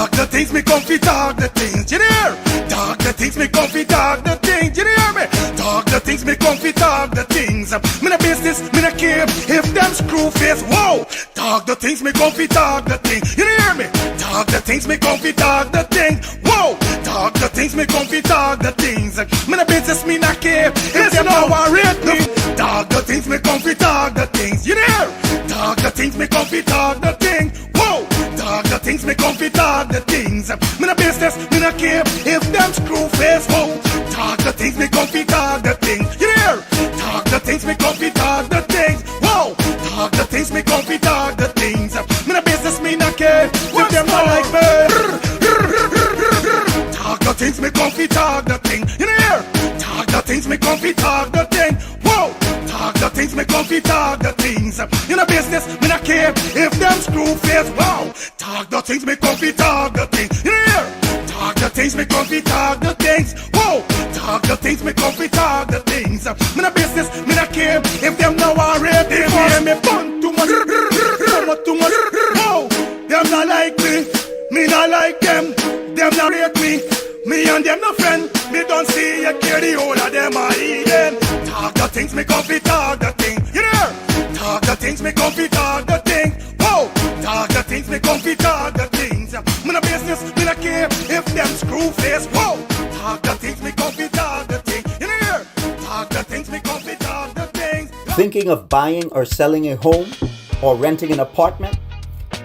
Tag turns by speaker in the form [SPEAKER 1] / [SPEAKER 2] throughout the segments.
[SPEAKER 1] Talk the things, me comfy talk the things, you hear? Talk the things, me comfy talk the things, you hear me? Talk the things, me comfy talk the things. Me no business, me no care if them screw face, whoa. Talk the things, me comfy talk the things, you hear me? Talk the things, me comfy talk the things, whoa. Talk the things, me comfy talk the things. Me no business, me no care if them no worried me. Talk the things, me comfy talk the things, you hear? Talk the things, me comfy talk the things, whoa. Talk the things, me comfy talk the things. Me no business, me no care if them screw face, whoa. Talk the things, me comfy talk the things, you hear? Talk the things, me comfy talk the things, whoa. Talk the things, me comfy talk the things. Me no business, me no care if them not like me. Talk the things, me comfy talk the thing, you hear? Talk the things, me comfy talk the thing, whoa. Talk the things, me comfy talk the things. You know business, me not care if them screw face, wow. Talk the things, me comfy talk the things, you hear? Talk the things, me comfy talk the things, whoa. Talk the things, me comfy talk the things. Me no business, me not care if them no worried. They hear me fun too much, too much, whoa. Them not like me not like them. Them not rate me and them no friend. Me don't see you care the whole of them are eating. Talk the things, me comfy talk the thing, you hear? Talk the things, me comfy talk the thing, whoa. Talk the things, me comfy talk the things. Me no business, me no care if them screw face, whoa. Talk the things, me comfy talk the thing, you hear? Talk the things, me comfy talk the things.
[SPEAKER 2] Thinking of buying or selling a home or renting an apartment?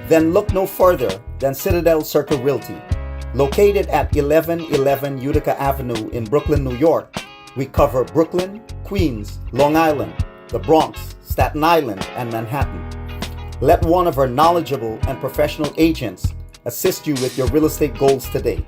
[SPEAKER 2] Then look no further than Citadel Circle Realty. Located at 1111 Utica Avenue in Brooklyn, New York, we cover Brooklyn, Queens, Long Island, the Bronx, Staten Island, and Manhattan. Let one of our knowledgeable and professional agents assist you with your real estate goals today.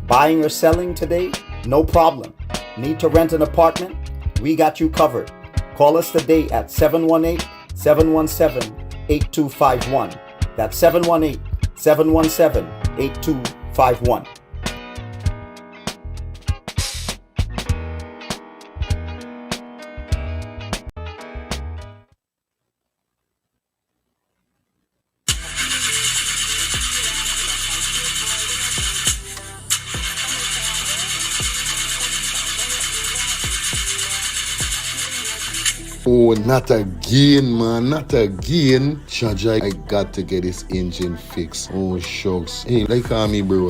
[SPEAKER 2] Buying or selling today? No problem. Need to rent an apartment? We got you covered. Call us today at 718-717-8251. That's 718-717-8251.
[SPEAKER 3] Oh, not again, man, not again. Chaja, I got to get this engine fixed. Oh, shucks. Hey, like call me, bro.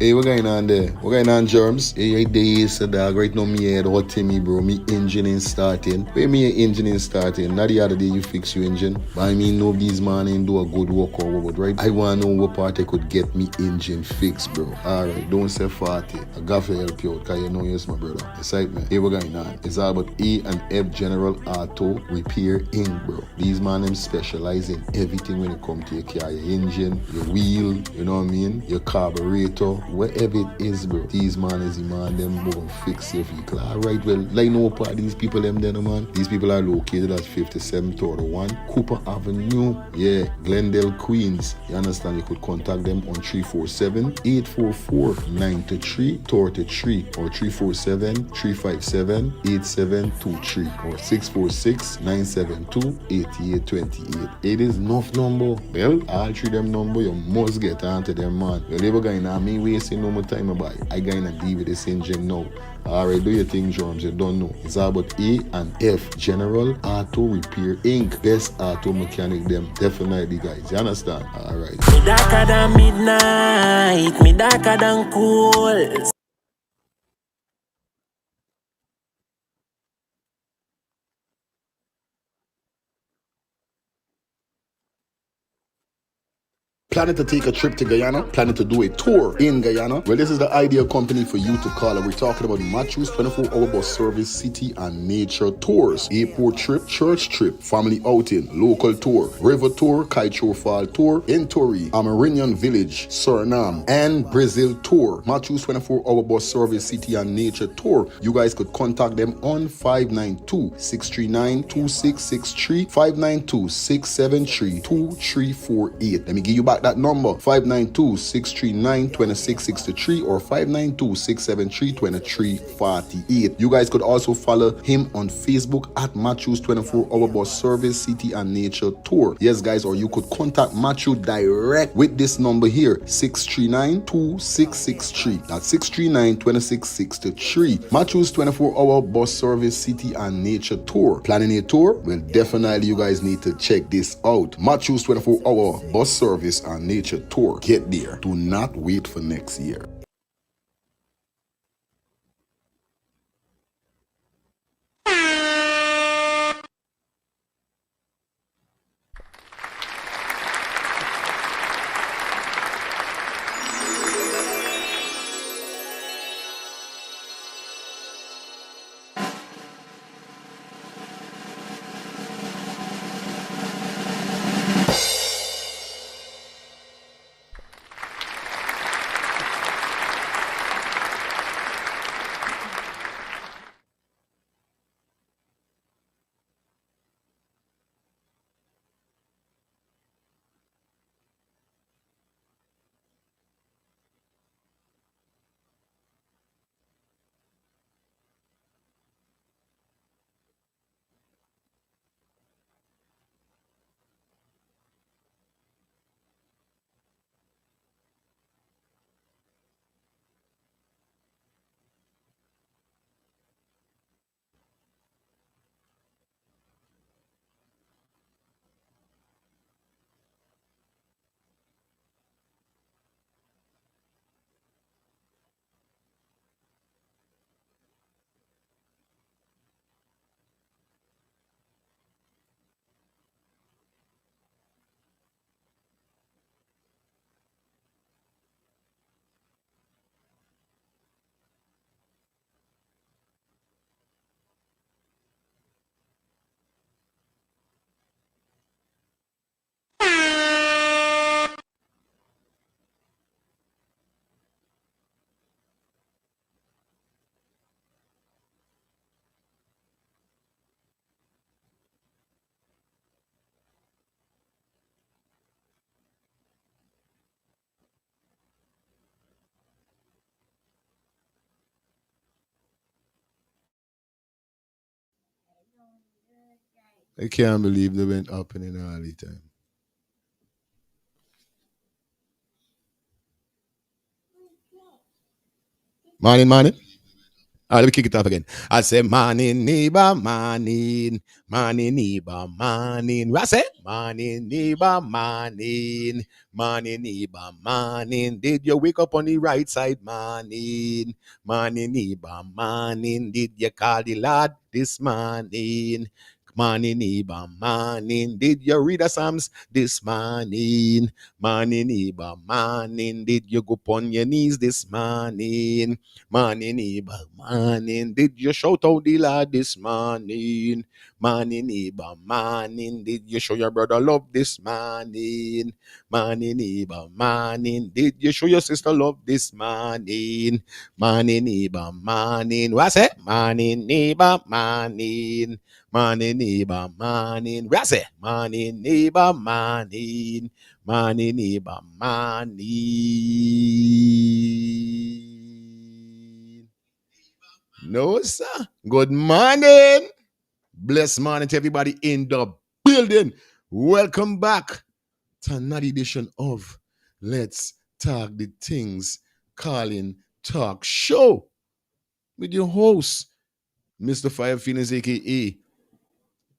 [SPEAKER 3] Hey, what going on there? What going on, Germs? Hey, I days, dog. Right now, me head hot to me, bro. Me engine ain't starting. Where me engine ain't starting? Not the other day you fix your engine. But I mean, nobody's man ain't do a good work or what, right? I want to know what part I could get me engine fixed, bro. Alright, don't say 40. I got to help you out, because you know you're my brother. Excitement. Hey, what going on? It's all about E and F General Auto Repair Inc., bro. These man, them specialize in everything when it comes to your car, your engine, your wheel, you know what I mean? Your carburetor. Whatever it is, bro, these man is the man, them go fix your vehicle. Alright, well, like no part these people them there, man. These people are located at 5731 Cooper Avenue, yeah, Glendale, Queens. You understand? You could contact them on 347-844-9333 or 347-357-8723 or 646-972-8828. It is enough number. Well, all three them number, you must get onto them, man. You'll never going to me wasting no more time about it. I gonna deal with this engine now. Alright, do your thing, Germs. You don't know. It's all about E and F General Auto Repair Inc. Best auto mechanic them. Definitely, guys. You understand? Alright.
[SPEAKER 4] Me darker than midnight. Me darker than cool.
[SPEAKER 3] Planning to take a trip to Guyana? Planning to do a tour in Guyana? Well, this is the ideal company for you to call. And we're talking about Matthews 24-hour bus service, city and nature tours. Airport trip, church trip, family outing, local tour, river tour, Kaicho Fall tour, Entori, Amarinian Village, Suriname, and Brazil tour. Matthews 24-hour bus service, city and nature tour. You guys could contact them on 592-639-2663, 592-673-2348. Let me give you back that number 592-639-2663 or 592-673-2348. You guys could also follow him on Facebook at Matthews 24 Hour Bus Service City and Nature Tour. Yes, guys, or you could contact Matthew direct with this number here, 639-2663. That's 639-2663. Matthews 24 Hour Bus Service City and Nature Tour. Planning a tour? Well, definitely you guys need to check this out. Matthews 24 Hour Bus Service and Nature Tour. Get there. Do not wait for next year. I can't believe they went up in all the time. Morning, morning. Let me kick it off again. I say, morning, neighbor, morning, neighbor, morning. I say, morning, neighbor, morning, neighbor, morning. Did you wake up on the right side, morning, neighbor, morning? Did you call the Lord this morning? Morning, neighbor, morning. Did you read the Psalms this morning? Morning, neighbor, morning. Did you go on your knees this morning? Morning, neighbor, morning. Did you shout out the Lord this morning? Morning, neighbor, morning. Did you show your brother love this morning? Morning, neighbor, morning. Did you show your sister love this morning? Morning, neighbor, morning. What's it? Morning, neighbor, morning. Morning, neighbor, morning. What's it? Morning, neighbor, morning. Morning, neighbor, morning. No, sir. Good morning. Blessed morning to everybody in the building. Welcome back to another edition of Let's Talk the Things Calling Talk Show with your host, Mr. Fire Phoenix, aka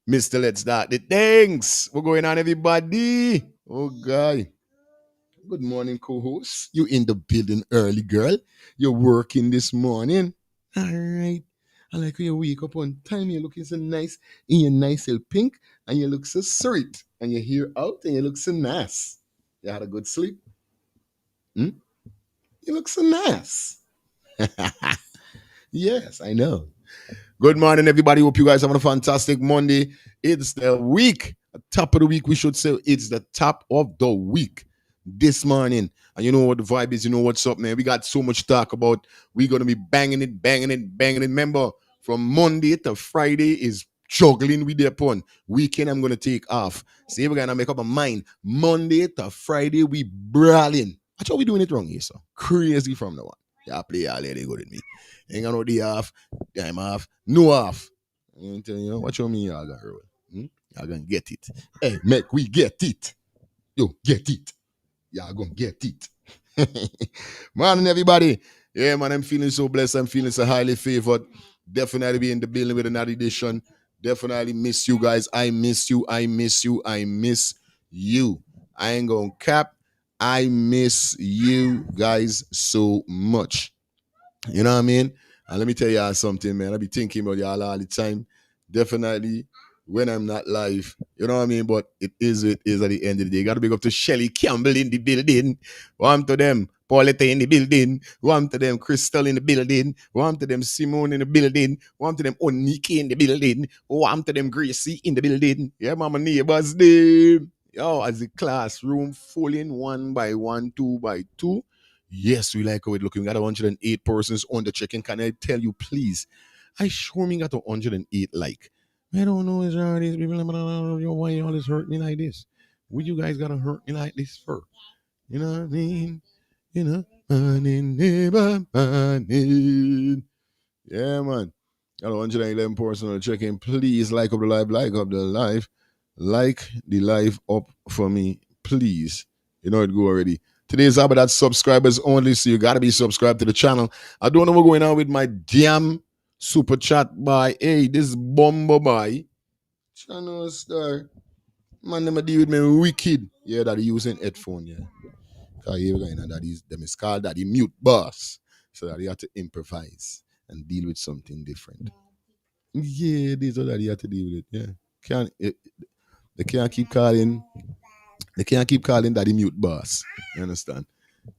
[SPEAKER 3] Mr. Let's Start the Things. What's going on, everybody? Oh, guy. Good morning, co-host. You in the building early, girl. You're working this morning. All right. I like when you wake up on time. You're looking so nice in your nice little pink, and you look so sweet. And your hair out, and you look so nice. You had a good sleep? Hmm? You look so nice. Yes, I know. Good morning, everybody. Hope you guys having a fantastic Monday. It's the week, top of the week, we should say. It's the top of the week this morning. And you know what the vibe is. You know what's up, man. We got so much to talk about. We're going to be banging it. Remember, from Monday to Friday is juggling with their pun. Weekend I'm gonna take off. See, we're gonna make up a mind. Monday to Friday we brawling. That's how we doing it wrong here, so crazy from the one. Yeah, play all day they good with me. Ain't got no day off, time off, no off. You know, what you mean y'all gonna roll? Y'all gonna get it. Hey, make we get it. Yo, get it. Y'all gonna get it. Morning, everybody. Yeah, man, I'm feeling so blessed. I'm feeling so highly favored. Definitely be in the building with another edition. Definitely miss you guys. I miss you. I miss you. I miss you. I ain't gonna cap. I miss you guys so much. You know what I mean? And let me tell y'all something, man. I be thinking about y'all all the time. Definitely when I'm not live. You know what I mean? But it is at the end of the day. Gotta big up to Shelly Campbell in the building. One to them, Paulette in the building. One to them, Crystal in the building. One to them, Simone in the building. One to them, Oniki in the building. One to them, Gracie in the building. Yeah, mama neighbors name. Yo, as the classroom falling one by one, two by two. Yes, we like how it looking. We got 108 persons on the check-in. Can I tell you, please? I sure me got 108 like. I don't know is all these people. Why you always hurt me like this? Would you guys gotta hurt me like this for? You know what I mean? You know, morning, neighbor, morning. Yeah, man. Got 111 person on the check-in. Please like up the live, like up the live, like the live up for me, please. You know it go already. Today's about subscribers only, so you gotta be subscribed to the channel. I don't know what's going on with my damn super chat by this bomber by channel star. Man, them a deal with me wicked. Yeah, that he using headphone, yeah. Cause you know that is them is called that the mute boss. So that he had to improvise and deal with something different. Yeah, these are that he had to deal with it. Yeah. They can't keep calling daddy mute boss. You understand?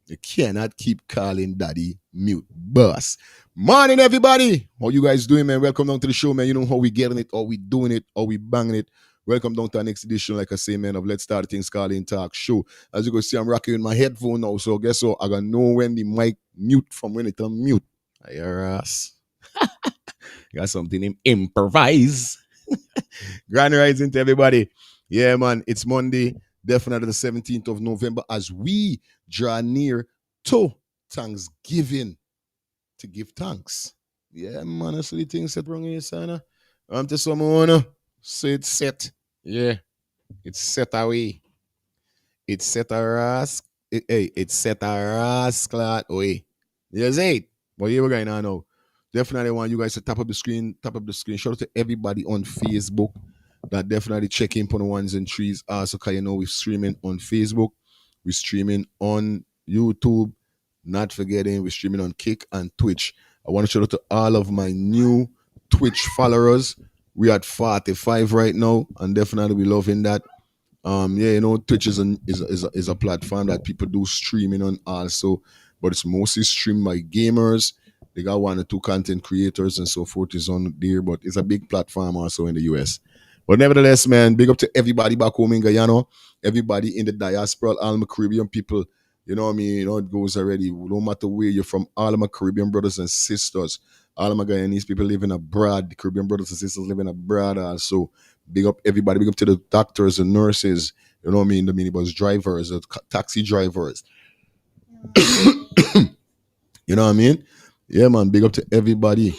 [SPEAKER 3] You cannot keep calling daddy mute boss. Morning, everybody. How you guys doing, man? Welcome down to the show, man. You know how we getting it, how we doing it, how we banging it. Welcome down to our next edition, like I say, man, of Let's Start Things Calling Talk Show. As you can see, I'm rocking my headphone now, so guess what? I gotta know when the mic mute from when it unmute. I hear us. Got something in improvise. Grand rising to everybody. Yeah, man, it's Monday, definitely the 17th of November, as we draw near to Thanksgiving to give thanks. Yeah, man, that's the things that wrong here, son. I'm to someone, so it's set. Yeah, it's set away. It's set a ras. It's set a rascal away. Yes, it. But here we're going on now. Definitely want you guys to tap up the screen, tap up the screen. Shout out to everybody on Facebook that definitely check in on the ones and threes. Also, because you know we're streaming on Facebook, we're streaming on YouTube. Not forgetting we're streaming on Kick and Twitch. I want to shout out to all of my new Twitch followers. We're at 45 right now, and definitely we loving that. Yeah, you know, Twitch is a platform that people do streaming on also, but it's mostly streamed by gamers. They got one or two content creators and so forth is on there, but it's a big platform also in the US. But nevertheless, man, big up to everybody back home in Guyana, everybody in the diaspora, all my Caribbean people. You know what I mean? You know it goes already. No matter where you're from, all of my Caribbean brothers and sisters, all of my Guyanese people living abroad, the Caribbean brothers and sisters living abroad also. Big up everybody. Big up to the doctors and nurses. You know what I mean? The minibus drivers, the taxi drivers. You know what I mean? Yeah, man. Big up to everybody.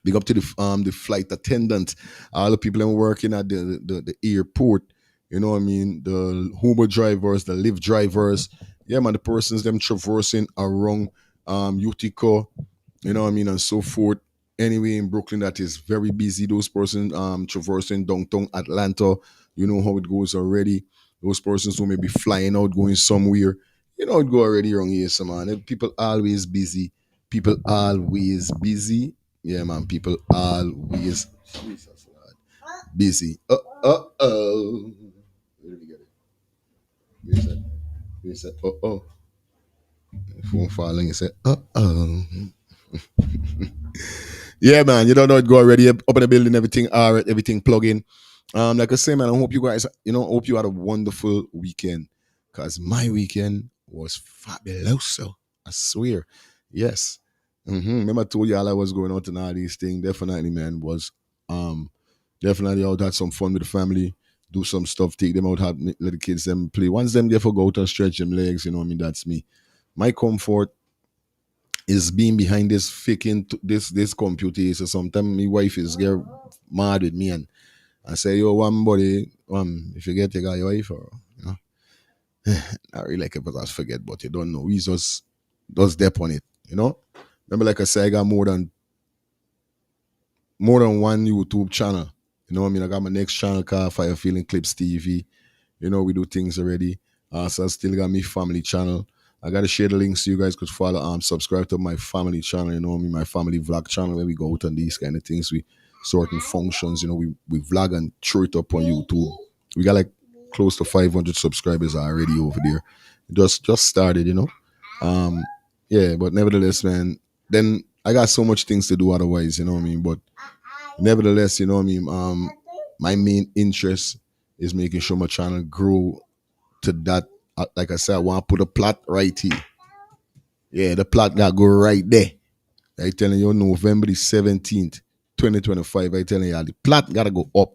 [SPEAKER 3] Big up to the flight attendant, all the people that are working at the airport. You know what I mean? The Uber drivers, the Lyft drivers. Yeah, man. The persons them traversing around Utica. You know what I mean, and so forth. Anyway, in Brooklyn, that is very busy. Those persons traversing downtown Atlanta, you know how it goes already. Those persons who may be flying out, going somewhere, you know it go already wrong here, so man. People always busy. People always busy. Yeah, man. People always Jesus, Lord, busy. Oh. Where did we get it? Where's that? Where's that? Oh. Phone falling. He said, oh. Yeah, man, you don't know it go already up in the building, everything, all right, everything plug in. Like I say, man, I hope you guys, hope you had a wonderful weekend. Cause my weekend was fabulous. So I swear. Yes. Remember I told y'all I was going out and all these things. Definitely, man, was Definitely out, had some fun with the family, do some stuff, take them out, let the kids them play. Once them there for go out and stretch them legs, you know what I mean? That's me. My comfort is being behind this freaking this computer. So sometimes my wife is get mad with me and I say, yo, one body, if you get your wife or you know, I really like it, but I forget, but you don't know. He's just dep on it, you know. Remember, like I said, I got more than one YouTube channel. You know what I mean? I got my next channel called Fire Feeling Clips TV. You know, we do things already. So I still got me family channel. I gotta share the links so you guys could follow subscribe to my family channel, you know what I mean, my family vlog channel where we go out on these kind of things. We certain functions, you know, we vlog and throw it up on YouTube. We got like close to 500 subscribers already over there. Just started, you know. Um yeah, but nevertheless, man, then I got so much things to do otherwise, you know what I mean? But nevertheless, you know what I mean, my main interest is making sure my channel grow to that. Like I said, I want to put a plot right here. Yeah, the plot got go right there. I telling you, November the 17th, 2025. I telling you, the plot gotta go up.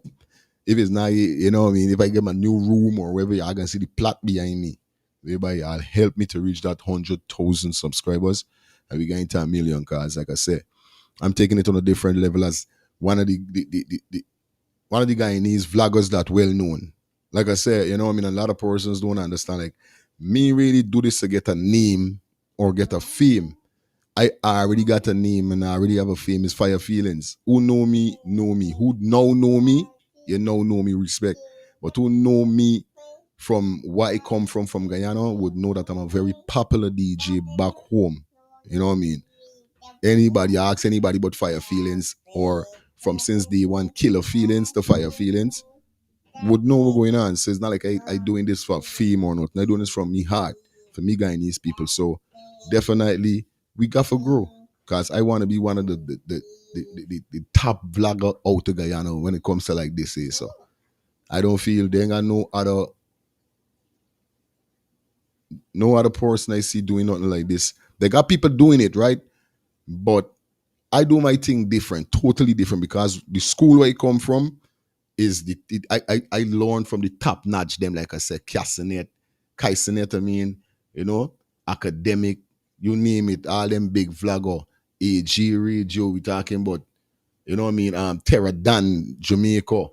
[SPEAKER 3] If it's not, you know what I mean, if I get my new room or wherever, I can see the plot behind me. Whereby I'll help me to reach that 100,000 subscribers. And we get into 1,000,000 cars. Like I said, I'm taking it on a different level as one of the Guyanese vloggers that well known. Like I said, you know what I mean, a lot of persons don't understand. Like me really do this to get a name or get a fame. I already got a name and I already have a fame. It's Fire Feelings. Who know me, know me. Who now know me, you now know me, respect. But who know me from where I come from Guyana would know that I'm a very popular DJ back home. You know what I mean? Anybody ask anybody about Fire Feelings or from since day one, Killer Feelings to Fire Feelings would know what's going on. So it's not like I doing this for fame or not. I'm doing this from me heart, for me Guyanese people. So definitely we got to grow because I want to be one of the top vlogger out of Guyana when it comes to like this. So I don't feel there ain't got no other person I see doing nothing like this. They got people doing it, right? But I do my thing different, totally different because the school where I come from is I learned from the top notch them, like I said, Cassinet, Kaisenet, I mean, you know, academic, you name it, all them big vlogger, AG Radio, we talking about, you know what I mean, Terra Dan, Jamaica,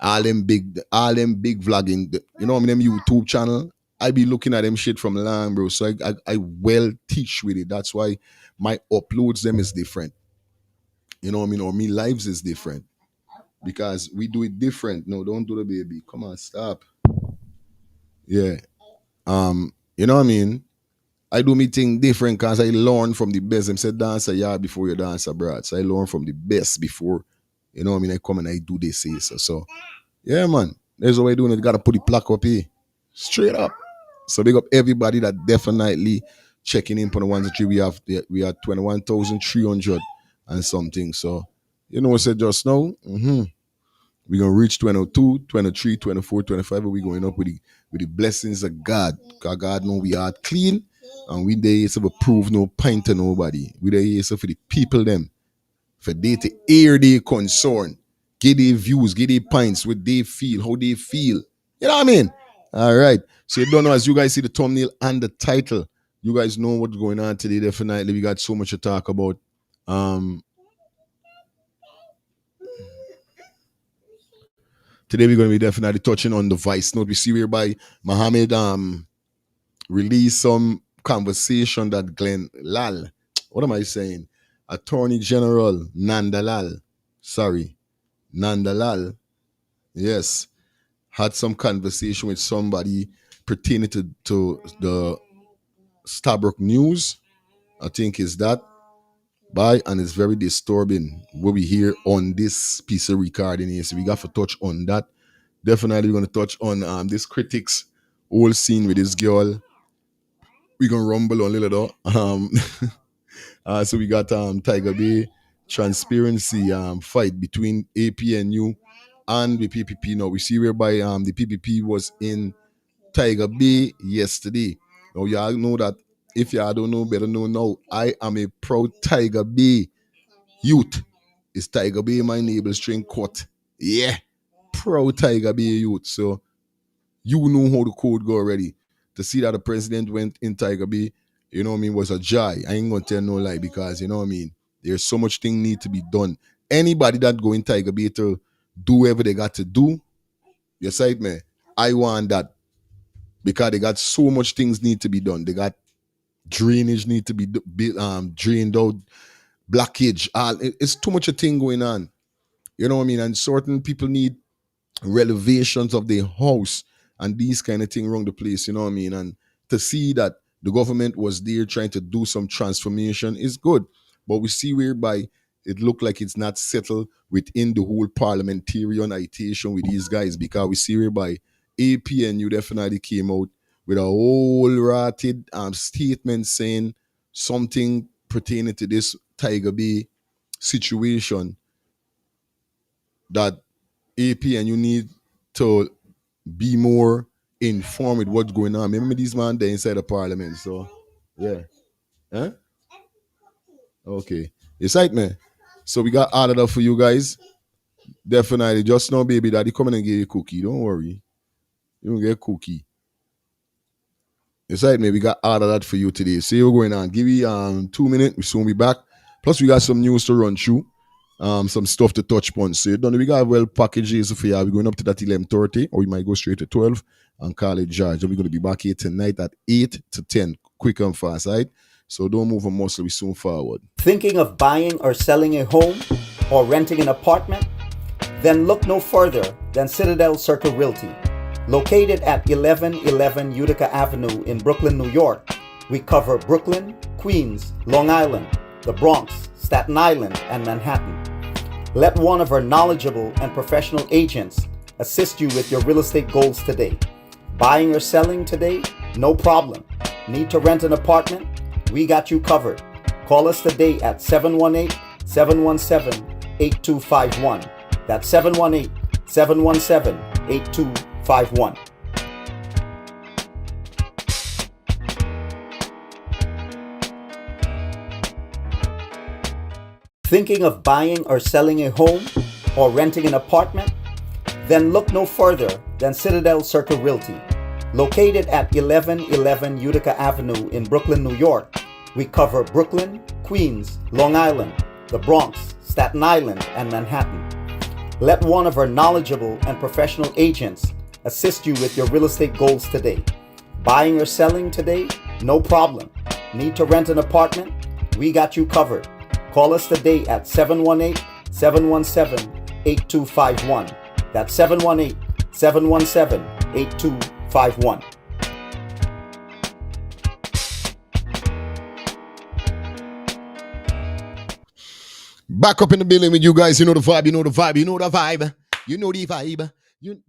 [SPEAKER 3] all them big vlogging, you know what I mean, them YouTube channel. I be looking at them shit from long, bro. So I well teach with it. That's why my uploads them is different. You know what I mean? Or me lives is different because we do it different. No, don't do the baby. Come on, stop. Yeah. You know what I mean? I do me thing different because I learn from the best. Them said dance a yard before you dance abroad. So I learn from the best before, you know what I mean? I come and I do this. So yeah, man. There's a way doing it. Gotta put the plaque up here. Straight up. So big up everybody that definitely checking in for the ones that we have 21,300 and something. So you know what I said just now? We're gonna reach 22, 23, 24, 25, but we're going up with the blessings of God. Because God know we are clean and we there to prove no pint to nobody. We there for the people them. For they to air their concern, get their views, get their pints, what they feel, how they feel. You know what I mean? All right. So you don't know, as you guys see the thumbnail and the title, you guys know what's going on today. Definitely, we got so much to talk about. Today we're going to be definitely touching on the Vice note. We see whereby Mohammed released some conversation that Glenn Lal, what am I saying? Attorney General Nandalal, Nandalal, yes, had some conversation with somebody pertaining to the Starbuck News. I think is that by, and it's very disturbing what we hear on this piece of recording here. So we got to touch on that. Definitely we're going to touch on this critics whole scene with this girl. We're going to rumble on a little so we got Tiger Bay transparency fight between APNU and the PPP. Now we see whereby the PPP was in Tiger Bay yesterday. Now y'all know that if y'all don't know, better know now. I am a proud Tiger Bay youth. Is Tiger Bay my neighbor string court? Yeah, pro Tiger Bay youth. So you know how the code go already. To see that the president went in Tiger Bay, you know what I mean, was a joy. I ain't gonna tell no lie because you know what I mean. There's so much thing need to be done. Anybody that go in Tiger Bay to do whatever they got to do, you sight me. I want that because they got so much things need to be done. They got drainage need to be drained out, blockage. It's too much a thing going on. You know what I mean? And certain people need renovations of their house and these kind of thing around the place, you know what I mean? And to see that the government was there trying to do some transformation is good. But we see whereby it looked like it's not settled within the whole parliamentarian agitation with these guys because we see whereby APNU definitely came out with a whole rotted statement saying something pertaining to this Tiger Bay situation that AP and you need to be more informed with what's going on. Remember these man there inside the parliament. So yeah. Huh? Okay. Excite me. So we got all of that for you guys. Definitely. Just know, baby daddy coming and get you a cookie. Don't worry. You don't get a cookie. Excite me. We got all of that for you today. See what's going on. Give me 2 minutes. We soon be back. Plus we got some news to run through. Some stuff to touch upon. So you done. We got well packages for you. We're going up to that 11:30, or we might go straight to 12 and call it George. We're going to be back here tonight at 8 to 10. Quick and fast, right? So don't move a muscle. We soon forward.
[SPEAKER 2] Thinking of buying or selling a home or renting an apartment? Then look no further than Citadel Circle Realty. Located at 1111 Utica Avenue in Brooklyn, New York, we cover Brooklyn, Queens, Long Island, the Bronx, Staten Island, and Manhattan. Let one of our knowledgeable and professional agents assist you with your real estate goals today. Buying or selling today? No problem. Need to rent an apartment? We got you covered. Call us today at 718-717-8251. That's 718-717-8251. Thinking of buying or selling a home or renting an apartment? Then look no further than Citadel Circle Realty. Located at 1111 Utica Avenue in Brooklyn, New York, we cover Brooklyn, Queens, Long Island, the Bronx, Staten Island, and Manhattan. Let one of our knowledgeable and professional agents assist you with your real estate goals today. Buying or selling today? No problem. Need to rent an apartment? We got you covered. Call us today at 718-717-8251. That's 718-717-8251.
[SPEAKER 3] Back up in the building with you guys. You know the vibe. You know the vibe. You know the vibe. You know the vibe. You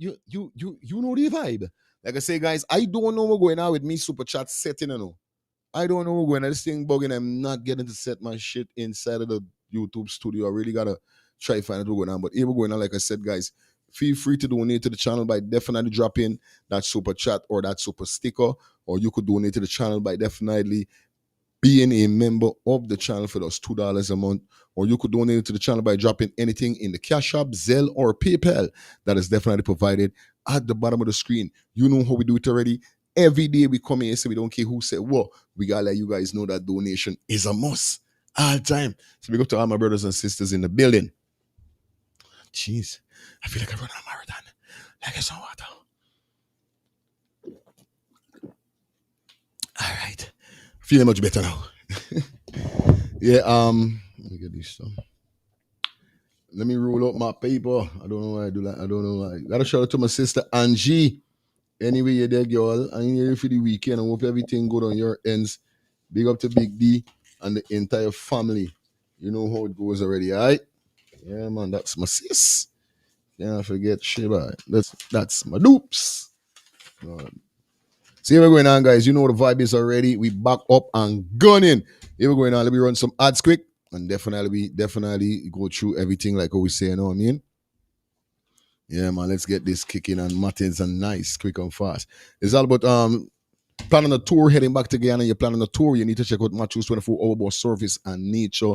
[SPEAKER 3] know the vibe. Like I say, guys, I don't know what's going on with me super chat setting. You know, I don't know what's going on. This thing bugging. I'm not getting to set my shit inside of the YouTube studio. I really gotta try to find out what's going on. But here we're going on. Like I said, guys, feel free to donate to the channel by definitely dropping that super chat or that super sticker, or you could donate to the channel by definitely being a member of the channel for those $2 a month, or you could donate to the channel by dropping anything in the Cash App, Zelle, or PayPal. That is definitely provided at the bottom of the screen. You know how we do it already. Every day we come here, so we don't care who said what. We gotta let you guys know that donation is a must all the time. So we go to all my brothers and sisters in the building. Jeez, I feel like I run a marathon. Like it's on water. All right. Feeling much better now. Yeah, let me get this stuff. Let me roll up my paper. I don't know why I do that. I don't know why. Gotta shout out to my sister Angie. Anyway, you're there, girl. I'm here for the weekend. I hope everything good on your ends. Big up to Big D and the entire family. You know how it goes already, all right? Yeah, man, that's my sis. Can't forget Shiba. That's my dupes. See what's going on, guys. You know the vibe is already. We back up and gunning. Here we're going on. Let me run some ads quick. And definitely go through everything like what we say, you know what I mean? Yeah, man, let's get this kicking and Martins and nice, quick and fast. It's all about planning a tour, heading back to Guyana. You're planning a tour, you need to check out Matthew's 24-hour bus service and nature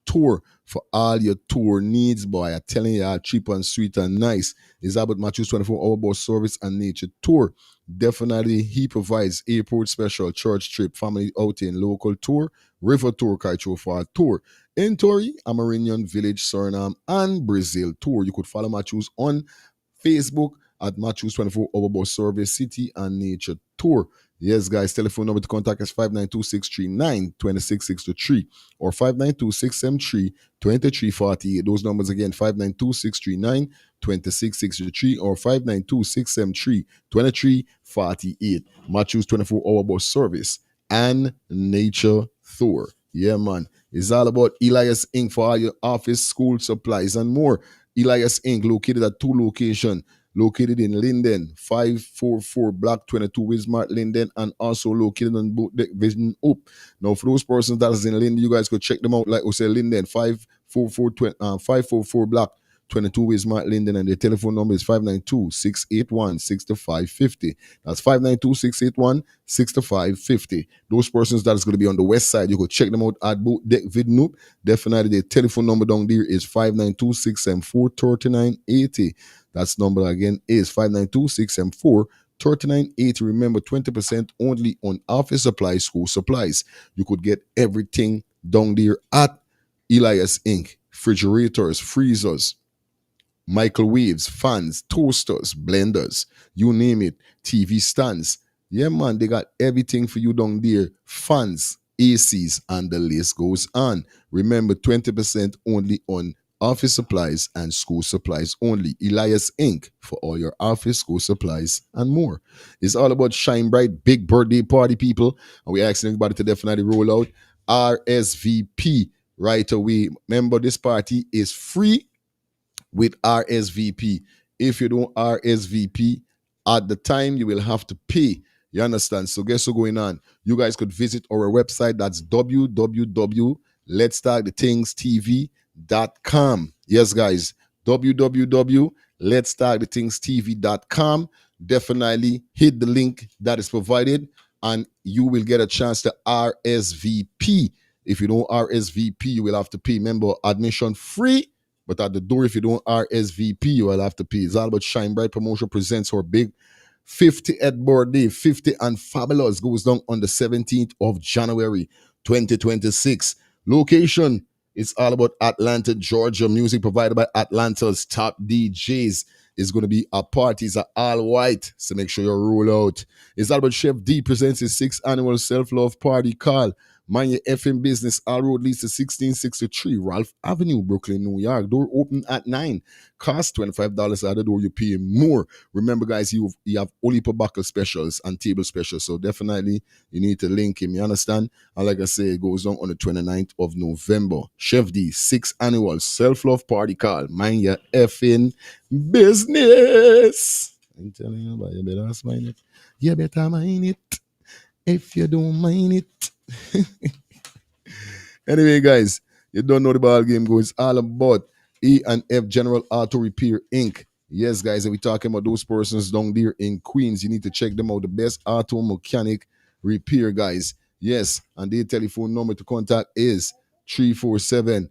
[SPEAKER 3] Tour for all your tour needs, boy. I'm telling you, cheap and sweet and nice. It's about Matthews 24-hour bus service and nature tour. Definitely, he provides airport special, church trip, family outing, local tour, river tour, Kaitrofa tour. In Tori, Amarinian Village, Suriname, and Brazil tour. You could follow Matthews on Facebook at Matthews 24-hour bus service, city and nature tour. Yes, guys, telephone number to contact is 592-639-26623 or 592-673-2348. Those numbers again, 592-639-26623 or 592-673-2348. Matthews 24-hour bus service and nature tour. Yeah, man. It's all about Elias Inc. for all your office, school supplies, and more. Elias Inc. located at 2 locations. Located in Linden, 544 Block 22 Wismart, Linden, and also located on both the Vision Up. Now, for those persons that is in Linden, you guys could check them out. Like we say, Linden, 544 Block 22 Wismart, Linden, and the telephone number is 592-681-6550. That's 592-681-6550. Those persons that is going to be on the west side, you could check them out at both Vision Up. Definitely, the telephone number down there is 592-674-3980. That's number again is 592-674-3980. Remember, 20% only on office supplies, school supplies. You could get everything down there at Elias Inc. Refrigerators, freezers, microwaves, fans, toasters, blenders, you name it, TV stands. Yeah, man, they got everything for you down there. Fans, ACs, and the list goes on. Remember, 20% only on office supplies and school supplies only. Elias Inc. for all your office, school supplies, and more. It's all about Shine Bright, big birthday party, people. And we're asking everybody to definitely roll out RSVP right away. Remember, this party is free with RSVP. If you don't RSVP, at the time you will have to pay. You understand? So guess what's going on? You guys could visit our website. That's www.letstalkthethingstv.com. Yes, guys. www.letstalkthethingstv.com. Definitely hit the link that is provided and you will get a chance to RSVP. If you don't RSVP, you will have to pay. Remember, admission free. But at the door, if you don't RSVP, you will have to pay. It's all about Shine Bright Promotion presents her big 50th birthday. 50 and Fabulous goes down on the 17th of January, 2026. Location, it's all about Atlanta, Georgia. Music provided by Atlanta's top DJs. It's going to be a parties are all white, so make sure you roll out. It's all about Chef D presents his 6th annual self-love party called Mind Your FM Business. All road leads to 1663 Ralph Avenue, Brooklyn, New York. Door open at 9. Cost $25 at the door. You pay more. Remember, guys, you have only per buckle specials and table specials. So definitely you need to link him. You understand? And like I say, it goes on the 29th of November. Chef D, 6th annual self-love party call. Mind Your effing business. I'm telling you about, you better mind it. You better mind it. If you don't mind it. Anyway, guys, you don't know the ball game goes. It's all about E&F General Auto Repair Inc. Yes, guys, and we're talking about those persons down there in Queens. You need to check them out. The best auto mechanic repair, guys. Yes, and their telephone number to contact is 347-844.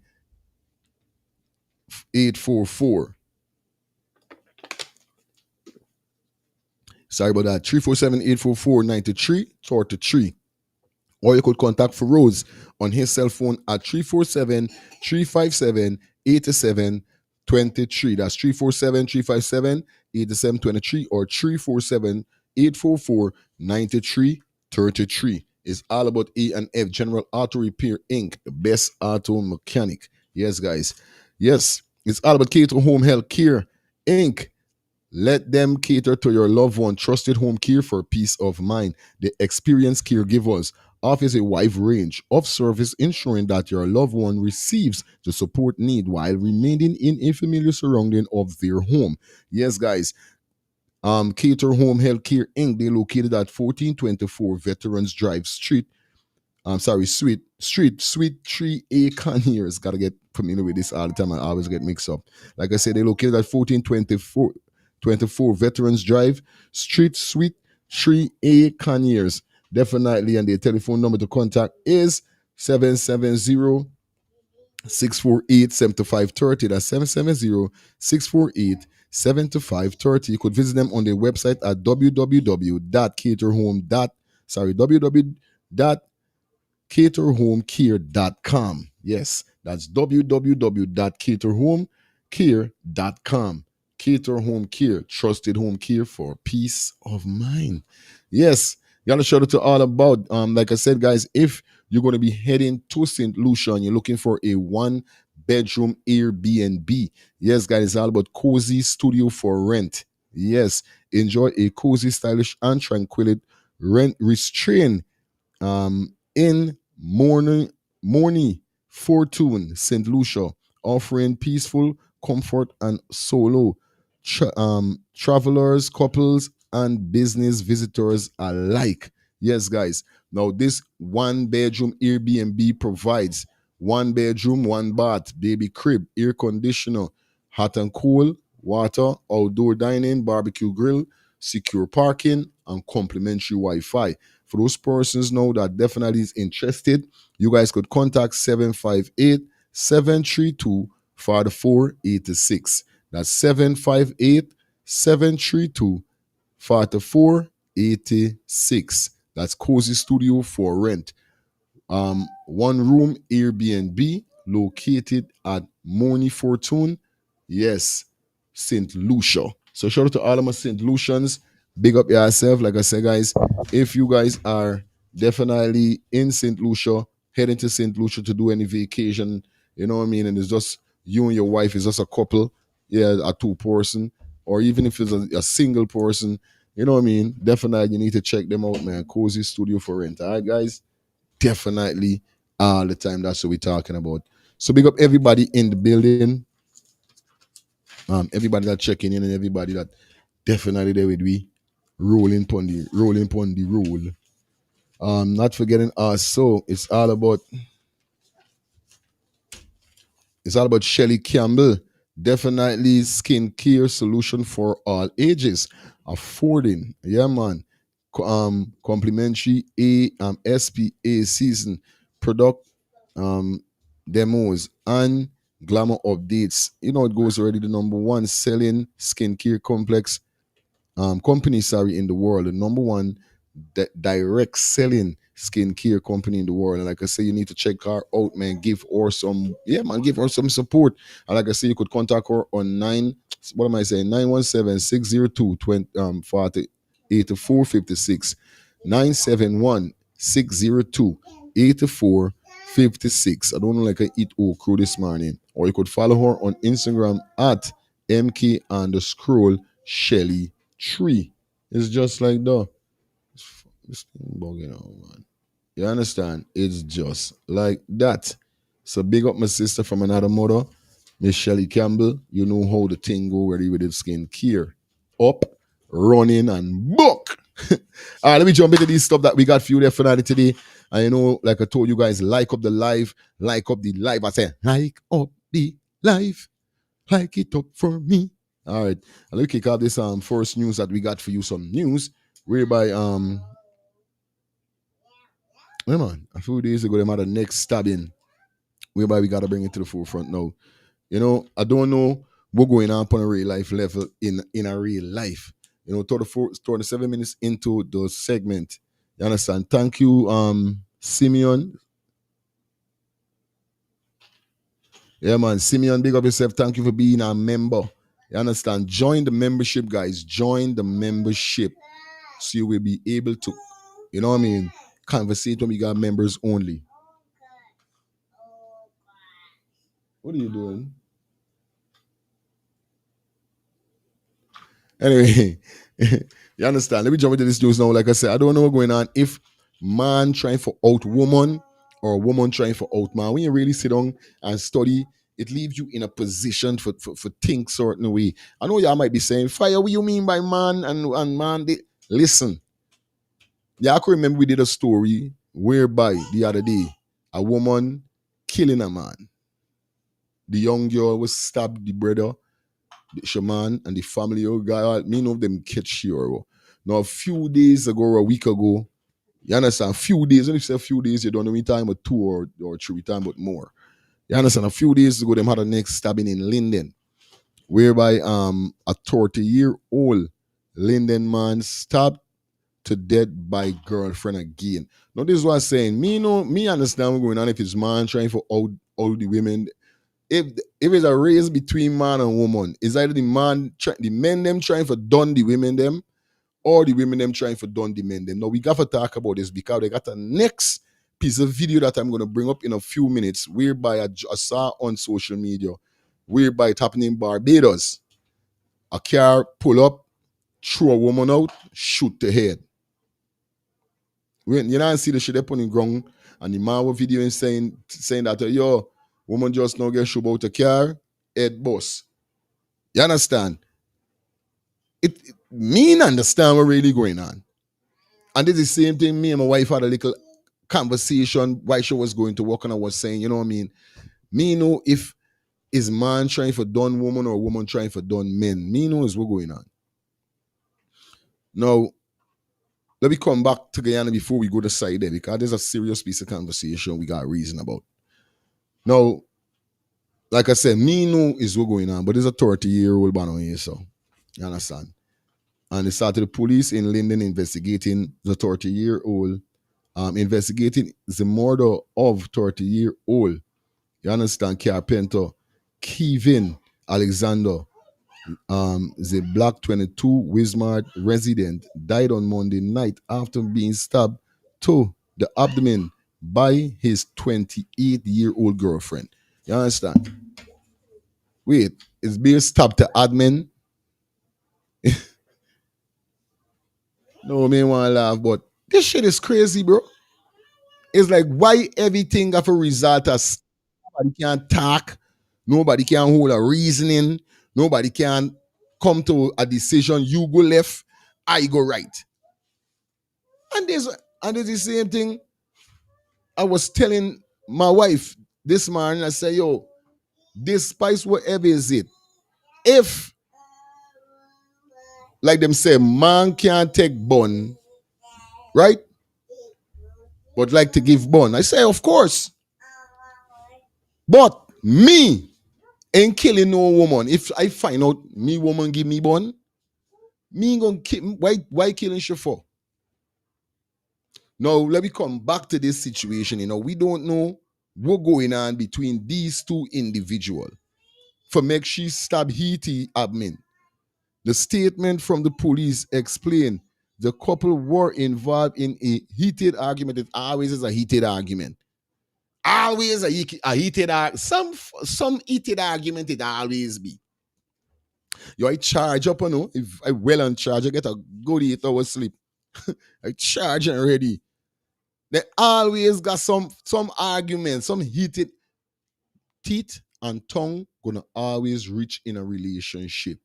[SPEAKER 3] Sorry about that. 347-844-9333. Or you could contact Feroz on his cell phone at 347-357-8723. That's 347-357-8723 or 347-844-9333. It's all about E&F General Auto Repair Inc., the best auto mechanic. Yes, guys. Yes, it's all about Cater Home Health Care Inc. Let them cater to your loved one. Trusted home care for peace of mind. The experienced caregivers offers a wide range of service, ensuring that your loved one receives the support need while remaining in a familiar surrounding of their home. Yes, guys. Cater Home Healthcare Inc. They're located at 1424 Veterans Drive Street. Suite 3A Conyers. Gotta get familiar with this all the time. I always get mixed up. Like I said, they're located at 1424 Veterans Drive Street, Suite 3A Conyers. Definitely, and their telephone number to contact is 770 648-7530. That's 770-648-7530. You could visit them on their website at www.caterhome. Sorry, www.caterhomecare.com. Yes, that's www.caterhomecare.com. Cater Home Care, trusted home care for peace of mind. Yes, gotta shout out to all about. Like I said, guys, if you're gonna be heading to St. Lucia and you're looking for a one-bedroom Airbnb, yes, guys, it's all about cozy studio for rent. Yes, enjoy a cozy, stylish, and tranquil rent restrained in Morning Fortune, St. Lucia, offering peaceful comfort and solo travelers, couples, and business visitors alike. Yes, guys. Now, this one bedroom Airbnb provides one bedroom, one bath, baby crib, air conditioner, hot and cool, water, outdoor dining, barbecue grill, secure parking, and complimentary Wi Fi. For those persons now that definitely is interested, you guys could contact 758-732-4486. That's 758-732-4486. That's Cozy Studio for rent. One room Airbnb located at Morning Fortune. Yes, St. Lucia. So shout out to all of my St. Lucians. Big up yourself. Like I said, guys, if you guys are definitely in St. Lucia, heading to St. Lucia to do any vacation, you know what I mean, and it's just you and your wife, it's just a couple, yeah, a two-person, or even if it's a single person, you know what I mean, definitely you need to check them out, man. Cozy Studio for rent. All right, guys? Definitely all the time. That's what we're talking about. So big up everybody in the building, everybody that checking in and everybody that definitely there with we rolling pon the roll. Not forgetting us. So it's all about Shelly Campbell. Definitely skincare solution for all ages. Affording. Yeah, man. Complimentary SPA season product demos and glamour updates. You know it goes already the number one selling skincare company, in the world, the number one direct selling skincare company in the world. And like I say, you need to check her out, man. Give her some support. And like I say, you could contact her on 917-602-8456. 971-602-8456. I don't know, like I eat all crew this morning. Or you could follow her on Instagram at mk_Shelly Tree. It's just like that. This thing bugging out, man. You understand? It's just like that. So big up my sister from another mother, Miss Shelly Campbell. You know how the thing go ready with the skin care. Up, running, and book. All right, let me jump into this stuff that we got for you there for today. And you know, like I told you guys, like up the live, like up the live. I said, like up the live, like it up for me. All right, and let me kick off this first news that we got for you. Some news whereby yeah, man, a few days ago, they had a neck stabbing, whereby we got to bring it to the forefront now. You know, I don't know what's going on a real life level in a real life. You know, 37 minutes into the segment. You understand? Thank you, Simeon. Yeah, man, Simeon, big up yourself. Thank you for being a member. You understand? Join the membership, guys. Join the membership. So you will be able to, you know what I mean, conversate when we got members only. What are you doing? Anyway, you understand? Let me jump into this news now. Like I said, I don't know what's going on. If man trying for out woman or woman trying for out man, when you really sit down and study, it leaves you in a position for think certain way. I know y'all might be saying, Fire, what you mean by man and man? Listen, yeah, I can remember we did a story whereby the other day, a woman killing a man. The young girl was stabbed the brother, the shaman, and the family. Oh God, me know them catch you. Now a few days ago or a week ago, you understand? A few days, when you say a few days, you don't know me time but 2 or 3 time but more. You understand? A few days ago, them had a next stabbing in Linden, whereby a 30-year-old Linden man stabbed to death by girlfriend again. Now this is what I'm saying. Me understand what's going on if it's man trying for all the women. If it's a race between man and woman, it's either the men them trying for done the women them, or the women them trying for done the men them. Now we got to talk about this because they got a next piece of video that I'm going to bring up in a few minutes, whereby I saw on social media, whereby it happened in Barbados. A car pull up, throw a woman out, shoot the head. When you know see the shit up on the ground, and the man was video saying that yo, woman just now get shoot out a car, head boss. You understand? It mean understand what really going on. And this is the same thing. Me and my wife had a little conversation while she was going to work, and I was saying, you know what I mean? Me know if is man trying for done woman or woman trying for done men. Me know is what going on. Now, let me come back to Guyana before we go to side there, because there's a serious piece of conversation we got reason about. Now, like I said, me know is what going on, but there's a 30-year-old man on here, so you understand? And it started the police in Linden investigating the 30-year-old, investigating the murder of 30-year-old, you understand, carpenter Kevin Alexander, the Black 22 Wismar resident, died on Monday night after being stabbed to the abdomen by his 28-year-old girlfriend. You understand? Wait, it's being stabbed to admin? No, me want to laugh, but this shit is crazy, bro. It's like, why everything got a result as nobody can talk, nobody can hold a reasoning, nobody can come to a decision. You go left, I go right. And there's the same thing I was telling my wife this morning. I say, yo, despite whatever is it, if, like them say, man can't take bun, right? But like to give bun. I say, of course. But me ain't killing no woman. If I find out me woman give me bun, me ain't gonna kill. Why killing she for? Now let me come back to this situation. You know, we don't know what going on between these two individuals for make she stab Haiti admin. The statement from the police explained the couple were involved in a heated argument. It always is a heated argument. Always a heated argument. Some heated argument it always be. You I charge up, you know. If I well on charge, I get a good 8 hours sleep. I charge and ready. They always got some argument, some heated teeth and tongue gonna always reach in a relationship.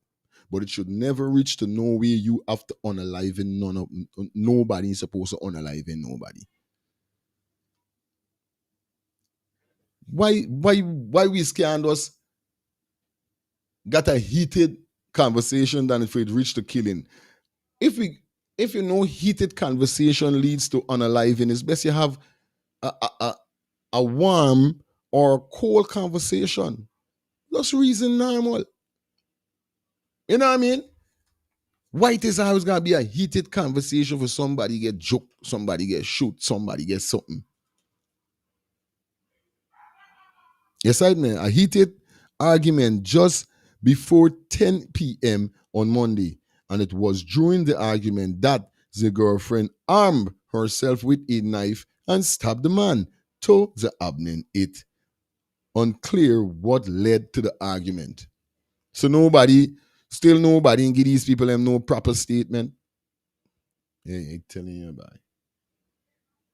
[SPEAKER 3] But it should never reach to nowhere you have to unaliven nobody is supposed to unaliven nobody. Why we scandals got a heated conversation than if it reached to killing? If you know heated conversation leads to unaliving, it's best you have a warm or cold conversation. Just reason normal. You know what I mean? Why it is always gonna be a heated conversation for somebody get joked, somebody get shoot, somebody get something. Yes, I mean a heated argument just before 10 p.m. on Monday, and it was during the argument that the girlfriend armed herself with a knife and stabbed the man to the abdomen. It unclear what led to the argument. So nobody can give these people them no proper statement. Yeah, I'm telling you about it.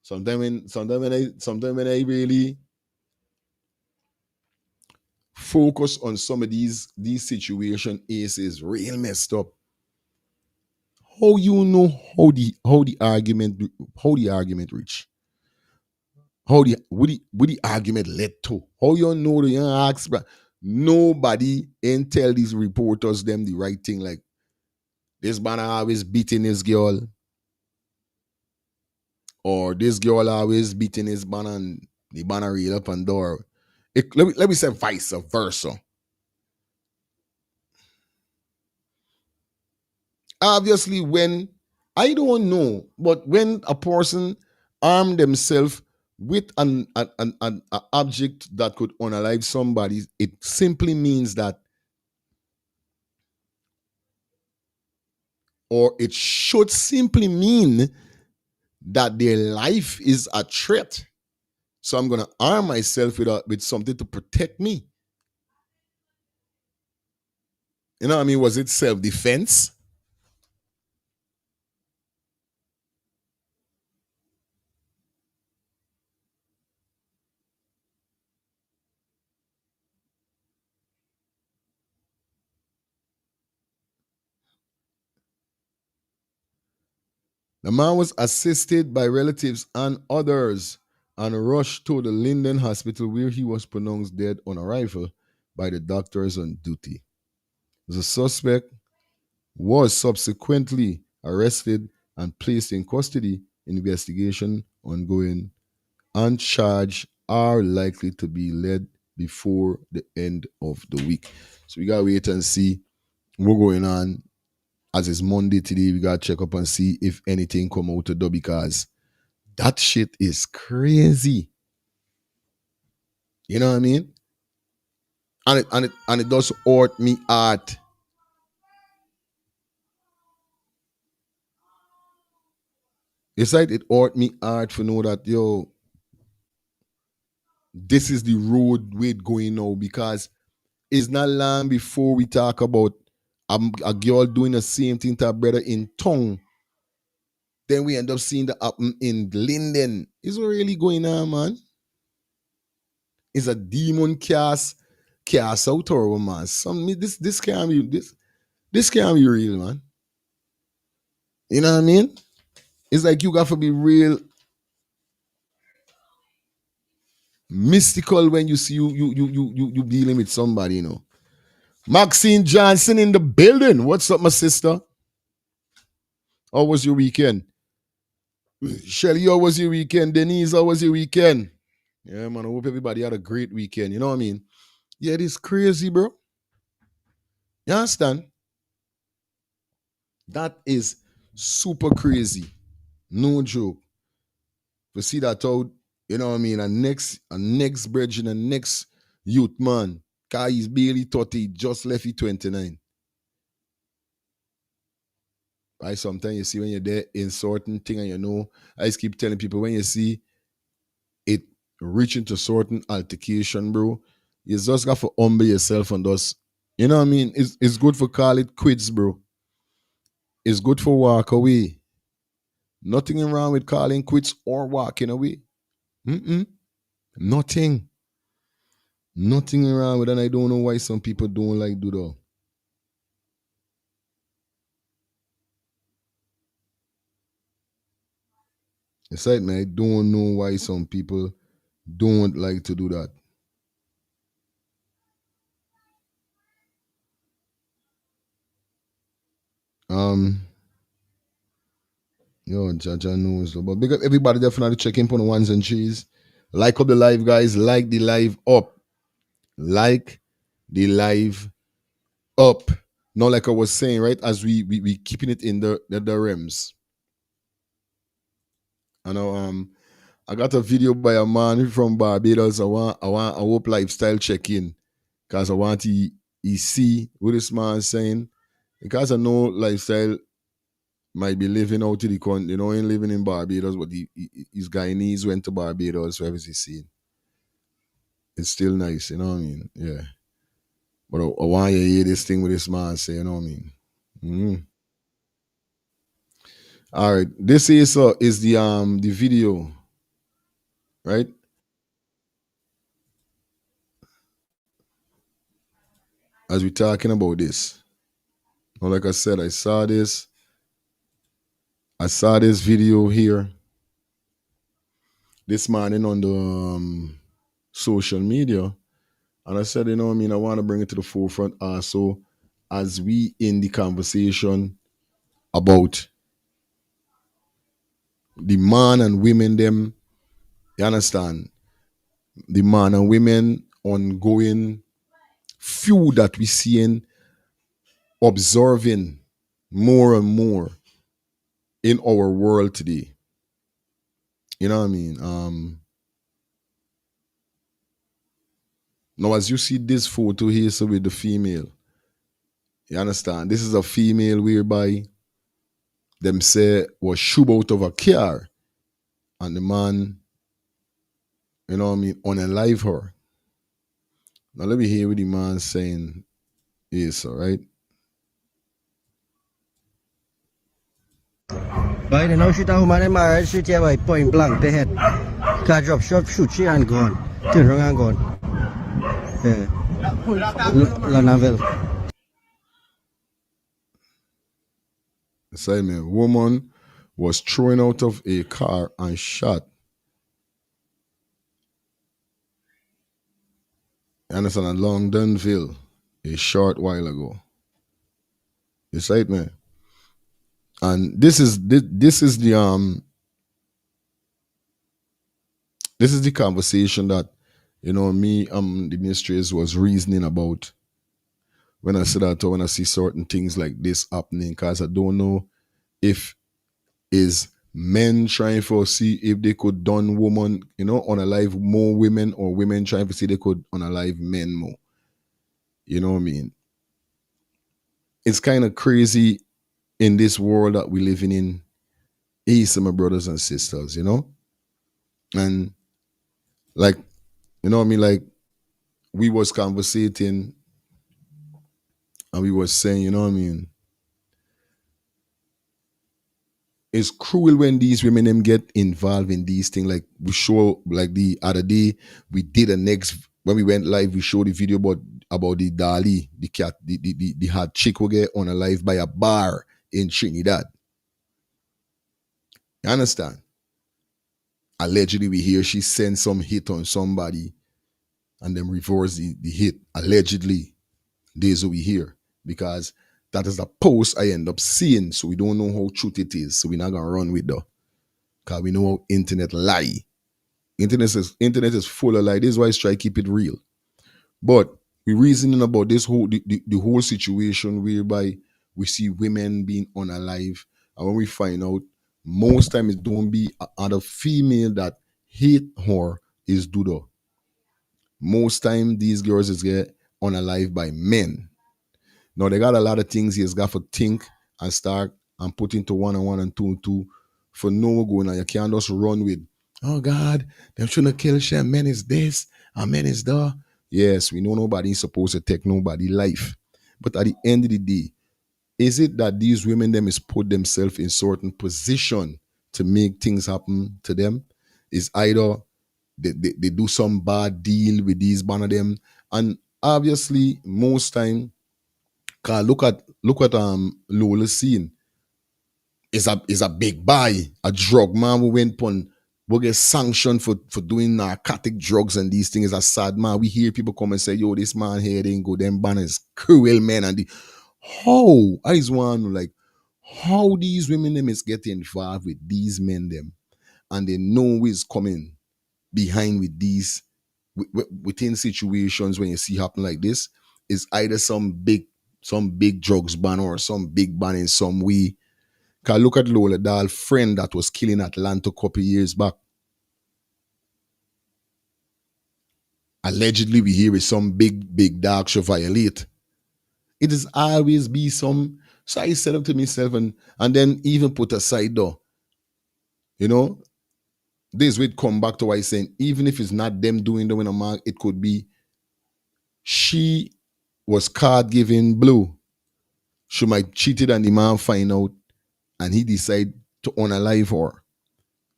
[SPEAKER 3] Sometimes when I really focus on some of these situation is real messed up. How you know how the argument reach? How the argument led to? How you know the young ask, bro? Nobody ain't tell these reporters them the right thing. Like this man always beating his girl, or this girl always beating his man and the banner read up and door. Let me say vice versa. Obviously, when I don't know, but when a person arm themselves with an a object that could unalive somebody, it simply means that, or it should simply mean that their life is a threat. So I'm gonna arm myself with something to protect me. You know what I mean? Was it self-defense? The man was assisted by relatives and others and rushed to the Linden Hospital where he was pronounced dead on arrival by the doctors on duty. The suspect was subsequently arrested and placed in custody. Investigation ongoing and charge are likely to be led before the end of the week. So we gotta wait and see what's going on. As it's Monday today, we gotta check up and see if anything come out of the because that shit is crazy. You know what I mean? And it does hurt me heart. It's like it hurt me hard to know that this is the road we're going now because it's not long before we talk about a girl doing the same thing to a brother in tongue. Then we end up seeing that happen in Linden. Is what really going on, man? Is a demon cast out or man? This can't be this can't be real, man. You know what I mean? It's like you got to be real mystical when you see you dealing with somebody, Maxine Johnson in the building. What's up, my sister? How was your weekend? Shelly, how was your weekend? Denise, how was your weekend? Yeah, man. I hope everybody had a great weekend. You know what I mean? Yeah, it is crazy, bro. You understand? That is super crazy. No joke. To see that out, you know what I mean? A next bridge and a next youth man. Cause he's barely 30, just left he 29. Right? Sometimes you see when you're there in certain thing and I just keep telling people when you see it reaching to certain altercation, bro, you just got to humble yourself and just, you know what I mean? It's good for call it quits, bro. It's good for walk away. Nothing wrong with calling quits or walking away. Mm-mm. Nothing. Nothing wrong with it. And I don't know why some people don't like do that. It's like, man, I don't know why some people don't like to do that. Um, Jaja knows. But big up everybody definitely check in on the ones and cheese. Like up the live, guys. Like the live up. Like the live up. Not like I was saying, right? As we keeping it in the realms. I know I got a video by a man from Barbados. I hope lifestyle check in. Cause I want he see what this man saying. Because I know lifestyle might be living out to the country, ain't living in Barbados, but his Guyanese went to Barbados, so he's seen. It's still nice, you know what I mean? Yeah. But I want you to hear this thing with this man say, you know what I mean? Mhm. All right. This is the video, right? As we're talking about this. Now, like I said, I saw this video here this morning on the social media. And I said, you know what I mean? I want to bring it to the forefront also as we in the conversation about the man and women them, you understand? The man and women ongoing feud that we seeing, observing more and more in our world today. You know what I mean? Now, as you see this photo here, so with the female, you understand? This is a female whereby them say was shoot out of a car, and the man, you know what I mean, unalive her. Now let me hear what the man saying is, all right?
[SPEAKER 5] Right now, shoot a woman in marriage, shoot her by point blank, the head. Car drop shot, shoot she and gone. Turn around and gone. Yeah. La Navelle.
[SPEAKER 3] Simon, woman was thrown out of a car and shot. You understand? At Longdonville a short while ago. It's right, man. And this is the conversation that, you know, me the ministries was reasoning about when I said that, or when I see certain things like this happening, because I don't know if is men trying to see if they could done woman, you know, unalive more women, or women trying to see they could unalive men more. You know what I mean? It's kind of crazy in this world that we're living in. East, my brothers and sisters, you know? And like, you know what I mean? Like, we was conversating and we was saying, you know what I mean? It's cruel when these women them get involved in these things. Like, we show, like the other day, we did a next, when we went live, we showed the video about the Dali, the cat, the hot chick who get unalive by a bar in Trinidad. You understand? Allegedly, we hear she sent some hit on somebody and then reverse the hit. Allegedly, there's what we hear, because that is the post I end up seeing. So we don't know how truth it is. So we're not gonna run with that, because we know how internet lie. Internet is full of lie. This is why I try to keep it real. But we're reasoning about this whole the whole situation whereby we see women being unalive, and when we find out, most time it don't be other female that hate her is Dudo. Most time these girls is get unalive by men. Now they got a lot of things he's got to think and start and put into one and one and two and two for no go. Now you can't just run with, oh God, them shouldn't kill Shem. Men is this and men is that. Yes, we know nobody's supposed to take nobody life. But at the end of the day, is it that these women them is put themselves in certain position to make things happen to them? Is either they do some bad deal with these one of them, and obviously most time, cause look at Lola scene is a big buy, a drug man who went on will get sanctioned for doing narcotic drugs and these things. Is a sad man. We hear people come and say, yo, this man here didn't go, them banners cruel men, and how I just want to like how these women them is getting involved with these men them, and they know who is coming behind with these within situations when you see happen like this, is either some big drugs ban or some big ban in some way. Cause look at Lola Dahl friend that was killing Atlanta a couple years back. Allegedly we hear is some big dog should violate. It is always be some. So I said up to myself and then even put aside though. You know, this would come back to what I saying, even if it's not them doing the winner mark, it could be she was card giving blue. She might cheated and the man find out and he decide to unalive her.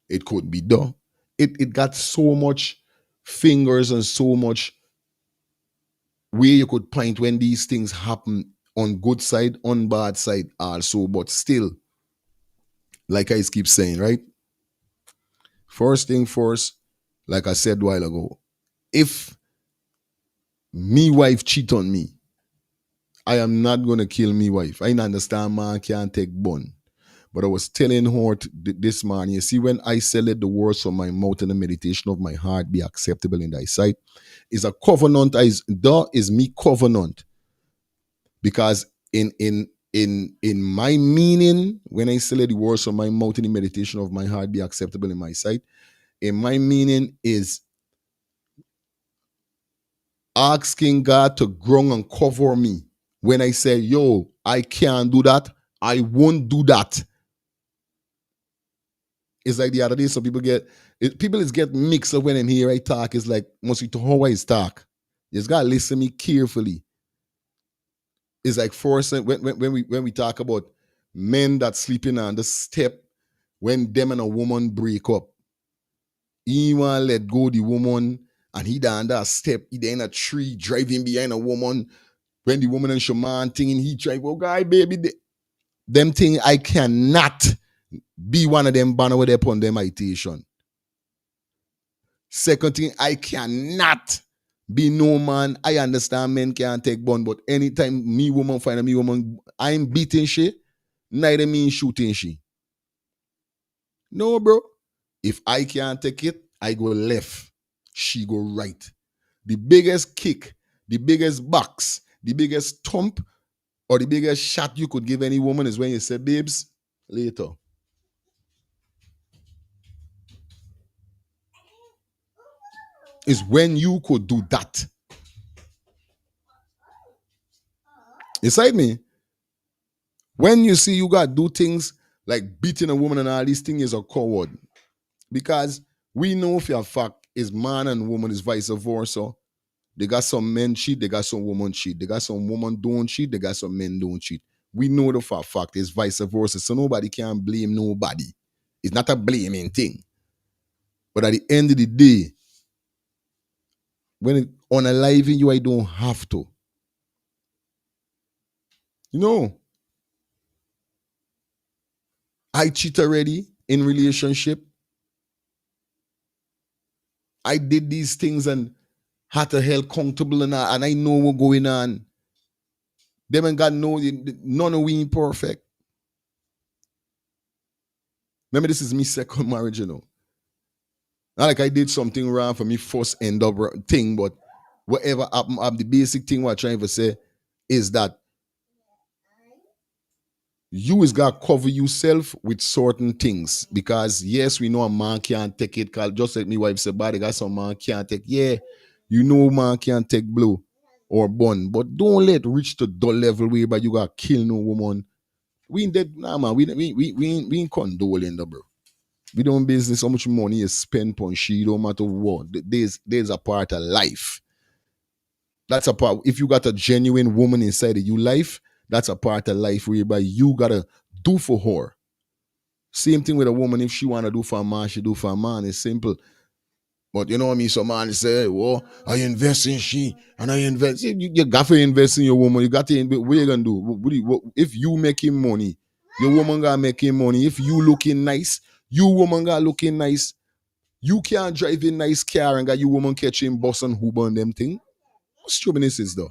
[SPEAKER 3] It could be done. It got so much fingers and so much where you could point when these things happen, on good side, on bad side also, but still, like I keep saying, right? First thing first, like I said a while ago, if me wife cheat on me, I am not gonna kill me wife. I understand man can't take bun. But I was telling her this morning, you see, when I said, let the words from my mouth and the meditation of my heart be acceptable in thy sight, is a covenant. That is me covenant. Because in my meaning, when I say, let the words from my mouth and the meditation of my heart be acceptable in my sight, in my meaning is asking God to grow and cover me. When I say, yo, I can't do that, I won't do that. It's like the other day, some people get mixed up when them hear I talk. It's like, must you to how I talk. You just gotta listen to me carefully. It's like forcing when we talk about men that sleeping on the step when them and a woman break up. He want to let go the woman and he down that step, he there in a tree driving behind a woman. When the woman and shaman thing and he drive, oh guy, baby, them thing I cannot be one of them banner with upon them meditation. Second thing, I cannot be no man. I understand men can't take bun, but anytime me woman find a me woman, I'm beating she, neither mean shooting she. No, bro. If I can't take it, I go left. She go right. The biggest kick, the biggest box, the biggest thump, or the biggest shot you could give any woman is when you say, babes, later. Is when you could do that. Inside me, when you see you got to do things like beating a woman and all these things is a coward. Because we know for a fact is man and woman is vice versa. They got some men cheat, they got some women cheat. They got some women don't cheat, they got some men don't cheat. We know the for a fact is vice versa. So nobody can blame nobody. It's not a blaming thing. But at the end of the day, when it unaliving you, I don't have to. You know, I cheat already in relationship. I did these things and had to held comfortable and I know what's going on. Them and God know none of we imperfect. Remember, this is me second marriage, you know. Not like I did something wrong for me first end up thing, but whatever happened, the basic thing what I'm trying to say is that you is got to cover yourself with certain things. Because yes, we know a man can't take it. Cause just like me wife said, but they got some man can't take. Yeah, you know man can't take blow or bun. But don't let reach to the level where you got to kill no woman. We ain't dead, nah man. We ain't condoling the bro. We don't business how much money you spend on she, no matter what. There's a part of life. That's a part. If you got a genuine woman inside of your life, that's a part of life whereby you gotta do for her. Same thing with a woman. If she wanna do for a man, she do for a man. It's simple. But you know what I mean? Some man say, well, I invest in she and I invest. You got to invest in your woman. You got to invest. What you gonna do? If you making money, your woman got making money. If you looking nice, you woman got looking nice. You can't drive a nice car and got your woman catching bus and Uber and them thing. What stupidness is though?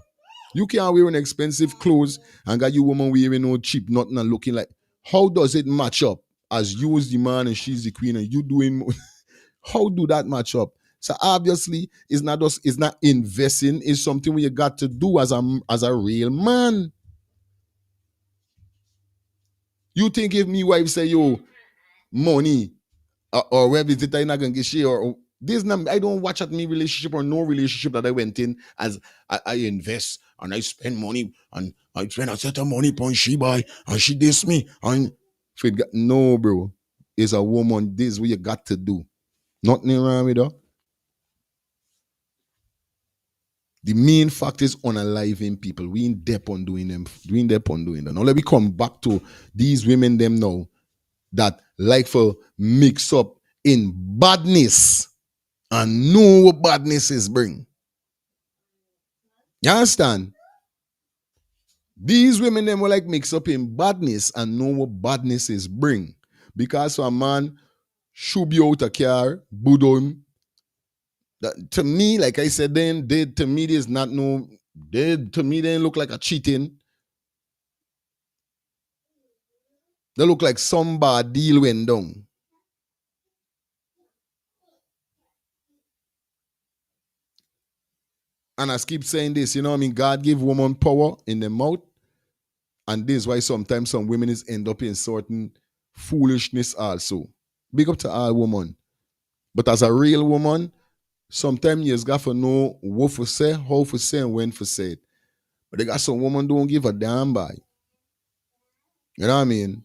[SPEAKER 3] You can't wear an expensive clothes and got your woman wearing no cheap nothing and looking like. How does it match up? As you is the man and she's the queen and you doing. How do that match up? So obviously, it's not investing. It's something you got to do as a real man. You think if me wife say yo money or where visit I not gonna get share or this not, I don't watch at me relationship or no relationship that I went in as I invest and I spend money and I spend a certain money upon she buy and she diss me and no bro. It's a woman. This is what you got to do. Nothing wrong with her. The main fact is unaliving people. We ain't dep on doing them. We ain't dep on doing that. Now let me come back to these women them now that like for mix up in badness and know what badness is bring. You understand? These women them will like mix up in badness and know what badness is bring. Because a man should be out a car, budon. That, to me, like I said, then they to me there's not no they to me they look like a cheating. They look like some bad deal went down. And I keep saying this, you know what I mean? God give woman power in the mouth. And this is why sometimes some women is end up in certain foolishness also. Big up to all women. But as a real woman, sometimes you just got to know what to say, how to say, and when to say it. But they got some women don't give a damn by. You know what I mean?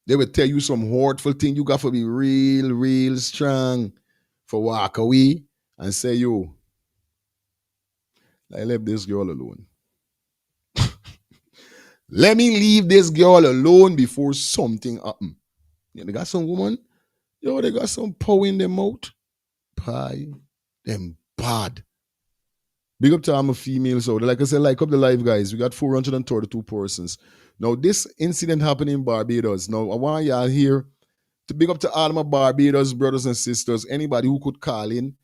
[SPEAKER 3] They will tell you some hurtful thing. You got to be real, real strong for walk away and say, yo, I left this girl alone. Let me leave this girl alone before something happen. Yeah, they got some woman, yo, they got some power in their mouth. Pie, them bad. Big up to I'm a female, so like I said, like up the live, guys. We got 432 persons. Now, this incident happened in Barbados. Now, I want y'all here to big up to all my Barbados brothers and sisters. Anybody who could call in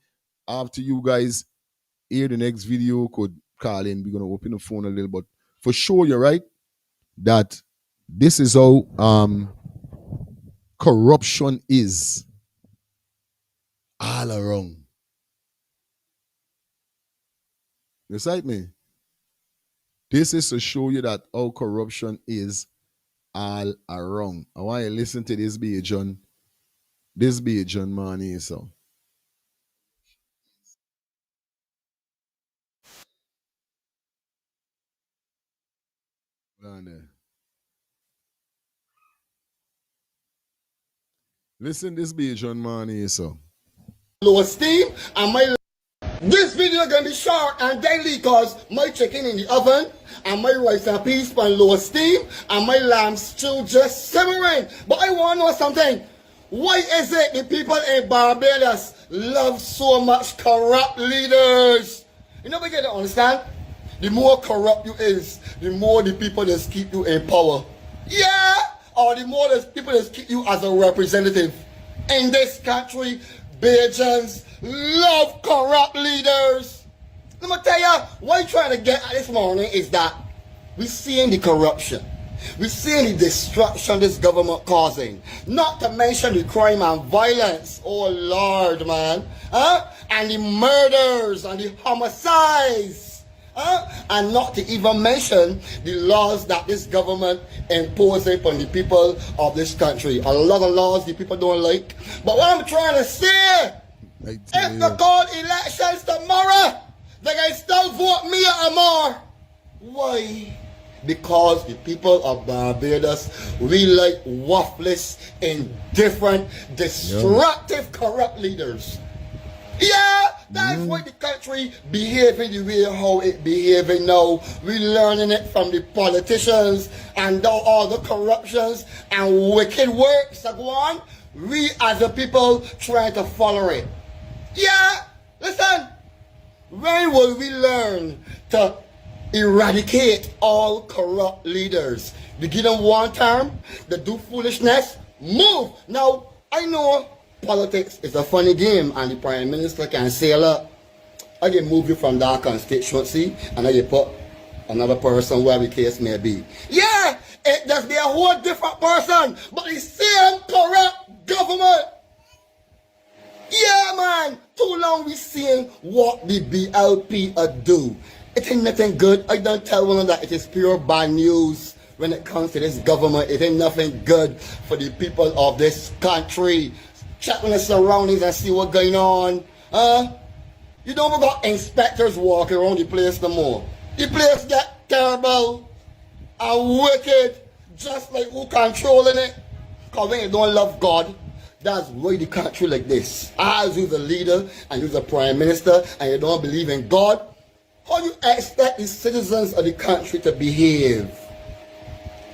[SPEAKER 3] after you guys hear the next video could call in. We're going to open the phone a little, but for sure, you're right that this is how corruption is all around. You sight me? This is to show you that how corruption is all around. I want you to listen to this be John. This be John Money, so. Listen, this be John Money, so.
[SPEAKER 6] Low esteem and my this video gonna be short and daily cause my chicken in the oven and my rice and peas on low steam and my lamb stew just simmering. But I want to know something. Why is it the people in Barbados love so much corrupt leaders? You never get to understand? The more corrupt you is, the more the people just keep you in power. Yeah! Or the more the people just keep you as a representative. In this country, Bajans love corrupt leaders. Let me tell you, what I'm trying to get at this morning is that we're seeing the corruption. We're seeing the destruction this government causing. Not to mention the crime and violence. Oh Lord, man. And the murders and the homicides. And not to even mention the laws that this government imposing upon the people of this country. A lot of laws the people don't like. But what I'm trying to say, if they call elections tomorrow, they can still vote me or more. Why? Because the people of Barbados, we like worthless, indifferent, destructive, corrupt leaders. Yeah, that's why the country behaving the way how it behaving now. We learning it from the politicians and all the corruptions and wicked works that go on. We as a people trying to follow it. Yeah, listen. When will we learn to eradicate all corrupt leaders? We give them one term, they do foolishness, move. Now, I know politics is a funny game and the Prime Minister can say, look, I can move you from that constituency and I can put another person where the case may be. Yeah, it does be a whole different person, but the same corrupt government. Yeah, man, too long we seeing what the BLP do. It ain't nothing good. I don't tell one that it is pure bad news when it comes to this government. It ain't nothing good for the people of this country. Check on the surroundings and see what's going on. You don't got inspectors walking around the place no more. The place get terrible and wicked, just like who controlling it. Because when you don't love God, that's why the country like this. As you're the leader and you're the prime minister and you don't believe in God, how do you expect the citizens of the country to behave?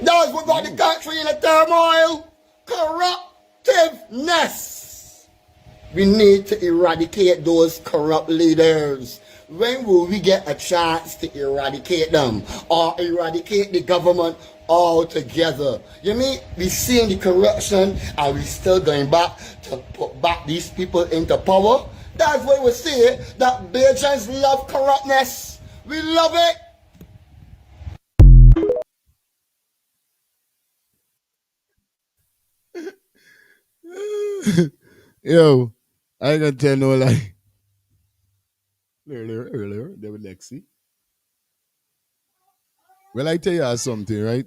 [SPEAKER 6] That's what got the country in a turmoil. Corruptiveness. We need to eradicate those corrupt leaders. When will we get a chance to eradicate them or eradicate the government altogether? You mean we seeing the corruption and we still going back to put back these people into power? That's why we say that Bajans love corruptness. We love it.
[SPEAKER 3] Yo, I ain't gonna tell no lie. Earlier, there was Lexi. Well, I tell you something, right?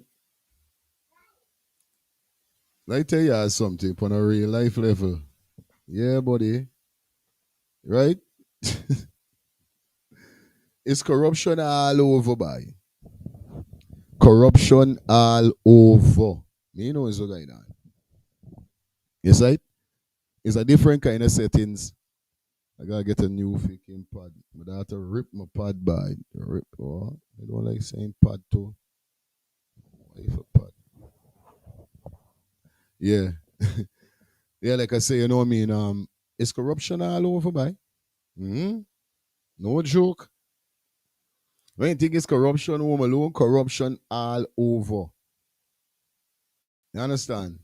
[SPEAKER 3] I tell you something on a real life level. Yeah, buddy. Right? It's corruption all over, by. Corruption all over. You know what's going on. Yes, right? It's a different kind of settings. I gotta get a new freaking pad. But I have to rip my pad by. Rip. Oh, I don't like saying pad too. Why if a pad? Yeah. Yeah, like I say, you know what I mean? It's corruption all over, by. Hmm. No joke. When you think it's corruption home alone, corruption all over. You understand?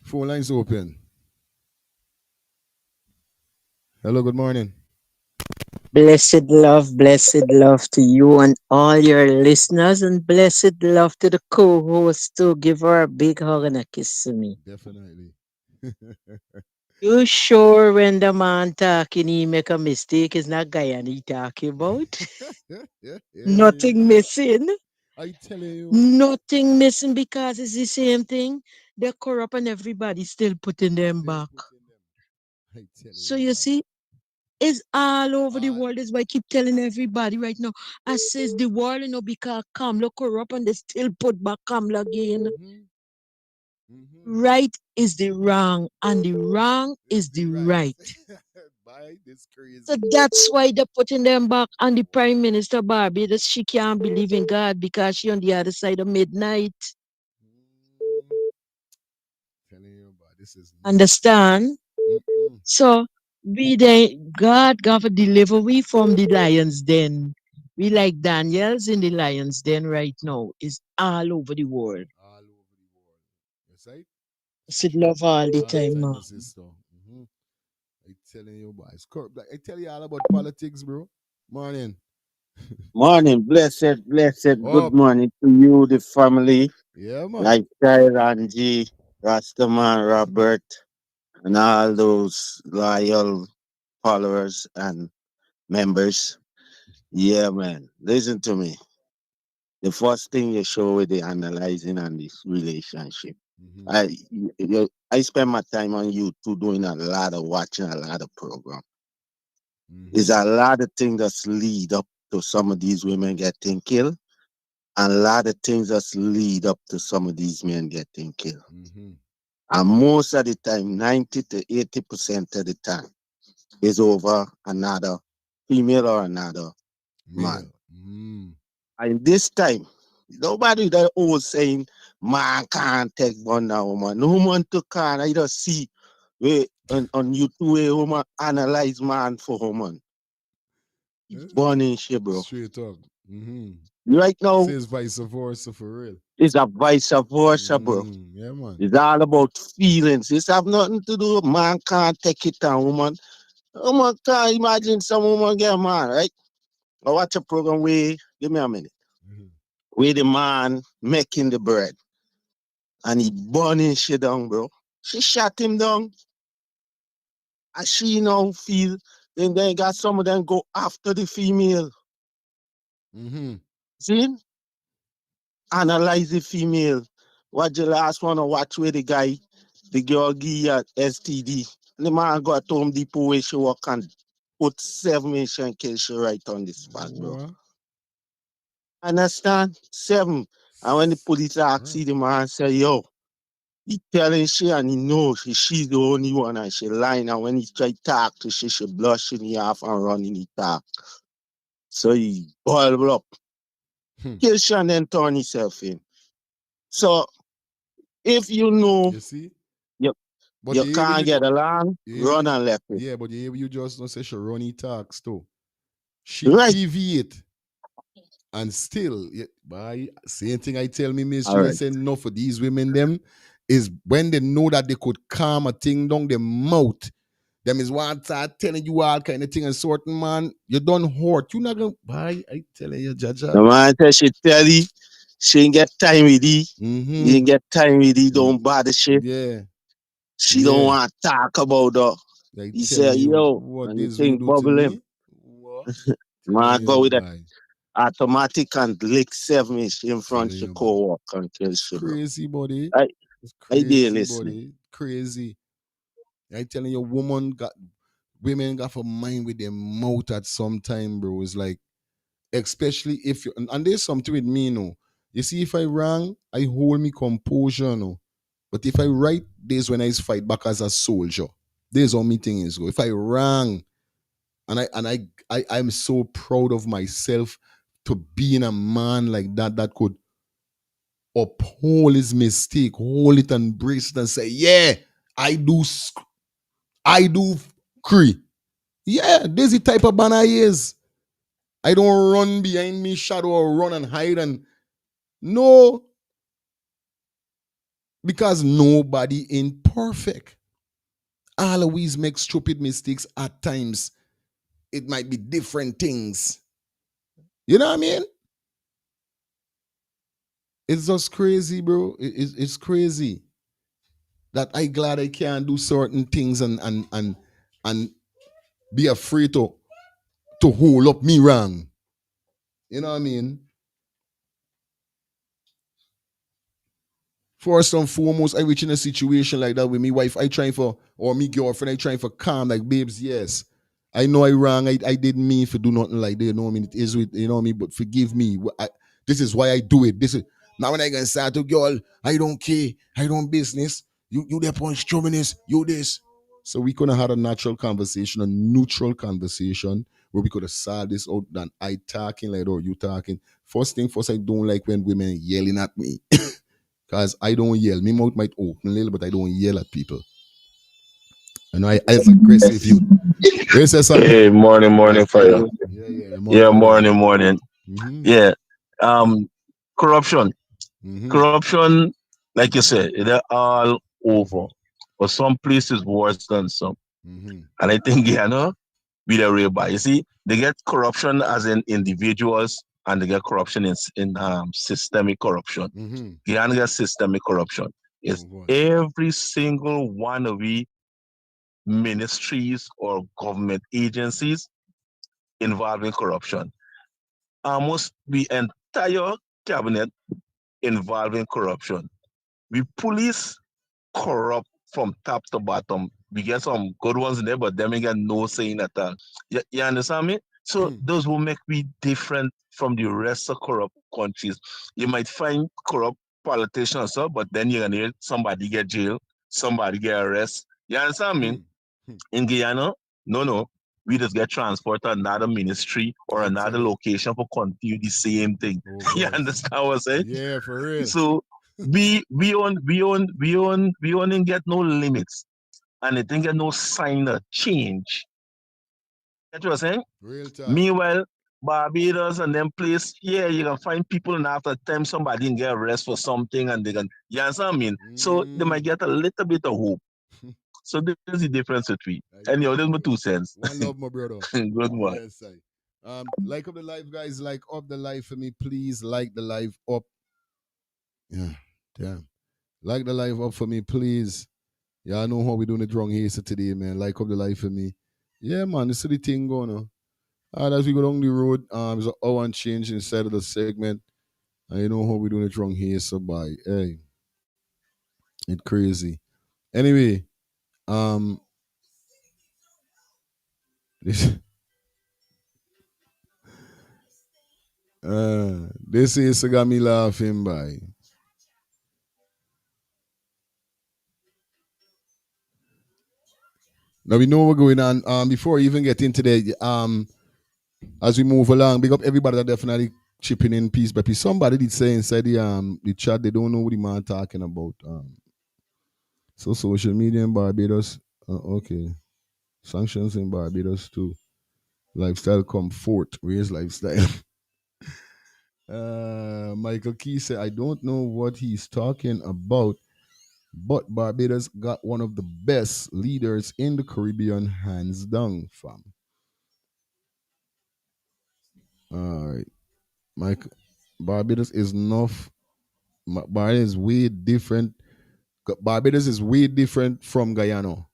[SPEAKER 3] Phone lines open. Hello, good morning.
[SPEAKER 7] Blessed love to you and all your listeners, and blessed love to the co-host too. Give her a big hug and a kiss to me.
[SPEAKER 3] Definitely.
[SPEAKER 7] You sure when the man talking he make a mistake is not Guyana he talking about?
[SPEAKER 3] Yeah, man.
[SPEAKER 7] Nothing missing.
[SPEAKER 3] I telling you.
[SPEAKER 7] Nothing missing because it's the same thing. They're corrupt and everybody still putting them
[SPEAKER 3] Still
[SPEAKER 7] back.
[SPEAKER 3] putting them. I telling
[SPEAKER 7] So
[SPEAKER 3] you,
[SPEAKER 7] you
[SPEAKER 3] boy.
[SPEAKER 7] see, it's all over the
[SPEAKER 3] All.
[SPEAKER 7] world. That's why I keep telling everybody right now. I says the world, because Kamla corrupt and they still put back Kamla again.
[SPEAKER 3] Mm-hmm. Mm-hmm.
[SPEAKER 7] Right is the wrong and the wrong
[SPEAKER 3] Is
[SPEAKER 7] is
[SPEAKER 3] the
[SPEAKER 7] the
[SPEAKER 3] right.
[SPEAKER 7] right.
[SPEAKER 3] Boy, this
[SPEAKER 7] So
[SPEAKER 3] crazy.
[SPEAKER 7] that's why they're putting them back. And the Prime Minister Barbados, she can't believe in God because she on the other side of midnight.
[SPEAKER 3] Mm, telling you, boy, this is nuts.
[SPEAKER 7] Understand?
[SPEAKER 3] Mm-mm.
[SPEAKER 7] So we then God got to deliver we from the lions den. We like Daniels in the lions den right now. Is all over the world.
[SPEAKER 3] All over the world. Yes, right?
[SPEAKER 7] Should
[SPEAKER 3] Straight
[SPEAKER 7] love all the
[SPEAKER 3] all the
[SPEAKER 7] time,
[SPEAKER 3] time,
[SPEAKER 7] man.
[SPEAKER 3] my sister. Mm-hmm. I telling you, boy. It's corrupt. Like, I tell you all about politics, bro. Morning.
[SPEAKER 8] Morning, blessed, good
[SPEAKER 3] Up.
[SPEAKER 8] morning to you, the family,
[SPEAKER 3] Yeah, man.
[SPEAKER 8] Lifestyle, Angie, Rastaman, Robert, and all those loyal followers and members. Yeah, man, listen to me. The first thing you show with the analyzing and this relationship.
[SPEAKER 3] Mm-hmm.
[SPEAKER 8] I spend my time on YouTube doing a lot of watching a lot of program. There's
[SPEAKER 3] Mm-hmm.
[SPEAKER 8] a lot of things that lead up to some of these women getting killed. And a lot of things that lead up to some of these men getting killed.
[SPEAKER 3] Mm-hmm.
[SPEAKER 8] And most of the time, 90 to 80% of the time, is over another female or another man.
[SPEAKER 3] Male. Mm.
[SPEAKER 8] And this time, nobody that always saying man can't take one now, woman. No woman to can. I just see where on YouTube a woman analyze man for woman. It's burning shit, bro.
[SPEAKER 3] Straight up. Mm-hmm.
[SPEAKER 8] Right now,
[SPEAKER 3] Says vice versa for real.
[SPEAKER 8] it's a vice versa, bro.
[SPEAKER 3] Mm, yeah, man.
[SPEAKER 8] It's all about feelings. It's have nothing to do. Man can't take it on woman. Woman can't imagine some woman get mad, right? I watch a program where, give me a minute,
[SPEAKER 3] Mhm.
[SPEAKER 8] where the man making the bread and he burning shit down, bro. She shot him down. And she now feel, then they got some of them go after the female.
[SPEAKER 3] Mm-hmm.
[SPEAKER 8] See? Analyze the female. What the last one I watch where the girl give at STD. The man got to Home Depot where she work and put 7 mission kill she right on the spot, bro.
[SPEAKER 3] What?
[SPEAKER 8] Understand? 7. And when the police ask
[SPEAKER 3] Right.
[SPEAKER 8] the man say, yo, he telling she and he knows she's the only one and she lying. And when he try to talk to she blush in the half and run in the talk. So he boil up.
[SPEAKER 3] Hmm.
[SPEAKER 8] Kill she and then turn himself in. So if you know
[SPEAKER 3] You see?
[SPEAKER 8] you,
[SPEAKER 3] But
[SPEAKER 8] you
[SPEAKER 3] you hear
[SPEAKER 8] can't
[SPEAKER 3] you
[SPEAKER 8] get
[SPEAKER 3] just
[SPEAKER 8] along, run and left it.
[SPEAKER 3] yeah, but you just don't say she runny talks too. She
[SPEAKER 8] Right.
[SPEAKER 3] deviate and still, yeah, by same thing I tell me, Miss
[SPEAKER 8] All
[SPEAKER 3] Julia
[SPEAKER 8] right.
[SPEAKER 3] said no for these women them is when they know that they could calm a thing down their mouth. Them is one start telling you all kind of thing and certain man, you don't hurt. You not gonna buy, I telling you,
[SPEAKER 8] The
[SPEAKER 3] Jaja.
[SPEAKER 8] man tell she tell you she ain't get time with you. You
[SPEAKER 3] Mm-hmm.
[SPEAKER 8] ain't get time with you, don't bother shit.
[SPEAKER 3] Yeah.
[SPEAKER 8] She don't
[SPEAKER 3] Yeah.
[SPEAKER 8] want to talk about her.
[SPEAKER 3] Like
[SPEAKER 8] He
[SPEAKER 3] telling
[SPEAKER 8] said,
[SPEAKER 3] you
[SPEAKER 8] yo,
[SPEAKER 3] what
[SPEAKER 8] and the
[SPEAKER 3] this
[SPEAKER 8] thing
[SPEAKER 3] voodoo to
[SPEAKER 8] bubble him.
[SPEAKER 3] me. What?
[SPEAKER 8] Man,
[SPEAKER 3] Telling
[SPEAKER 8] go
[SPEAKER 3] you,
[SPEAKER 8] with that
[SPEAKER 3] boy.
[SPEAKER 8] automatic and lick 7-inch in front
[SPEAKER 3] Telling
[SPEAKER 8] of the
[SPEAKER 3] you, boy.
[SPEAKER 8] co-work and kill
[SPEAKER 3] It's
[SPEAKER 8] you, bro.
[SPEAKER 3] crazy, buddy.
[SPEAKER 8] I,
[SPEAKER 3] It's
[SPEAKER 8] I did
[SPEAKER 3] crazy,
[SPEAKER 8] listening.
[SPEAKER 3] buddy. Crazy. I telling you, women got for mind with their mouth at some time, bro. It's like, especially if you, and there's something with me, no. You see, if I wrong, I hold me composure, no. But if I right, there's when I fight back as a soldier. There's how me thing is go. If I wrong, I'm so proud of myself to being a man like that that could uphold his mistake, hold it and brace it and say, yeah, I do, I do cree. Yeah, this is the type of man I is. I don't run behind me shadow or run and hide and no, because nobody ain't perfect. Always make stupid mistakes at times. It might be different things. You know what I mean? It's just crazy, bro. It's crazy that I glad I can't do certain things and be afraid to hold up me wrong. You know what I mean? First and foremost, I reach in a situation like that with me wife. I trying for, or me girlfriend, I trying for calm, like, babes, yes. I know I wrong. I didn't mean for do nothing like that. You know what I mean? It is with, you know what I mean? But forgive me. This is why I do it. This is now when I can start to girl, I don't care. I don't business. You there punch chauvinist, you this. So we could have had a natural conversation, a neutral conversation where we could have solved this out than I talking like or you talking. First thing first, I don't like when women yelling at me. Because I don't yell. My mouth might open a little, but I don't yell at people. And I as aggressive you. You say something?
[SPEAKER 9] Hey, morning for you.
[SPEAKER 3] Yeah,
[SPEAKER 9] Yeah,
[SPEAKER 3] morning, brother.
[SPEAKER 9] morning.
[SPEAKER 3] Mm-hmm.
[SPEAKER 9] Yeah. Um, corruption.
[SPEAKER 3] Mm-hmm.
[SPEAKER 9] Corruption, like you said, they're all over. But some places worse than some.
[SPEAKER 3] Mm-hmm.
[SPEAKER 9] And I think, we the real by. You see, they get corruption as in individuals and they get corruption in systemic corruption.
[SPEAKER 3] Mm-hmm.
[SPEAKER 9] Guyana get systemic corruption.
[SPEAKER 3] Oh
[SPEAKER 9] It's
[SPEAKER 3] boy.
[SPEAKER 9] every single one of we ministries or government agencies involving corruption. Almost the entire cabinet involving corruption. We police corrupt from top to bottom. We get some good ones in there, but them ain't got no saying at all. You understand me? So those will make me different from the rest of corrupt countries. You might find corrupt politicians, but then you're gonna hear somebody get jail, somebody get arrested. You understand me? In Guyana, no. We just get transported to another ministry or
[SPEAKER 3] I
[SPEAKER 9] another
[SPEAKER 3] tell you.
[SPEAKER 9] location for continue the same thing.
[SPEAKER 3] Oh
[SPEAKER 9] You
[SPEAKER 3] boy.
[SPEAKER 9] understand what I'm saying?
[SPEAKER 3] Yeah, for real.
[SPEAKER 9] So we only get no limits and it didn't get no sign of change. That's what I'm saying?
[SPEAKER 3] Real talk.
[SPEAKER 9] Meanwhile, Barbados and them place, yeah, you can find people and after time somebody can get arrested for something and they can, you understand what I mean? So they might get a little bit of hope. So this is the difference between.
[SPEAKER 3] I
[SPEAKER 9] Anyhow,
[SPEAKER 3] get
[SPEAKER 9] there's
[SPEAKER 3] you,
[SPEAKER 9] my
[SPEAKER 3] bro.
[SPEAKER 9] 2 cents.
[SPEAKER 3] One love, my brother.
[SPEAKER 9] Good one.
[SPEAKER 3] Yes, I. Like up the live, guys. Like up the live for me, please. Like the live up. Yeah, damn. Like the live up for me, please. Yeah, I know how we doing it wrong here so today, man. Like up the live for me. Yeah, man. This is the thing going on. As we go down the road, there's an hour and change inside of the segment. And you know how we doing it wrong here, so bye. Hey, it's crazy. Anyway, um, this this is got me laughing by. Now we know what's going on. Before we even get into the as we move along, big up everybody that definitely chipping in piece by piece. Somebody did say inside the chat they don't know what the man talking about. So social media in Barbados, okay, sanctions in Barbados too. Lifestyle comfort, raise lifestyle. Michael Key said, I don't know what he's talking about, but Barbados got one of the best leaders in the Caribbean, hands down, fam. All right. Mike, Barbados is enough. Barbados is way different Barbados is way different from Guyana. All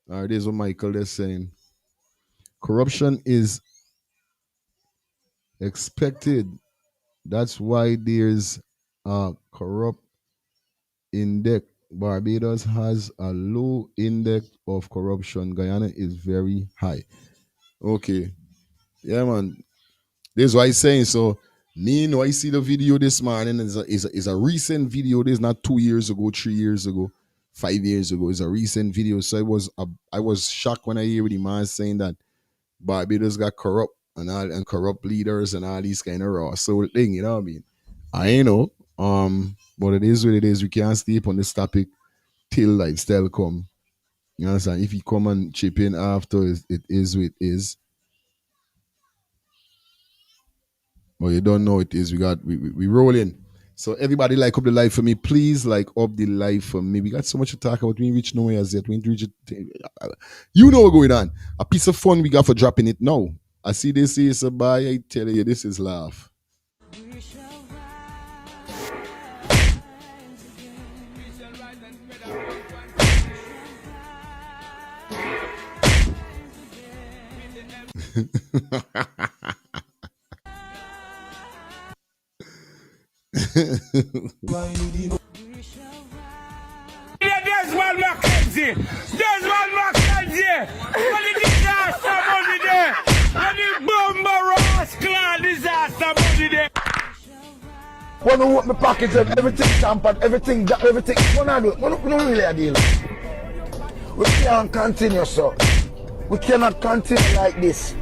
[SPEAKER 3] right, this is what Michael is saying. Corruption is expected. That's why there's a corrupt index. Barbados has a low index of corruption. Guyana is very high. Okay. Yeah, man. This is what I'm saying. So, me, I see the video this morning. It's a recent video. This is not 2 years ago, 3 years ago, 5 years ago. It's a recent video. So I was shocked when I hear the man saying that Barbados got corrupt and corrupt leaders and all these kind of raw soul thing. You know what I mean? I ain't know. But it is what it is. We can't sleep on this topic till lifestyle come. You understand? If you come and chip in after, it is what it is. But you don't know it is. We roll in. So everybody like up the live for me. Please like up the live for me. We got so much to talk about. We ain't reach nowhere as yet. We ain't reach it. You know what's going on. A piece of fun we got for dropping it now. I see this is a buy. I tell you, this is laugh.
[SPEAKER 1] Desmond Mackenzie! Desmond Mackenzie! When the disaster money there! When the bomber rascal disaster money there!
[SPEAKER 6] When I want my pockets of everything tampered, everything, what I do, we don't really a deal. We can't continue, so. We cannot continue like this.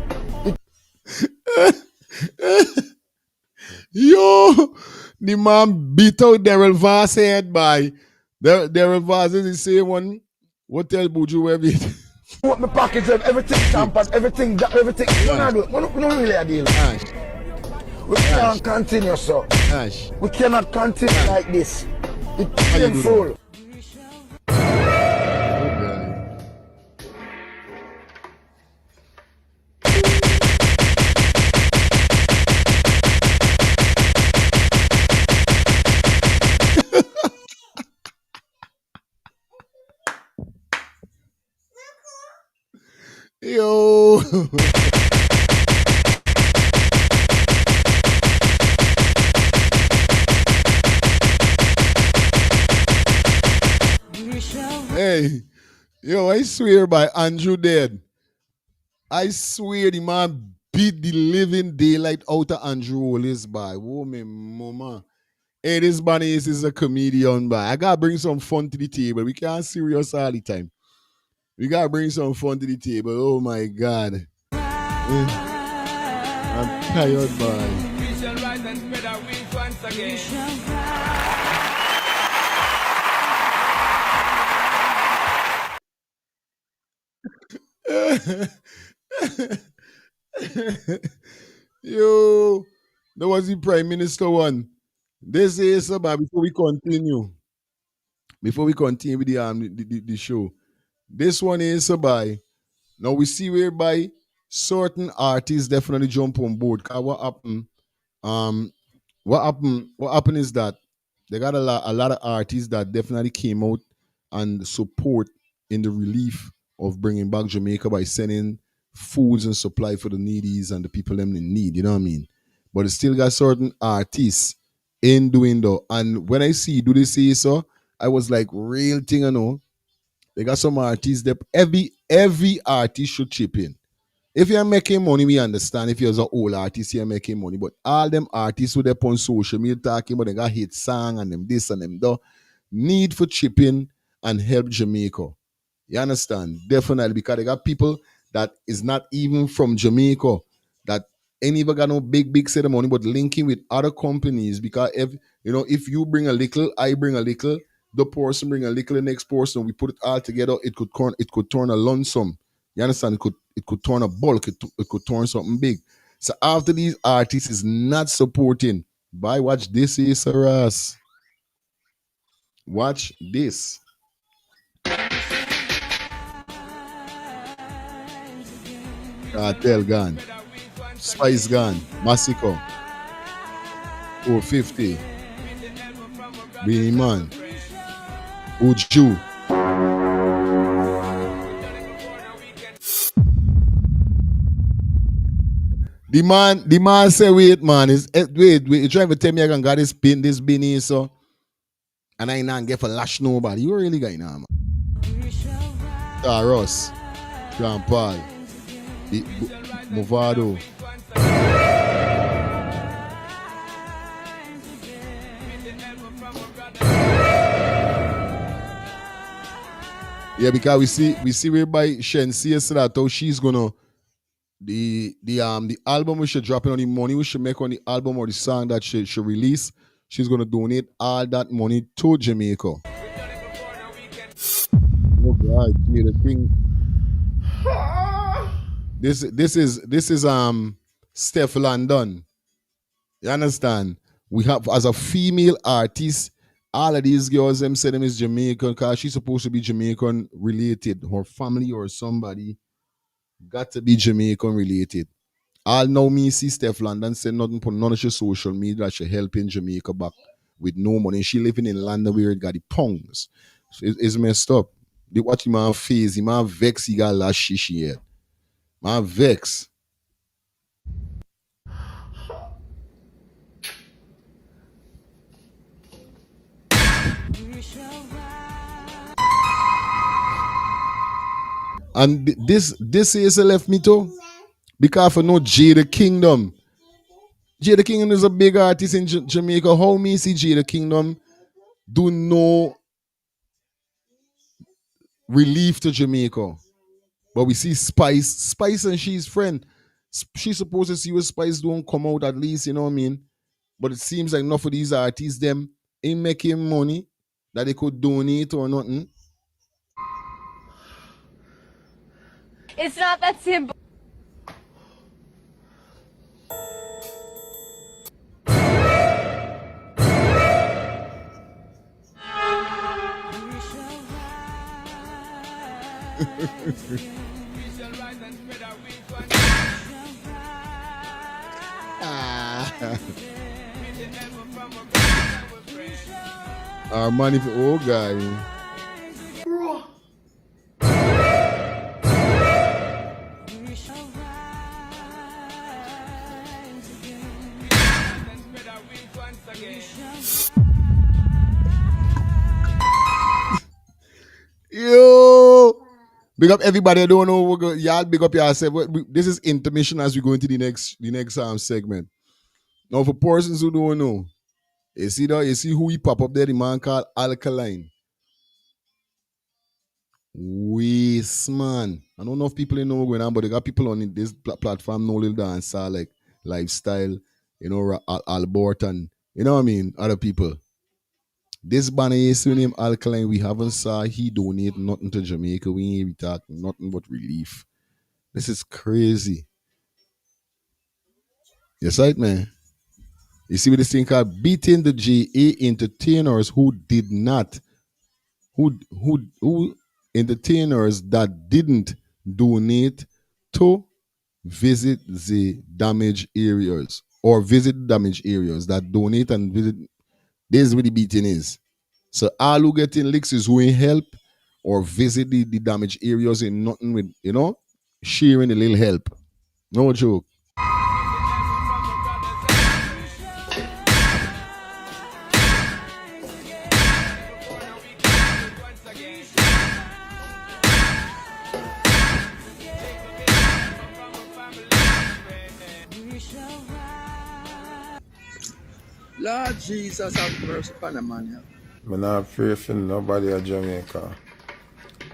[SPEAKER 3] Yo, the man beat out Daryl Voss head by Daryl Voss is the same one. What tell Buju where it?
[SPEAKER 6] Want my pockets of everything tampered, everything, what I do, we don't really a deal. We can't continue, so. We cannot continue like this. It's painful.
[SPEAKER 3] Yo. Hey, yo, I swear by Andrew dead. I swear the man beat the living daylight out of Andrew Wallace by. Oh, my mama. Hey, this bunny is a comedian, by. I gotta bring some fun to the table. We can't serious all the time. We gotta bring some fun to the table. Oh my God. I'm tired, boy. Yo, that was the Prime Minister one. This is about before we continue. Before we continue with the show. This one is by. Now we see whereby certain artists definitely jump on board. Cause what happened? What happened is that they got a lot of artists that definitely came out and support in the relief of bringing back Jamaica by sending foods and supply for the needies and the people them in need. You know what I mean? But it still got certain artists in doing though. And when I see do they say so, I was like, real thing, you know. They got some artists that every artist should chip in. If you're making money, we understand. If you're an old artist, you're making money. But all them artists who they're on social media talking about they got hit song and them this and them that need for chipping and help Jamaica. You understand? Definitely, because they got people that is not even from Jamaica that ain't even got no big set of money, but linking with other companies because if you bring a little, I bring a little, the person bring a little, the next person, we put it all together, it could turn a lump sum. You understand? It could turn a bulk, it could turn something big. So after these artists is not supporting, watch this is Saras. Watch this. Cartel gone. Spice gone. Massacre. 450. Beanie Man. Who'd you? The man say, wait, man, wait, you trying to tell me I can get this bin here, so, and I ain't not get for lash nobody. You really got now, man. Ross, Jean Paul, Movado. Yeah, because we see whereby Shen says that how she's gonna the album we should drop in on the money we should make on the album or the song that she should release, she's gonna donate all that money to Jamaica. Oh God, yeah, the thing. This is Steph London. You understand? We have as a female artist, all of these girls them say them is Jamaican because she's supposed to be Jamaican related. Her family or somebody got to be Jamaican related. All now me see Steph London say nothing for none of her social media that she helping Jamaica back with no money. She living in London where it got the pongs. So it's messed up. They watch him on face, him on vex, he got last shishi yet. Man vex. And this is left me too. Because for no Jada Kingdom. Jada Kingdom is a big artist in Jamaica. How me see Jada Kingdom do no relief to Jamaica. But we see Spice and she's friend. She's supposed to see what Spice don't come out at least, you know what I mean? But it seems like enough of these artists, them ain't making money that they could donate or nothing.
[SPEAKER 10] It's not that simple.
[SPEAKER 3] Our money for old guy. Yo, big up everybody. I don't know. Y'all big up yourself. This is intermission as we go into the next segment. Now, for persons who don't know, you see who he pop up there, the man called Alkaline. Waste man. I don't know if people know what's going on, but they got people on this platform, no little dancer like Lifestyle, you know, Albert and you know what I mean, other people. This banner is named Alkaline. We haven't saw he donate nothing to Jamaica. We ain't talking nothing but relief. This is crazy. Yes, right, man. You see what this thing called beating the GA entertainers who did not, who entertainers that didn't donate to visit the damaged areas or visit damaged areas that donate and visit. This is what the beating is. So all who getting licks is who ain't help or visit the damaged areas and nothing with, you know, sharing a little help. No joke.
[SPEAKER 11] Lord Jesus, have mercy upon the man.
[SPEAKER 12] I not pray for nobody at Jamaica.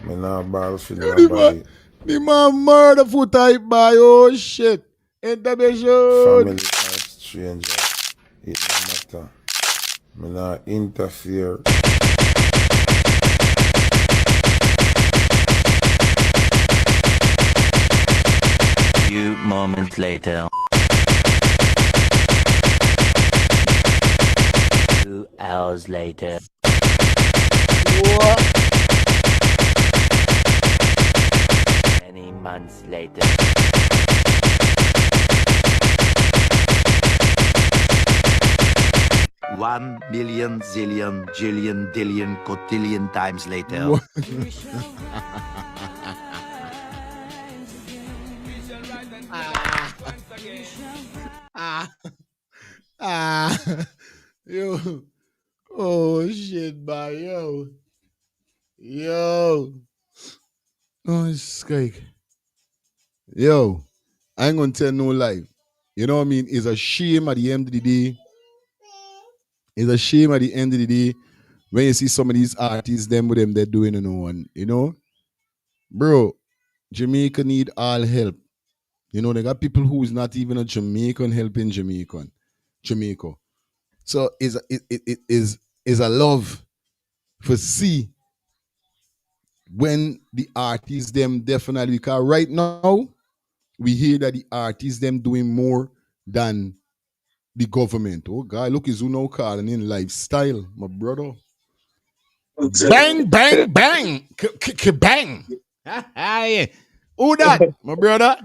[SPEAKER 12] I not borrow for nobody.
[SPEAKER 3] The man murder for type by oh shit. Intervention.
[SPEAKER 12] Family and stranger. It don't matter. I not interfere.
[SPEAKER 13] Few moments later. 2 hours later.
[SPEAKER 7] What?
[SPEAKER 13] Many months later.
[SPEAKER 14] 1 million zillion jillion dillion cotillion times later.
[SPEAKER 12] What? Yo. Oh shit, boy, yo. Yo. Oh, skike. Yo. I ain't gonna tell no lie. You know what I mean? It's a shame at the end of the day. It's a shame at the end of the day when you see some of these artists, them with them they're doing and one. You know? Bro, Jamaica need all help. You know, they got people who is not even a Jamaican helping Jamaica. So it is a love for see when the artists them definitely, because right now we hear that the artists them doing more than the government. Oh God, look is who now calling in lifestyle, my brother. Bang, bang, bang, bang. Who that, my brother?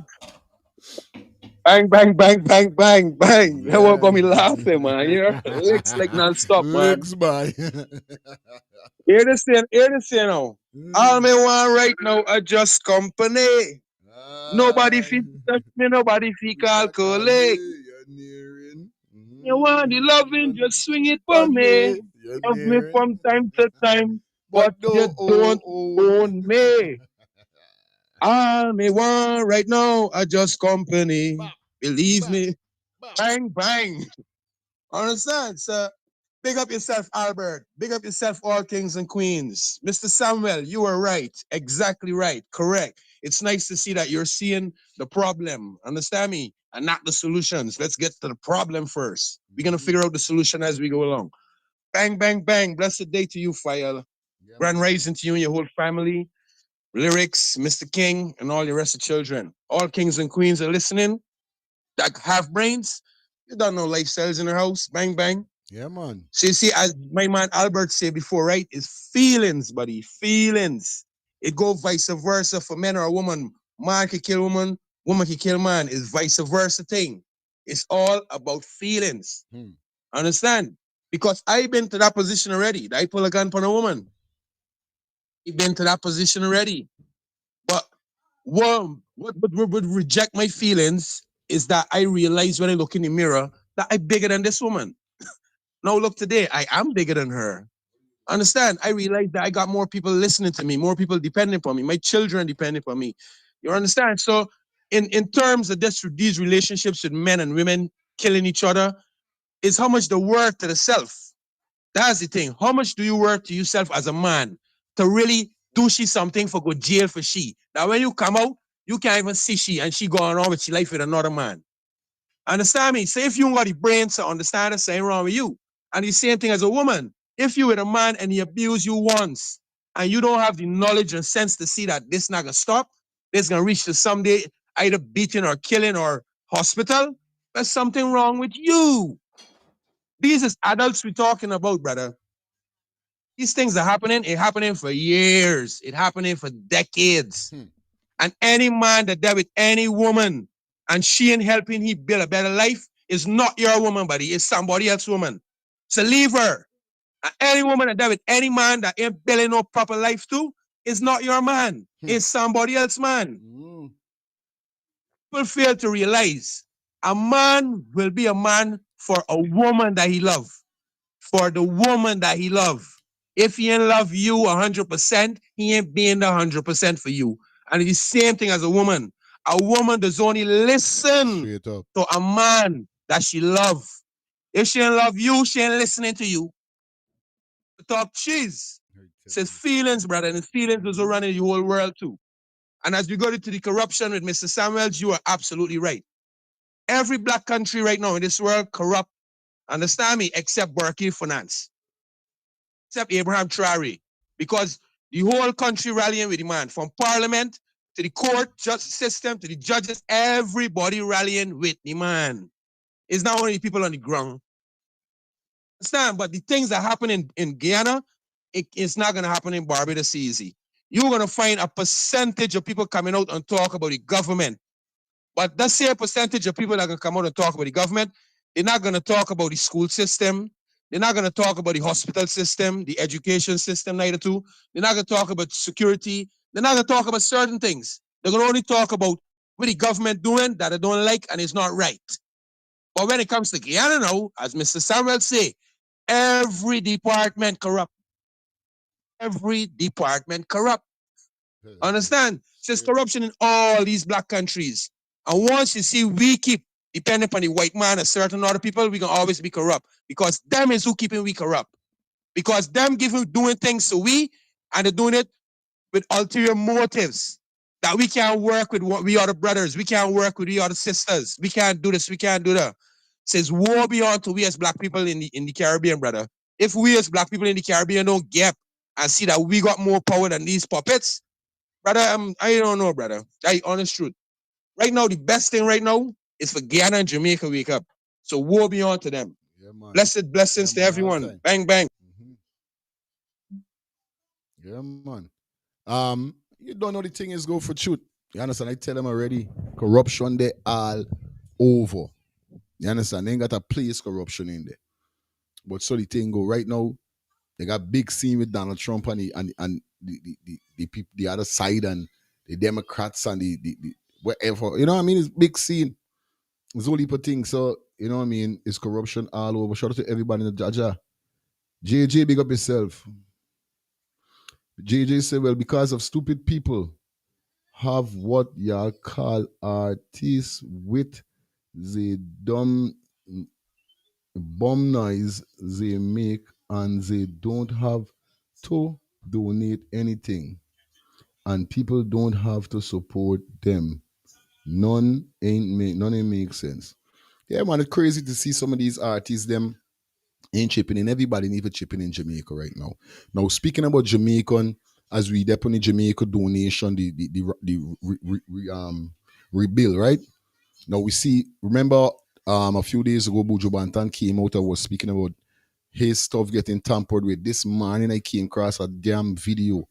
[SPEAKER 15] Bang, bang, bang, bang, bang, bang. That what
[SPEAKER 12] Yeah.
[SPEAKER 15] got me laughing, man. You know? Licks like non-stop, man.
[SPEAKER 12] Licks by.
[SPEAKER 15] Hear this thing now. All me want right now are just company. Nobody feel touch me, nobody feel calculate. You want the loving, just swing it for me. Love me from time to time, but you don't own me. All me want right now are just company. Believe me. Bang, bang. Understand, sir? Big up yourself, Albert. Big up yourself, all kings and queens. Mr. Samuel, you were right. Exactly right. Correct. It's nice to see that you're seeing the problem. Understand me? And not the solutions. Let's get to the problem first. We're going to figure out the solution as we go along. Bang, bang, bang. Blessed day to you, Fayel. Grand rising to you and your whole family. Lyrics, Mr. King, and all your rest of children. All kings and queens are listening that have brains. You don't know lifestyles in their house. Bang, bang.
[SPEAKER 12] Yeah, man.
[SPEAKER 15] So you see, as my man Albert said before, right, is feelings, buddy. Feelings. It go vice versa for men or a woman. Man can kill woman, woman can kill man. It's vice versa thing. It's all about feelings. Understand? Because I've been to that position already. I pull a gun on a woman. I've been to that position already. But what would reject my feelings is that I realize when I look in the mirror that I'm bigger than this woman. Now look today, I am bigger than her. Understand? I realize that I got more people listening to me, more people depending upon me, my children depending upon me. You understand? So in terms of these relationships with men and women killing each other, is how much the worth to the self. That's the thing. How much do you work to yourself as a man to really do she something for go jail for she? Now when you come out, you can't even see she and she going on with she life with another man. Understand me? Say if you got the brains to understand the same wrong with you. And the same thing as a woman. If you with a man and he abuse you once and you don't have the knowledge and sense to see that this not gonna stop, this gonna reach to someday either beating or killing or hospital, there's something wrong with you. These is adults we're talking about, brother. These things are happening. It happening for years. It happening for decades. And any man that dealt with any woman and she ain't helping he build a better life is not your woman, buddy. It's somebody else's woman. So leave her. And any woman that dealt with any man that ain't building no proper life too is not your man. It's somebody else's man. People fail to realize a man will be a man for a woman that he love. For the woman that he love. If he ain't love you 100%, he ain't being the 100% for you. And it's the same thing as a woman. A woman does only listen to a man that she love. If she ain't love you, she ain't listening to you. Talk cheese. Says feelings, brother, and feelings is running the whole world too. And as we go into the corruption with Mr. Samuels, you are absolutely right. Every black country right now in this world corrupt, understand me, except Burkina Finance. Except Abraham Traore, because the whole country rallying with the man, from parliament to the court justice system to the judges, everybody rallying with the man. It's not only people on the ground. Understand? But the things that happen in Guyana, it's not going to happen in Barbados easy. You're going to find a percentage of people coming out and talk about the government. But that same percentage of people that are going to come out and talk about the government, they're not going to talk about the school system. They're not going to talk about the hospital system, the education system, neither too. They're not going to talk about security. They're not going to talk about certain things. They're going to only talk about what the government doing that I don't like and it's not right. But when it comes to Guyana now, as Mr. Samuel say, every department corrupt. Every department corrupt. Understand? There's corruption in all these black countries. And once you see we keep depending upon the white man and certain other people, we can always be corrupt. Because them is who keeping we corrupt. Because them doing things to we, and they're doing it with ulterior motives. That we can't work with what we are the brothers. We can't work with we are the sisters. We can't do this. We can't do that. Says war beyond to we as black people in the Caribbean, brother. If we as black people in the Caribbean don't get and see that we got more power than these puppets, brother, I don't know, brother. I honest truth. Right now, the best thing right now is for Guyana and Jamaica wake up. So war beyond to them.
[SPEAKER 12] Yeah, man.
[SPEAKER 15] Blessed blessings to everyone. Bang bang.
[SPEAKER 12] Yeah, man. You don't know the thing is go for truth. You understand? I tell them already, corruption they all over. You understand? They ain't got a place corruption in there. But so the thing go right now, they got big scene with Donald Trump and the people, the other side and the Democrats and the whatever. You know what I mean? It's big scene. It's all heap of things. So, you know what I mean? It's corruption all over. Shout out to everybody in the Jaja. JJ, big up yourself. JJ said, well, because of stupid people have what y'all call artists with the dumb bomb noise they make and they don't have to donate anything and people don't have to support them. None ain't make sense. Yeah, man, it's crazy to see some of these artists them ain't chipping in. Everybody need to chip in Jamaica right now. Now, speaking about Jamaican, as we definitely Jamaica donation, rebuild, right? Now we see, remember a few days ago, Buju Banton came out and was speaking about his stuff getting tampered with. This morning I came across a damn video.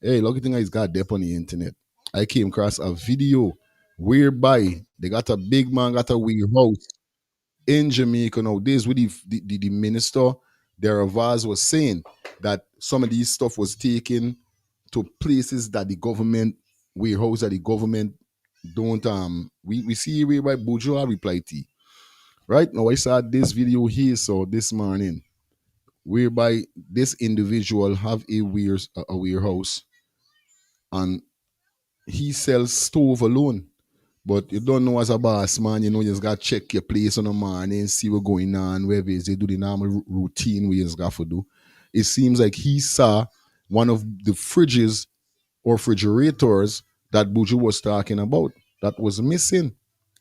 [SPEAKER 12] Hey, look at the thing he's got up on the internet. I came across a video whereby they got a big man, got a warehouse in Jamaica. Now, this with the minister, Deravaz was saying that some of these stuff was taken to places that the government, warehouse that the government don't we see whereby Buju reply to. Right now, I saw this video here so this morning, whereby this individual have a warehouse and he sells stove alone. But you don't know as a boss, man, you know, you just got to check your place on the morning, see what's going on, wherever it is. They do the normal routine we just got to do. It seems like he saw one of the fridges or refrigerators that Buju was talking about that was missing.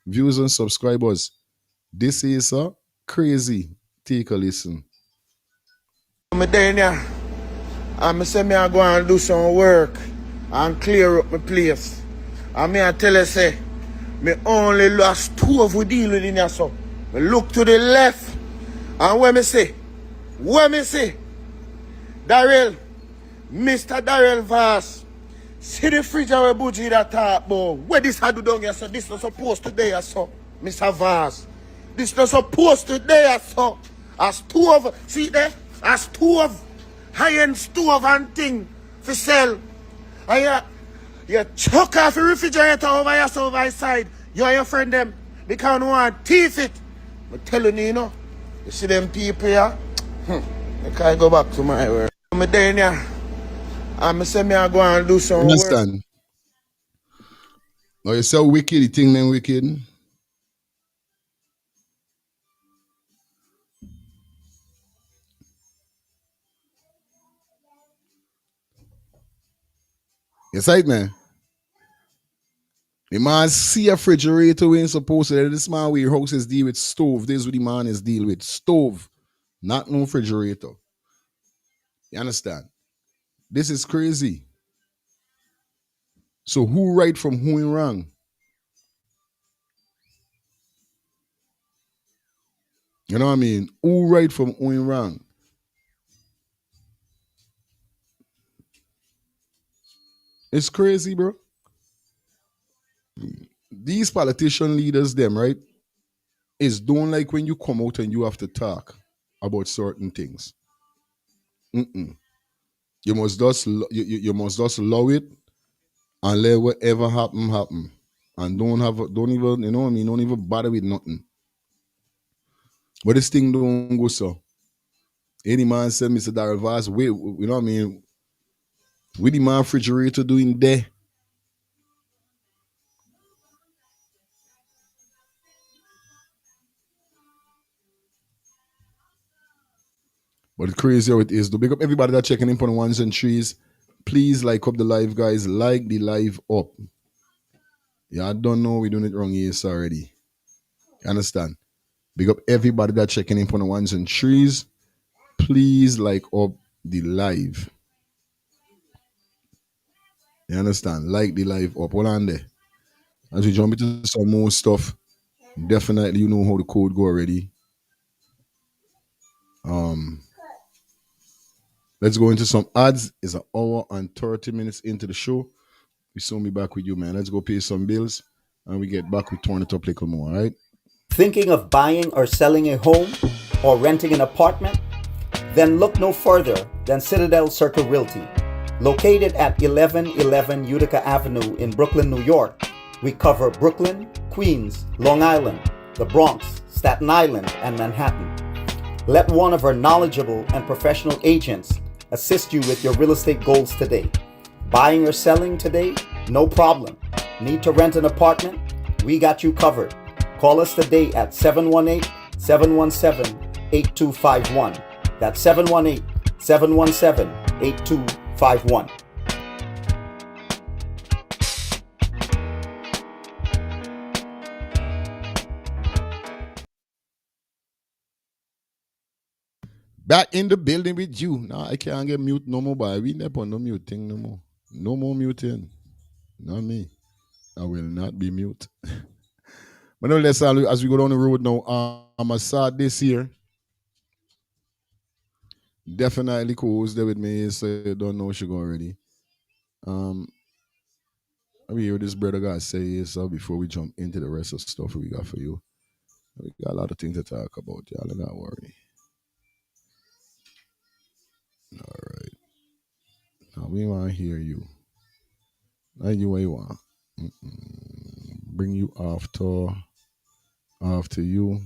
[SPEAKER 12] Viewers and subscribers, this is crazy. Take a listen.
[SPEAKER 16] I'm there, and I say me I go and do some work and clear up my place. And me I tell you say, me only lost two of we deal with in here so. Me look to the left and when me say, Darrell, Mr. Darrell Vass, see the fridge where Buji that talk about. Where this I do down here so, this not supposed to there so, Mr. Vass. This not supposed to there so. As two of, see there? As two of high-end stove and thing for sell. And you chuck off the refrigerator over here so over side. You and your friend them, because you want teeth it. I'm telling you, you know, you see them people here? I can't go back to my work. I'm there here. And I say me I go and do some
[SPEAKER 12] Understand?
[SPEAKER 16] work.
[SPEAKER 12] Now you say wicked, the thing then wicked. Yes, right, man. The man see a refrigerator when supposed to. This man warehouse is deal with stove. This is what the man is deal with. Stove, not no refrigerator. You understand? This is crazy. So who right from who in wrong? You know what I mean? Who right from who in wrong? It's crazy, bro. These politician leaders, them, right, is don't like when you come out and you have to talk about certain things. You must just you must just allow it and let whatever happen. And don't even, you know what I mean, don't even bother with nothing. But this thing don't go so. Any man said, Mr. Darrell Vaz, wait, you know what I mean? What the man refrigerator doing there? But the crazy how it is, to big up everybody that checking in on the ones and threes. Please like up the live, guys. Like the live up. Yeah, I don't know we're doing it wrong here already. You understand? Big up everybody that checking in on the ones and threes. Please like up the live. You understand? Like the live up. Hold on there. As we jump into some more stuff, definitely you know how the code go already. Let's go into some ads. It's an hour and 30 minutes into the show. We soon be back with you, man. Let's go pay some bills and we get back with turn it up a little more, all right?
[SPEAKER 2] Thinking of buying or selling a home or renting an apartment? Then look no further than Citadel Circle Realty. Located at 1111 Utica Avenue in Brooklyn, New York, we cover Brooklyn, Queens, Long Island, the Bronx, Staten Island, and Manhattan. Let one of our knowledgeable and professional agents assist you with your real estate goals today. Buying or selling today? No problem. Need to rent an apartment? We got you covered. Call us today at 718-717-8251. That's 718-717-8251.
[SPEAKER 12] Back in the building with you. Now I can't get mute no more, but we never on no mute thing no more. No more muting. Not me. I will not be mute. But nevertheless, as we go down the road now, I'm a sad this year. Definitely who's there with me, so you don't know she go already. I hear what this brother guy say so before we jump into the rest of the stuff we got for you. We got a lot of things to talk about, y'all. Don't worry. All right. Now we want to hear you. Now you what you want. Bring you after you.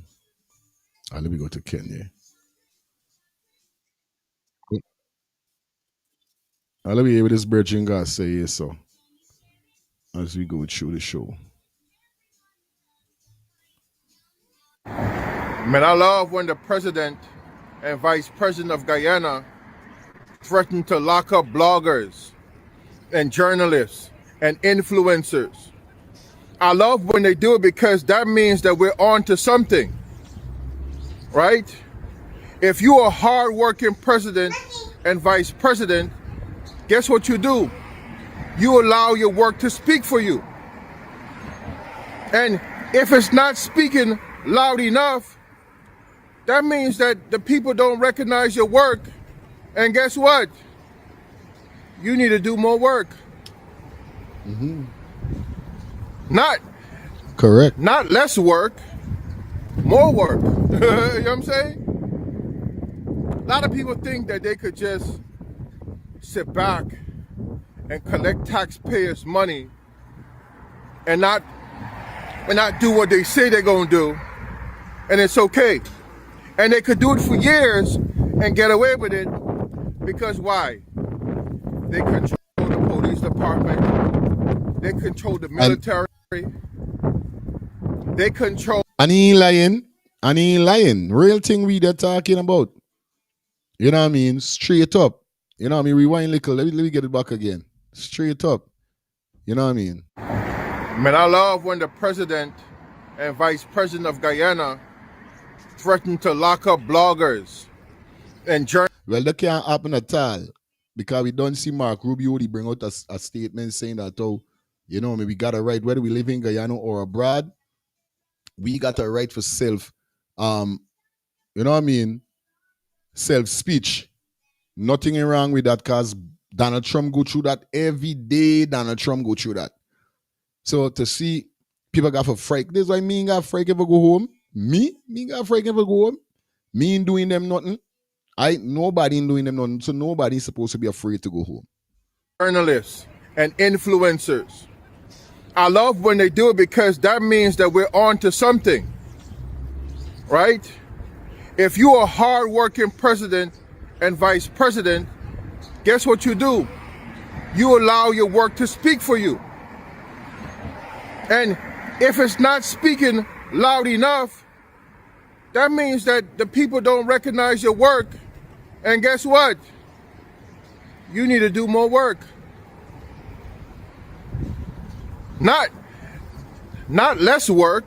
[SPEAKER 12] Let me go to Kenya. Let me hear what this brethren guy say so as we go through the show.
[SPEAKER 16] Man, I love when the president and vice president of Guyana threaten to lock up bloggers and journalists and influencers. I love when they do it because that means that we're on to something, right? If you're a hard-working president and vice president, guess what you do? You allow your work to speak for you. And if it's not speaking loud enough, that means that the people don't recognize your work. And guess what? You need to do more work. Not
[SPEAKER 12] correct.
[SPEAKER 16] Not less work, more work. You know what I'm saying? A lot of people think that they could just sit back and collect taxpayers' money and not do what they say they're gonna do, and it's okay. And they could do it for years and get away with it because why? They control the police department, they control the military, they control.
[SPEAKER 12] And he ain't lying. Real thing we they're talking about. You know what I mean? Straight up. You know what I mean? Rewind a little. Let me get it back again. Straight up. You know what I mean?
[SPEAKER 16] Man, I love when the president and vice president of Guyana threaten to lock up bloggers and journalists.
[SPEAKER 12] Well, that can't happen at all because we don't see Mark Rubio. He bring out a statement saying that, oh, you know, I mean, we got a right, whether we live in Guyana or abroad, we got a right for self, you know what I mean, self-speech. Nothing wrong with that because Donald Trump go through that every day. Donald Trump go through that. So to see people got for fright, this is why me got fright if I go home. Me got fright if I go home. Me ain't doing them nothing. Nobody ain't doing them nothing. So nobody's supposed to be afraid to go home.
[SPEAKER 17] Journalists and influencers. I love when they do it because that means that we're on to something, right? If you're a hard-working president and vice president, guess what you do? You allow your work to speak for you. And if it's not speaking loud enough, that means that the people don't recognize your work. And guess what? You need to do more work. Not less work,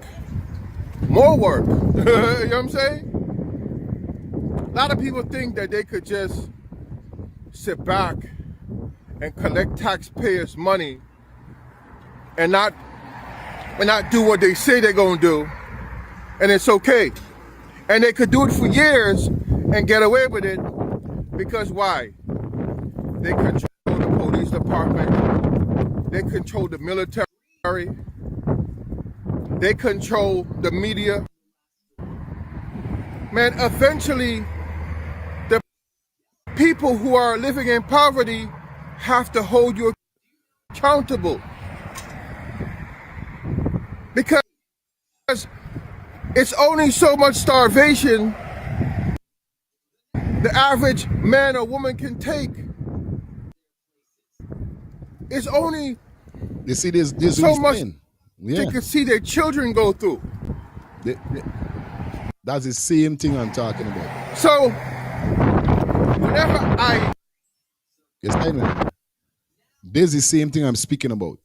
[SPEAKER 17] more work. You know what I'm saying? A lot of people think that they could just sit back and collect taxpayers' money and not do what they say they're gonna do, and it's okay. And they could do it for years and get away with it because why? They control the police department, they control the military, they control the media. Man, eventually, the people who are living in poverty have to hold you accountable. Because it's only so much starvation the average man or woman can take. It's only
[SPEAKER 12] you see, there's
[SPEAKER 17] so much
[SPEAKER 12] they
[SPEAKER 17] can see their children go through.
[SPEAKER 12] That's the same thing I'm talking about.
[SPEAKER 17] So, whenever
[SPEAKER 12] this is the same thing I'm speaking about.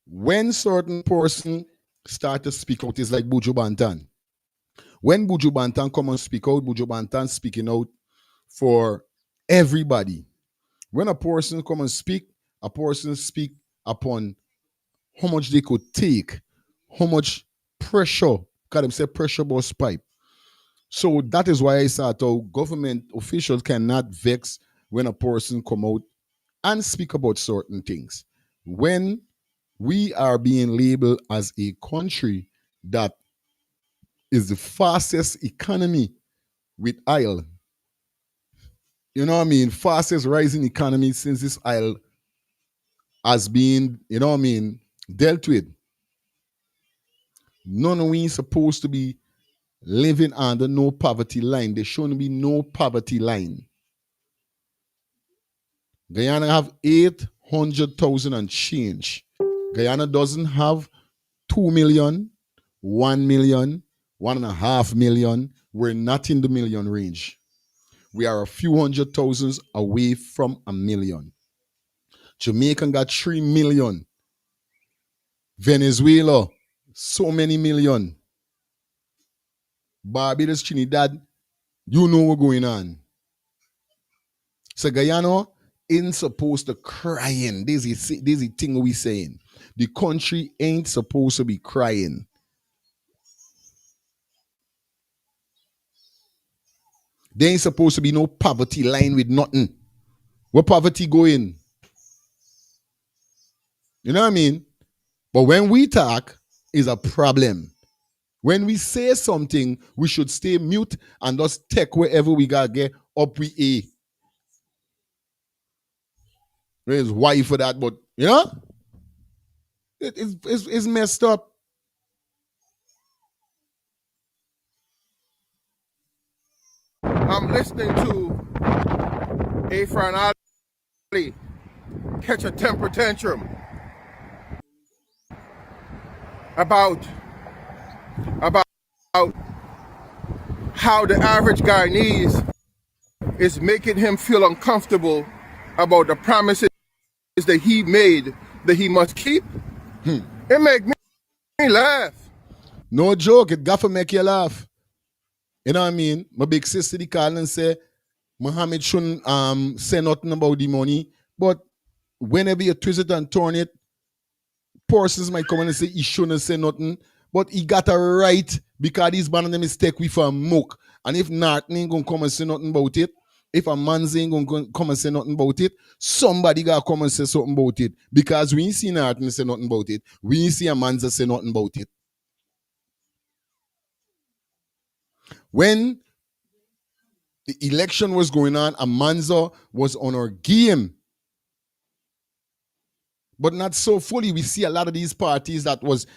[SPEAKER 12] When certain person start to speak out, it's like Buju Banton. When Buju Banton come and speak out, Buju Banton speaking out for everybody. When a person come and speak, a person speak upon how much they could take, how much pressure, because them say pressure bust pipe. So that is why I thought government officials cannot vex when a person come out and speak about certain things. When we are being labeled as a country that is the fastest economy with oil, you know what I mean, fastest rising economy since this oil has been, you know what I mean, dealt with. None of we supposed to be living under no poverty line. There shouldn't be no poverty line. Guyana have 800,000 and change. Guyana doesn't have 2 million, 1 million, 1.5 million. We're not in the million range. We are a few hundred thousands away from a million. Jamaica got 3 million. Venezuela, so many million. Barbados, Trinidad, you know what's going on. So Guyana ain't supposed to crying. This is the thing we saying. The country ain't supposed to be crying. There ain't supposed to be no poverty line with nothing. Where poverty going? You know what I mean? But when we talk, is a problem. When we say something, we should stay mute and just take wherever we gotta get up we a. There's why for that, but you know, it's messed up.
[SPEAKER 17] I'm listening to Afran Ali catch a temper tantrum about how the average Guyanese is making him feel uncomfortable about the promises that he made that he must keep. It make me laugh.
[SPEAKER 12] No joke, it got to make you laugh. You know what I mean? My big sister the call and say Muhammad shouldn't say nothing about the money, but whenever you twist it and turn it, persons might come and say he shouldn't say nothing, but he got a right because he's banning the mistake with a muck. And if not, ain't gonna come and say nothing about it. If a man's ain't gonna come and say nothing about it, somebody gotta come and say something about it. Because we ain't see Narton say nothing about it. We ain't see a man's say nothing about it. When the election was going on, Amanzo was on our game. But not so fully. We see a lot of these parties that was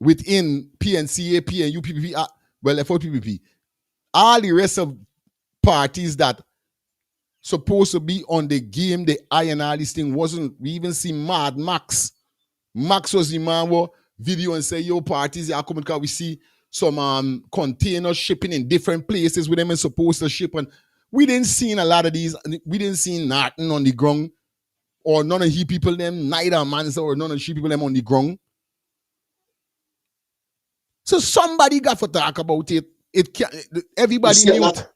[SPEAKER 12] within PNCA, PNU, PPP, well, FOPPP. All the rest of parties that supposed to be on the game, the eye and all this thing wasn't. We even see Mad Max. Max was the man who video and say, yo, parties are coming because we see some containers shipping in different places with them and supposed to ship. And we didn't see a lot of these. We didn't see nothing on the ground. Or none of he people them, neither man or none of she people them on the ground. So somebody got to talk about it. It can't, everybody mute.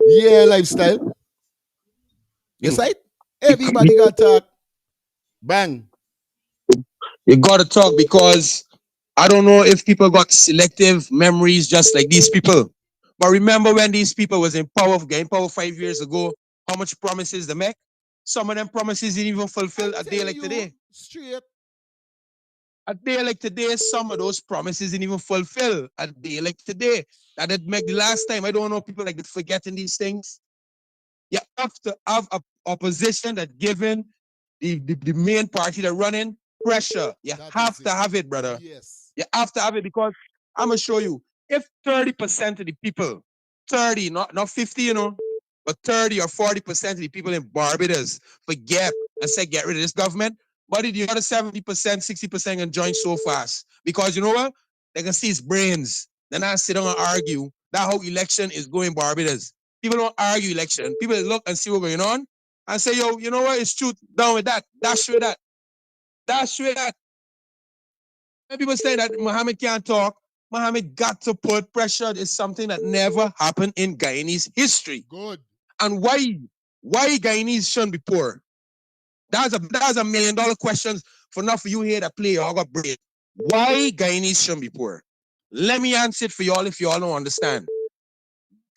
[SPEAKER 12] Yeah, lifestyle. Yes, right? Everybody got to talk. Bang.
[SPEAKER 15] You gotta talk because I don't know if people got selective memories just like these people. But remember when these people was in power, getting power 5 years ago, how much promises they make? Some of them promises didn't even fulfill a day like today.
[SPEAKER 12] Straight.
[SPEAKER 15] A day like today, some of those promises didn't even fulfill a day like today. That did make the last time. I don't know people like forgetting these things. You have to have a opposition that given the main party that running pressure. You have to have it, brother.
[SPEAKER 12] Yes.
[SPEAKER 15] You have to have it because I'm gonna show you. If 30% of the people, 30, not 50, you know, but 30 or 40% of the people in Barbados forget and say get rid of this government, but the other 70%, 60% can join so fast. Because you know what? They can see his brains. Then I sit down and argue. That how election is going Barbados. People don't argue election. People look and see what's going on and say, yo, you know what? It's truth. Down with that. Dash with that. Dash with that. When people say that Muhammad can't talk, Muhammad got to put pressure. It's something that never happened in Guyanese history.
[SPEAKER 12] Good.
[SPEAKER 15] And why Guyanese shouldn't be poor? That's a $1 million question for not for you here to play or got brain. Why Guyanese shouldn't be poor? Let me answer it for y'all if y'all don't understand.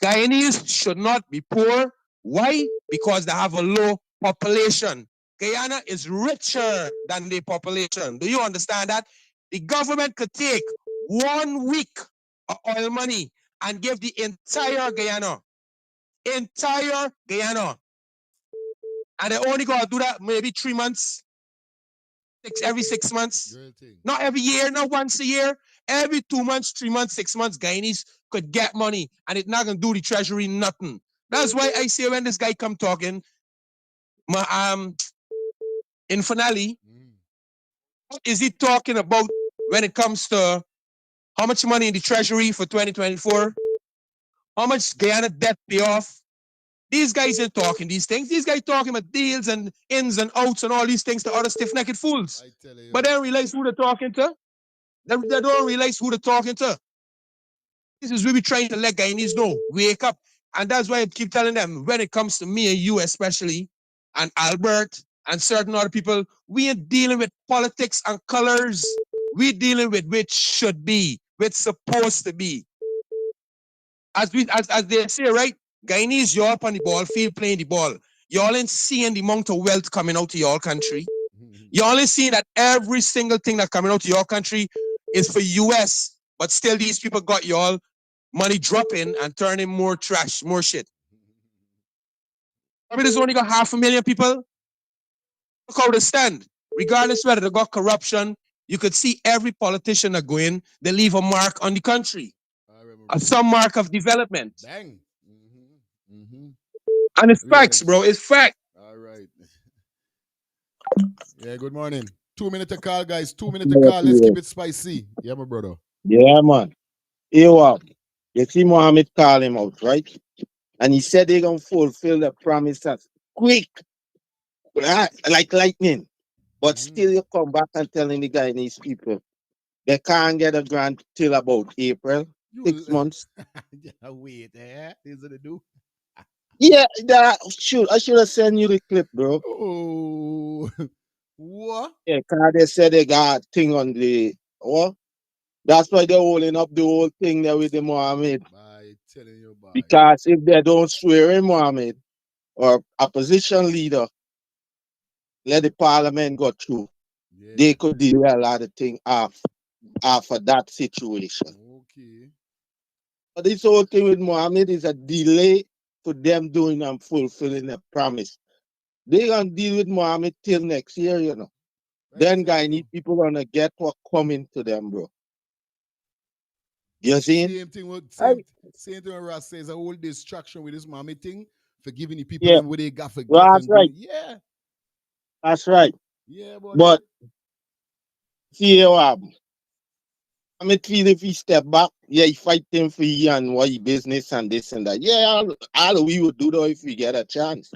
[SPEAKER 15] Guyanese should not be poor. Why? Because they have a low population. Guyana is richer than the population. Do you understand that? The government could take 1 week of oil money and give the entire Guyana. And they only got to do that maybe 3 months, every 6 months. Not every year, not once a year. Every 2 months, 3 months, 6 months, Guyanese could get money and it's not going to do the treasury nothing. That's why I say when this guy come talking, in finale, what is he talking about when it comes to how much money in the treasury for 2024? How much Guyana debt pay off? These guys ain't talking these things. These guys talking about deals and ins and outs and all these things to other stiff-necked fools. But they don't realize who they're talking to. They don't realize who they're talking to. This is really trying to let Guyanese know, wake up. And that's why I keep telling them, when it comes to me and you especially, and Albert, and certain other people, we ain't dealing with politics and colors. We're dealing with which should be, which supposed to be. As they say, right? Guyanese, y'all up on the ball field playing the ball. Y'all ain't seeing the amount of wealth coming out to y'all country. Y'all ain't seeing that every single thing that coming out to your country is for US. But still, these people got y'all money dropping and turning more trash, more shit. Barbados only got 500,000 people. Look how they stand. Regardless whether they got corruption, you could see every politician that go in, they leave a mark on the country. Some mark of development.
[SPEAKER 12] Bang.
[SPEAKER 15] And it's facts, bro. It's fact.
[SPEAKER 12] All right. Yeah, good morning. 2 minutes to call, guys. 2 minutes to call. Let's keep it spicy. Yeah, my brother.
[SPEAKER 8] Yeah, man. Here what? You see Mohammed call him out, right? And he said they're going to fulfill the promises quick, like lightning. But still you come back and telling the Guyanese people they can't get a grant till about April, 6 months.
[SPEAKER 12] Yeah, wait, this is the do.
[SPEAKER 8] Yeah, I should have sent you the clip, bro.
[SPEAKER 12] Oh, what?
[SPEAKER 8] Yeah, because they said they got thing on the, what? That's why they're holding up the whole thing there with the Mohammed.
[SPEAKER 12] By telling you about
[SPEAKER 8] Because if they don't swear in Mohammed or opposition leader, let the parliament go through, they could delay a lot of things after that situation.
[SPEAKER 12] Okay.
[SPEAKER 15] But this whole thing with Mohammed is a delay to them doing and fulfilling their promise. They gonna deal with Mohammed till next year, you know. Then guy need people gonna get what coming to them, bro. You see?
[SPEAKER 12] Same thing with same thing when Ross says a whole distraction with this mommy thing for giving the people
[SPEAKER 15] Yeah.
[SPEAKER 12] them what they got for
[SPEAKER 15] Well,
[SPEAKER 12] get
[SPEAKER 15] that's
[SPEAKER 12] and do
[SPEAKER 15] right.
[SPEAKER 12] it. Yeah.
[SPEAKER 15] That's right.
[SPEAKER 12] Yeah,
[SPEAKER 15] But
[SPEAKER 12] buddy.
[SPEAKER 15] see what happen. I mean, feel if he step back, yeah, he fight them for you and what he business and this and that. Yeah, all we would do though if we get a chance.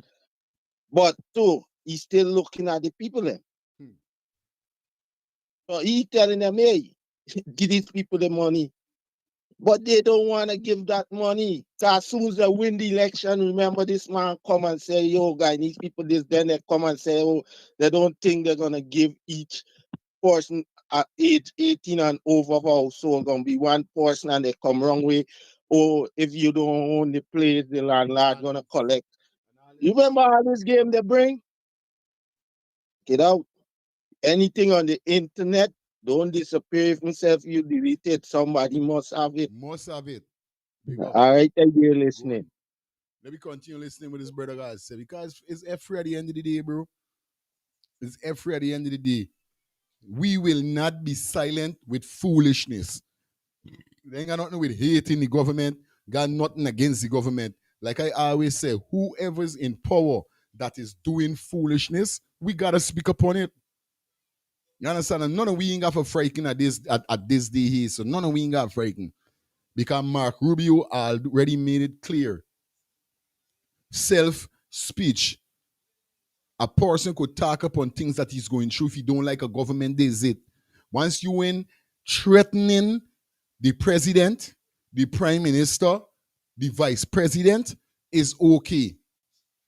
[SPEAKER 15] But too, he's still looking at the people then. So he telling them, hey, give these people the money. But they don't want to give that money. So as soon as they win the election, remember this man come and say, yo, guy, these people this, then they come and say, oh, they don't think they're gonna give each person at age 18 and over household gonna be one person and they come wrong way. Or if you don't own the place, the landlord gonna collect. You remember all this game they bring? Get out. Anything on the internet, don't disappear if myself you delete it. Somebody must have it.
[SPEAKER 12] Must have it. Big up.
[SPEAKER 15] All right, thank you listening.
[SPEAKER 12] Let me continue listening with this brother guys say because it's F3 at the end of the day, bro. It's F3 at the end of the day. We will not be silent with foolishness. They ain't got nothing with hating the government, got nothing against the government. Like I always say, whoever's in power that is doing foolishness, we gotta speak upon it. You understand? And none of we ain't got for frighten at this day here. So none of we ain't got frighten. Because Mark Rubio already made it clear. Self-speech. A person could talk upon things that he's going through if he don't like a government, this it. Once you in threatening the president, the prime minister, the vice president, is okay.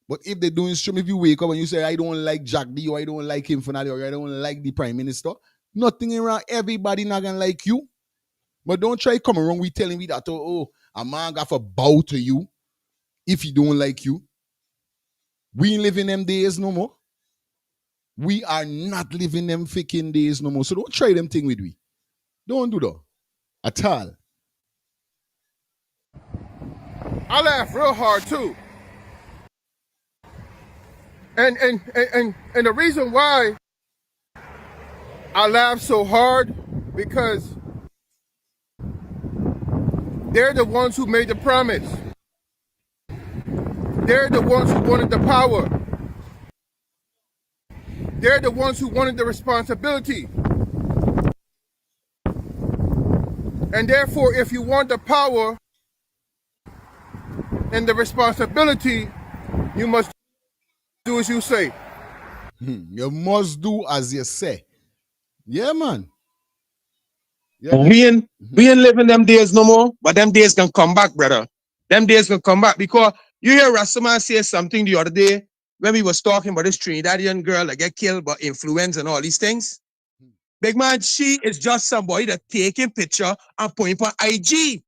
[SPEAKER 12] But if they're doing stream, if you wake up and you say, I don't like Jack D, or I don't like him finally, or I don't like the prime minister, nothing around, everybody not gonna like you. But don't try come around with telling me that, oh, a man got to bow to you if he don't like you. We ain't living them days no more. We are not living them faking days no more. So don't try them thing with we. Don't do that. At all.
[SPEAKER 17] I laugh real hard too. And the reason why I laugh so hard because they're the ones who made the promise. They're the ones who wanted the power. They're the ones who wanted the responsibility. And therefore, if you want the power and the responsibility, you must do as you say.
[SPEAKER 12] You must do as you say. Yeah, man.
[SPEAKER 15] Yeah, we ain't living them days no more, but them days can come back, brother. Them days can come back because you hear Rastaman say something the other day when we was talking about this Trinidadian girl that get killed by influenza and all these things. Big man, she is just somebody that taking picture and putting on IG.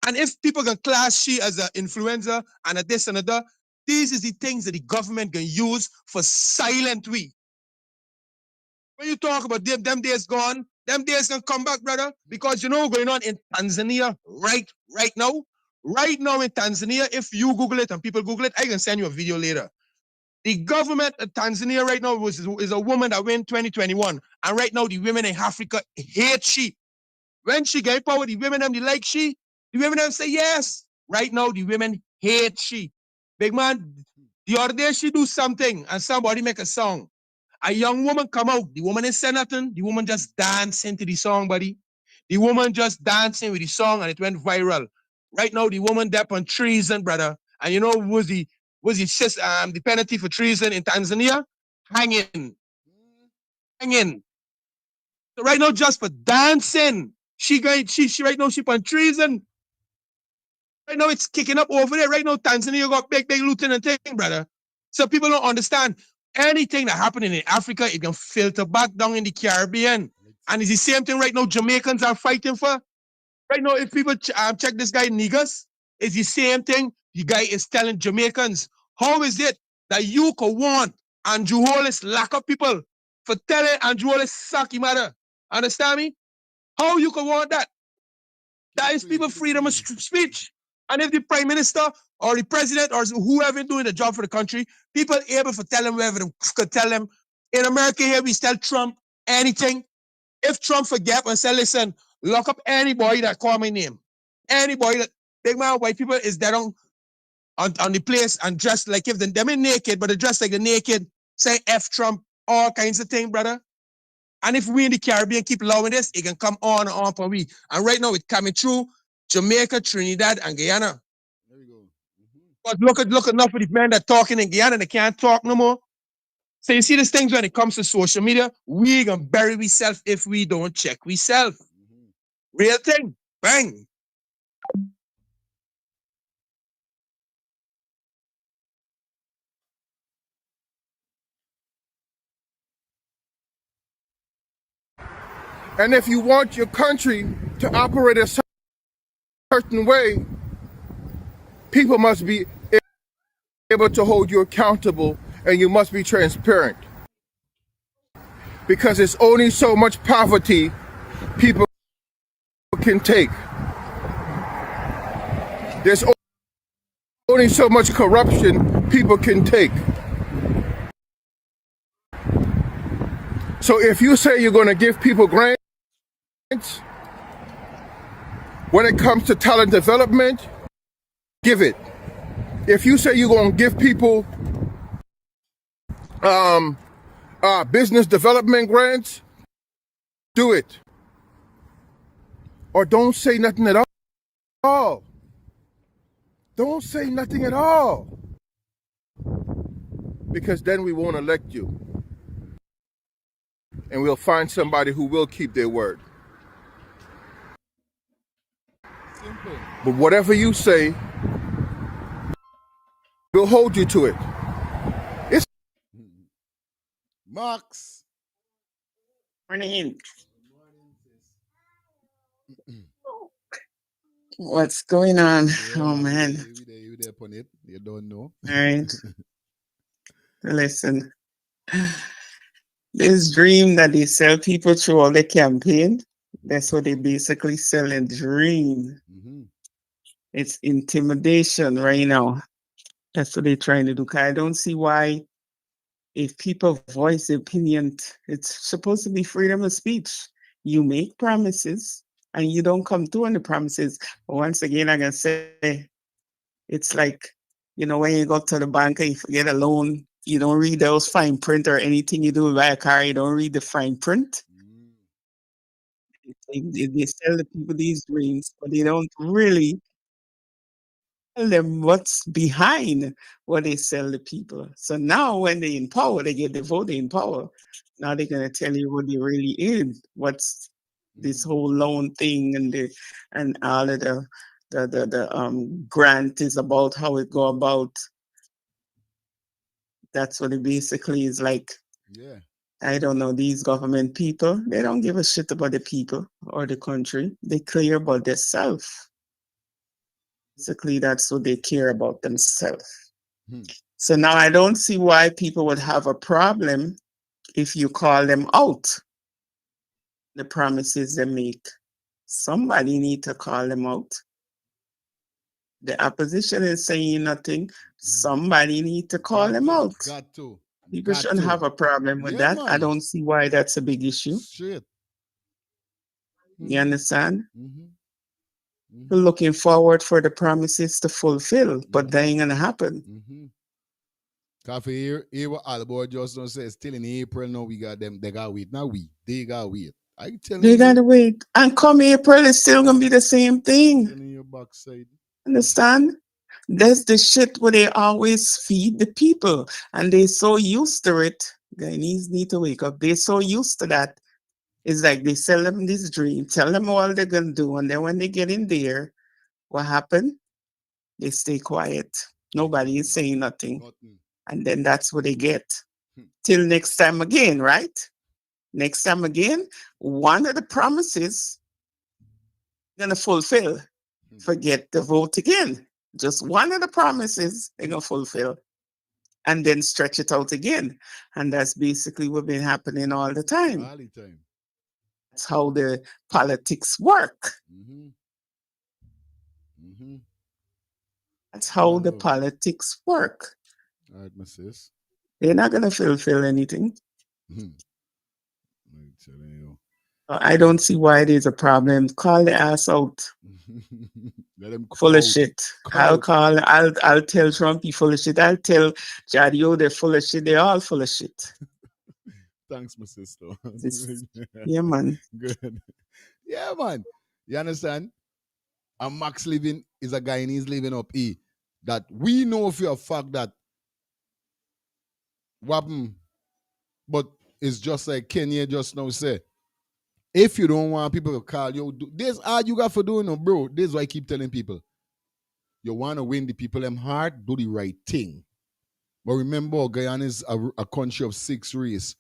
[SPEAKER 15] And if people can class she as an influencer and a this and a that, these is the things that the government can use for silent we. When you talk about them days gone, them days can come back, brother, because you know what's going on in Tanzania right now? Right now in Tanzania, if you Google it and people Google it, I can send you a video later. The government of Tanzania right now is a woman that went 2021. And right now, the women in Africa hate she. When she get power, the women them they like she. The women them say yes. Right now, the women hate she. Big man, the other day she do something and somebody make a song. A young woman come out. The woman is saying nothing. The woman just dancing to the song, buddy. The woman just dancing with the song and it went viral. Right now, the woman dead on treason, brother. And you know the penalty for treason in Tanzania? Hanging. Hanging. So right now, just for dancing, she right now she on treason. Right now it's kicking up over there. Right now, Tanzania got big lieutenant thing, brother. So people don't understand anything that happening in Africa, it can filter back down in the Caribbean. And it's the same thing right now Jamaicans are fighting for. Right now, if people check this guy niggas, it's the same thing. The guy is telling Jamaicans, how is it that you could want Andrew Hollis lock up people for telling Andrew Hollis suck him mother? Understand me? How you could want that? That is people freedom of speech. And if the prime minister or the president or whoever doing the job for the country, people able to tell them whatever they could tell them. In America here, we tell Trump anything. If Trump forget and say, listen, lock up anybody that call my name. Anybody that big man white people is dead on the place and dressed like if them ain't naked, but they dressed like the naked, say F Trump, all kinds of things, brother. And if we in the Caribbean keep allowing this, it can come on and on for we. And right now it's coming through Jamaica, Trinidad, and Guyana.
[SPEAKER 12] There we go.
[SPEAKER 15] But look enough of the men that talking in Guyana, they can't talk no more. So you see these things when it comes to social media, we gonna bury ourselves if we don't check ourselves. Real thing. Bang.
[SPEAKER 17] And if you want your country to operate a certain way, people must be able to hold you accountable, and you must be transparent. Because it's only so much poverty people can take. There's only so much corruption people can take. So if you say you're going to give people grants, when it comes to talent development, give it. If you say you're going to give people business development grants, do it. Or don't say nothing at all. Don't say nothing at all. Because then we won't elect you. And we'll find somebody who will keep their word.
[SPEAKER 12] Simple.
[SPEAKER 17] But whatever you say, we'll hold you to it. It's
[SPEAKER 12] Max.
[SPEAKER 18] Morning. What's going on? Oh man.
[SPEAKER 12] You there upon it. You don't know.
[SPEAKER 18] All right. Listen. This dream that they sell people through all the campaign, that's what they basically sell a dream. It's intimidation right now. That's what they're trying to do. I don't see why, if people voice their opinion, it's supposed to be freedom of speech. You make promises and you don't come through on the promises. But once again, I'm going to say, it's like, when you go to the bank and you forget a loan, you don't read those fine print, or anything you do buy a car, you don't read the fine print. They sell the people these dreams, but they don't really tell them what's behind what they sell the people. So now when they're in power, they get the vote in power. Now they're going to tell you what they really is, what's this whole loan thing and all of the grant is about, how it go about. That's what it basically is like.
[SPEAKER 12] Yeah.
[SPEAKER 18] I don't know, these government people, they don't give a shit about the people or the country. They care about themselves. Basically, that's what they care about, themselves. So now I don't see why people would have a problem if you call them out. The promises they make. Somebody need to call them out. The opposition is saying nothing. Somebody need to call them out.
[SPEAKER 12] Got to.
[SPEAKER 18] People shouldn't have a problem with that.
[SPEAKER 12] Man.
[SPEAKER 18] I don't see why that's a big issue.
[SPEAKER 12] Shit.
[SPEAKER 18] You understand? We're looking forward for the promises to fulfill, but that ain't gonna happen.
[SPEAKER 12] Coffee here what Albert just don't say, still in April now we got them, they got wait. Now they got wait. I tell
[SPEAKER 18] They
[SPEAKER 12] you.
[SPEAKER 18] gotta wait. And come April, it's still gonna be the same thing.
[SPEAKER 12] In your backside.
[SPEAKER 18] Understand? That's the shit where they always feed the people. And they're so used to it. Guyanese need to wake up. They're so used to that. It's like they sell them this dream, tell them all they're gonna do, and then when they get in there, what happened? They stay quiet. Nobody is saying nothing. And then that's what they get. Till next time again, right? Next time again, one of the promises gonna fulfill. Forget the vote again. Just one of the promises they're gonna fulfill. And then stretch it out again. And that's basically what's been happening all the time. That's how the politics work. That's how
[SPEAKER 12] One
[SPEAKER 18] the
[SPEAKER 12] love.
[SPEAKER 18] politics work.
[SPEAKER 12] All right, my sis.
[SPEAKER 18] They're not gonna fulfill anything.
[SPEAKER 12] I'm telling you.
[SPEAKER 18] I don't see why there's a problem. Call the ass out.
[SPEAKER 12] Let them come
[SPEAKER 18] Full of
[SPEAKER 12] out.
[SPEAKER 18] shit.
[SPEAKER 12] Come
[SPEAKER 18] I'll
[SPEAKER 12] out.
[SPEAKER 18] call. I'll tell Trump he full of shit. I'll tell Jadio they're full of shit. They're all full of shit.
[SPEAKER 12] Thanks, my sister.
[SPEAKER 18] Yeah, man.
[SPEAKER 12] Good. Yeah, man. You understand? And Max living is a guy and he's living up E. That we know for a fact that Wappen, but it's just like Kenya just now said. If you don't want people to call you, this all you got for doing, no, bro. This is why I keep telling people. You want to win the people them heart, do the right thing. But remember, Guyana is a country of 6 race.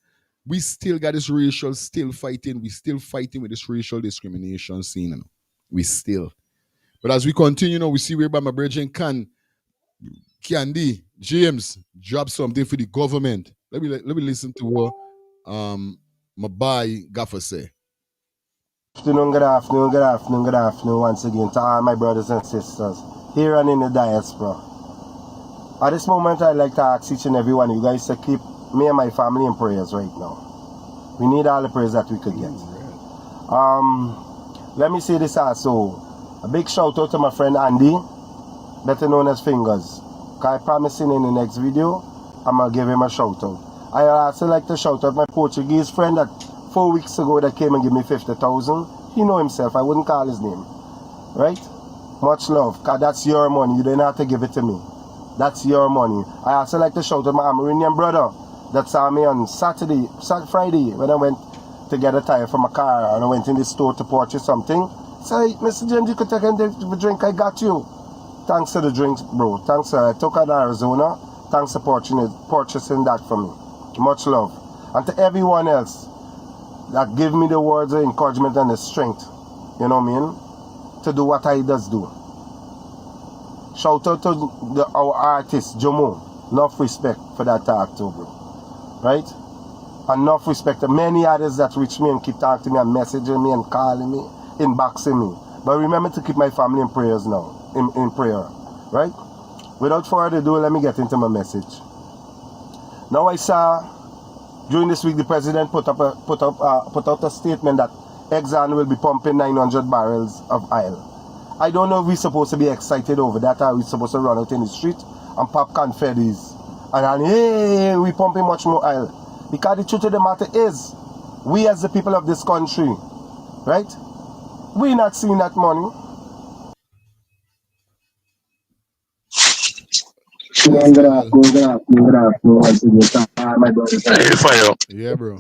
[SPEAKER 12] We still got this racial still fighting. We still fighting with this racial discrimination scene. You know? We still. But as we continue now, we see where my brethren Candy, James, drop something for the government. Let me listen to what my boy Gaffer say.
[SPEAKER 19] Good afternoon once again to all my brothers and sisters here and in the diaspora. At this moment, I'd like to ask each and every one of you guys to keep me and my family in prayers right now. We need all the prayers that we could get. Let me say this also. A big shout out to my friend Andy, better known as Fingers. I promise in the next video, I'm going to give him a shout out. I also like to shout out my Portuguese friend that 4 weeks ago that came and gave me 50,000. He know himself. I wouldn't call his name. Right? Much love. Because that's your money. You didn't have to give it to me. That's your money. I also like to shout out my Amerindian brother that saw me on Friday when I went to get a tire for my car and I went in the store to purchase something. Say, Mr. James, you could take a drink. I got you. Thanks for the drinks, bro. Thanks. I took out Arizona. Thanks for purchasing that for me. Much love. And to everyone else that give me the words of encouragement and the strength, you know what I mean, to do what I does do. Shout out to our artist, Jomo. Enough respect for that talk too, bro. Right? Enough respect to many others that reach me and keep talking to me and messaging me and calling me, inboxing me. But remember to keep my family in prayers now, in prayer. Right? Without further ado, let me get into my message. Now I saw during this week the president put out a statement that Exxon will be pumping 900 barrels of oil. I don't know if we're supposed to be excited over that or we're supposed to run out in the street and pop confettis and hey, we're pumping much more oil. Because the truth of the matter is, we as the people of this country, right, we're not seeing that money.
[SPEAKER 12] Yeah, bro.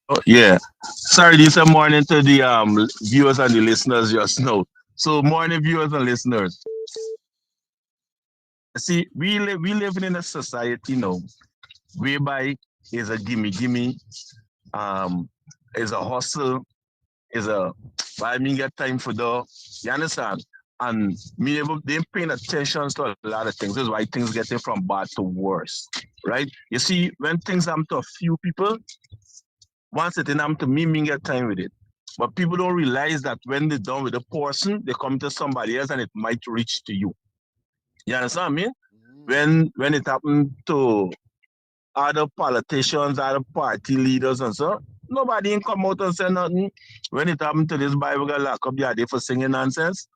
[SPEAKER 9] Oh, yeah. Sorry, this morning to the viewers and the listeners just now. So morning viewers and listeners. See, we living in a society now whereby is a gimme, is a hustle, is a I mean get time for the you understand? And they paying attention to a lot of things. This is why things getting from bad to worse. Right? You see, when things happen to a few people, once it happen to me get time with it. But people don't realize that when they're done with a person, they come to somebody else and it might reach to you. You understand me? When it happened to other politicians, other party leaders and so, nobody ain't come out and say nothing. When it happened to this Bible guy lock up the day for singing nonsense,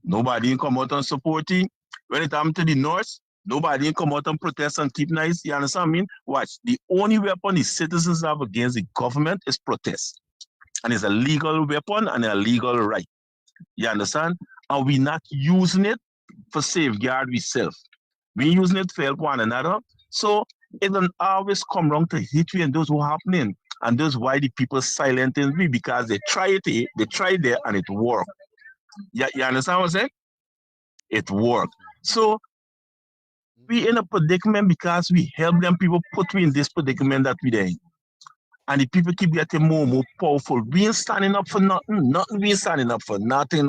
[SPEAKER 9] nobody ain't come out and support him. When it happened to the North, nobody ain't come out and protest and keep nice. You understand me? Watch, the only weapon the citizens have against the government is protest. And it's a legal weapon and a legal right. You understand? And we're not using it for safeguard ourselves. We're using it to help one another. So it don't always come wrong to hit you and those who happening. And that's why the people silenting me because they try it here, they try it there, and it worked. You understand what I'm saying? It worked. So we in a predicament because we help them people put we in this predicament that we in. And the people keep getting more and more powerful. We ain't standing up for nothing we ain't standing up for. Nothing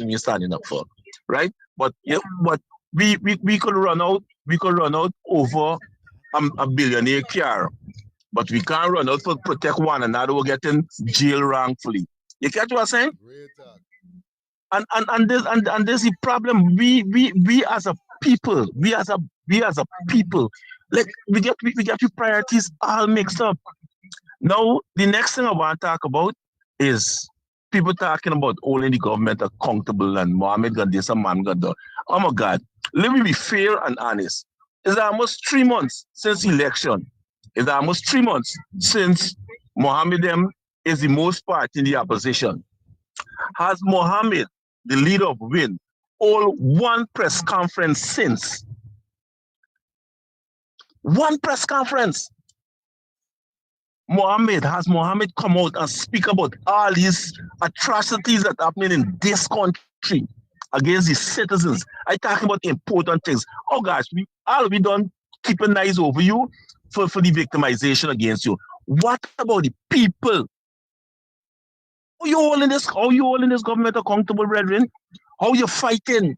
[SPEAKER 9] we standing up for. Right? But yeah, but we could run out over a billionaire car. But we can't run out for protect one another. We're getting jail wrongfully. You catch what I'm saying? And there's a problem. We as a people, we as a people, like we get your priorities all mixed up. Now, the next thing I want to talk about is people talking about holding the government accountable and Mohammed got this and man got that. Oh my God. Let me be fair and honest. It's almost 3 months since election. It's almost 3 months since Mohammed is the most part in the opposition. Has Mohammed, the leader of WIN, hold one press conference since? One press conference. Has Mohammed come out and speak about all these atrocities that are happening in this country against the citizens? I talking about important things. Oh gosh, we done keep an eyes over you for the victimization against you. What about the people? How you all in this government accountable, brethren? How you fighting?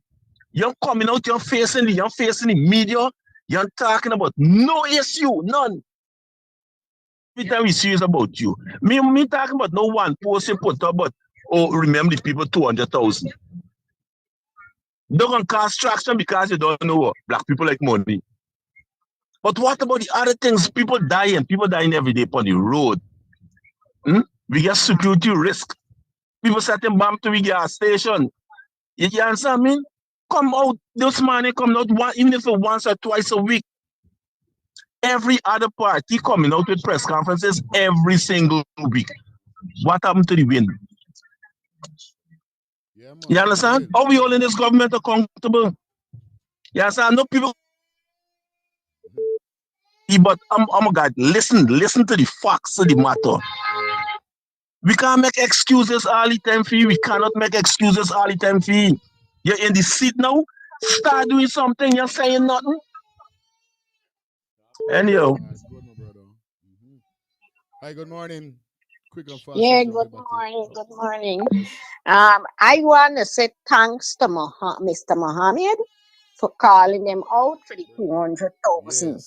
[SPEAKER 9] You're coming out, you're facing the media, you're talking about no issue, none. Every time we serious about you. Me talking about no one post you put up, but remember the people 200,000. Don't gonna cause traction because you don't know what black people like money. But what about the other things? People dying every day on the road. We get security risk. People setting bomb to the gas station. You understand me? Come out this morning, come out even if it's once or twice a week. Every other party coming out with press conferences every single week. What happened to the win? You understand? How we all in this government accountable? You understand? No people. But oh my God, listen to the facts of the matter. We can't make excuses all the time for you. We cannot make excuses all the time for you. You're in the seat now. Start doing something. You're saying nothing. Anyhow.
[SPEAKER 12] Hi, good morning. Quick and fast.
[SPEAKER 20] Yeah, good morning. Good morning. I want to say thanks to Mr. Mohammed for calling them out for the 200,000.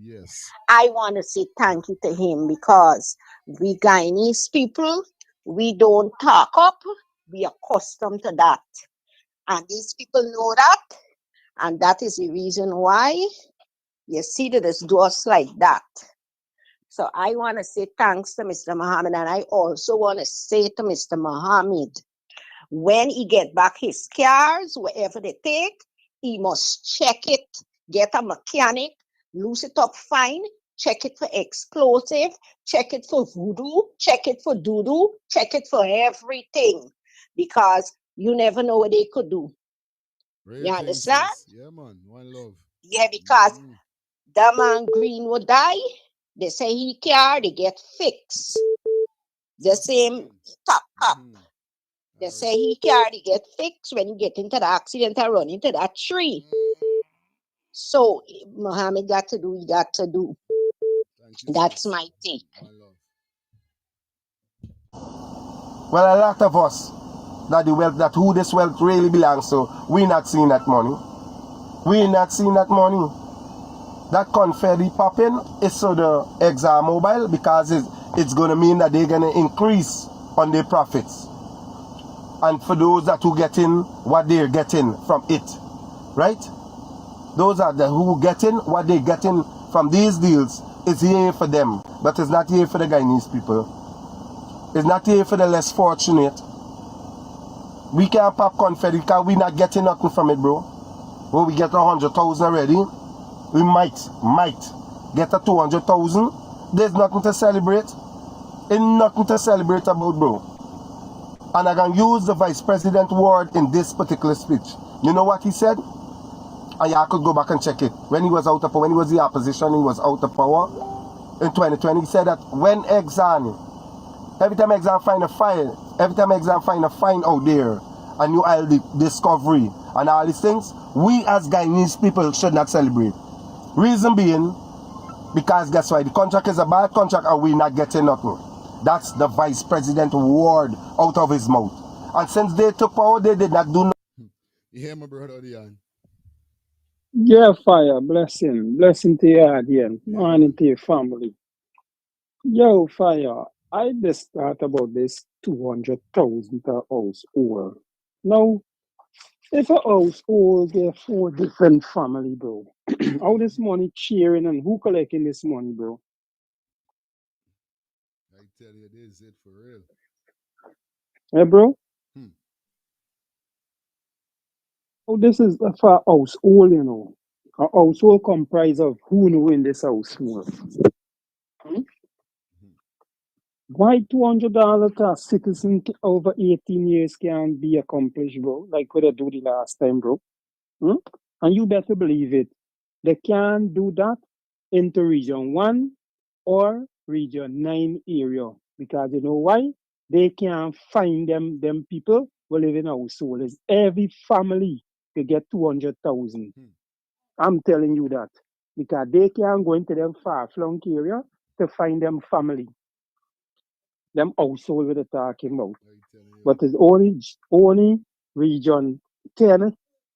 [SPEAKER 12] Yes.
[SPEAKER 20] I want to say thank you to him because we Guyanese people, we don't talk up. We are accustomed to that. And these people know that. And that is the reason why you see that it's just like that. So I want to say thanks to Mr. Mohammed, and I also want to say to Mr. Mohammed, when he get back his cars, wherever they take, he must check it, get a mechanic, loose it up fine, check it for explosive, check it for voodoo, check it for doodoo, check it for everything, because you never know what they could do. You understand?
[SPEAKER 12] Yeah, man. One love.
[SPEAKER 20] Yeah, because the man Green would die. They say he care, they get fixed. The same top up. They say he care, they get fixed when he get into the accident and run into that tree. So Mohammed got to do, he got to do. That's my take.
[SPEAKER 19] Well, a lot of us that the wealth, that who this wealth really belongs to, we not seeing that money. We not seeing that money. That confetti popping is so the exam mobile because it's going to mean that they're going to increase on their profits. And for those that who getting what they're getting from it, right? Those are the who getting what they're getting from these deals. It's here for them, but it's not here for the Guyanese people. It's not here for the less fortunate. We can't pop confetti because we're not getting nothing from it, bro. Well, we get 100,000 already. We might get a 200,000. There's nothing to celebrate. Ain't nothing to celebrate about, bro. And I can use the Vice President word in this particular speech. You know what he said? And y'all could go back and check it. When he was out of power, when he was the opposition, he was out of power in 2020. He said that when exam, every time exam find a file, every time exam find a fine out there, a new oil discovery, and all these things, we as Guyanese people should not celebrate. Reason being, because guess why? The contract is a bad contract and we're not getting nothing. That's the Vice President word out of his mouth. And since they took power, they did not do nothing.
[SPEAKER 12] You hear my brother Dion?
[SPEAKER 21] Yeah, fire, blessing. Blessing to your audience. Morning to your family. Yo, fire. I just thought about this 200,000 household. Now, if a household get four different family, bro, how this money cheering and who collecting this money, bro?
[SPEAKER 12] I tell you, this is it for real.
[SPEAKER 21] Yeah, bro?
[SPEAKER 12] Hmm.
[SPEAKER 21] Oh, this is for a household, you know. A household comprised of who know in this household. Hmm? Why $200 to a citizen over 18 years can be accomplished, bro? Like what I do the last time, bro. Hmm? And you better believe it. They can do that into Region 1 or Region 9 area. Because you know why? They can find them people who live in household. It's every family to get 200,000. I'm telling you that. Because they can go into them far-flung area to find them family. Them household we're talking about. But it's only region 10,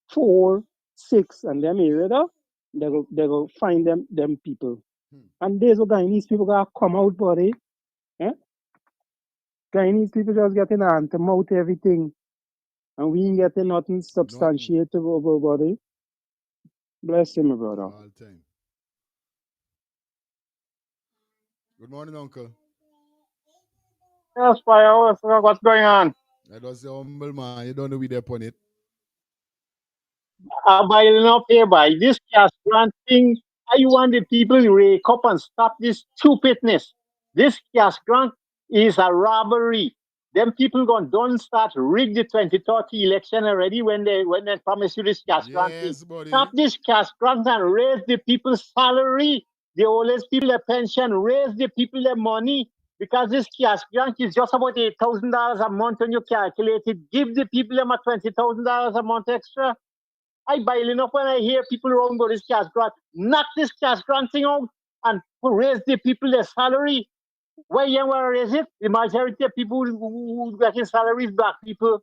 [SPEAKER 21] 4, 6, and them area there, they go find them people. And there's what Guyanese people gotta come out, buddy. Eh? Guyanese people just getting hand to mouth everything. And we ain't getting nothing substantiated over, buddy. Bless him, my brother.
[SPEAKER 12] All time. Good morning, Uncle.
[SPEAKER 4] Yes, Fire, what's going on?
[SPEAKER 12] That was the humble man. You don't know we there upon it.
[SPEAKER 4] By enough here by this cash grant thing, I want the people to wake up and stop this stupidness. This cash grant is a robbery. Them people gonna don't start rig the 2030 election already when they promise you this cash grant thing.
[SPEAKER 12] Yes, buddy.
[SPEAKER 4] Stop this cash grant and raise the people's salary, the oldest people their pension, raise the people their money. Because this cash grant is just about $8,000 a month when you calculate it. Give the people them a $20,000 a month extra. I bile up when I hear people around about this cash grant. Knock this cash grant thing out and raise the people their salary. Why you want to raise it? The majority of people who getting salaries black people.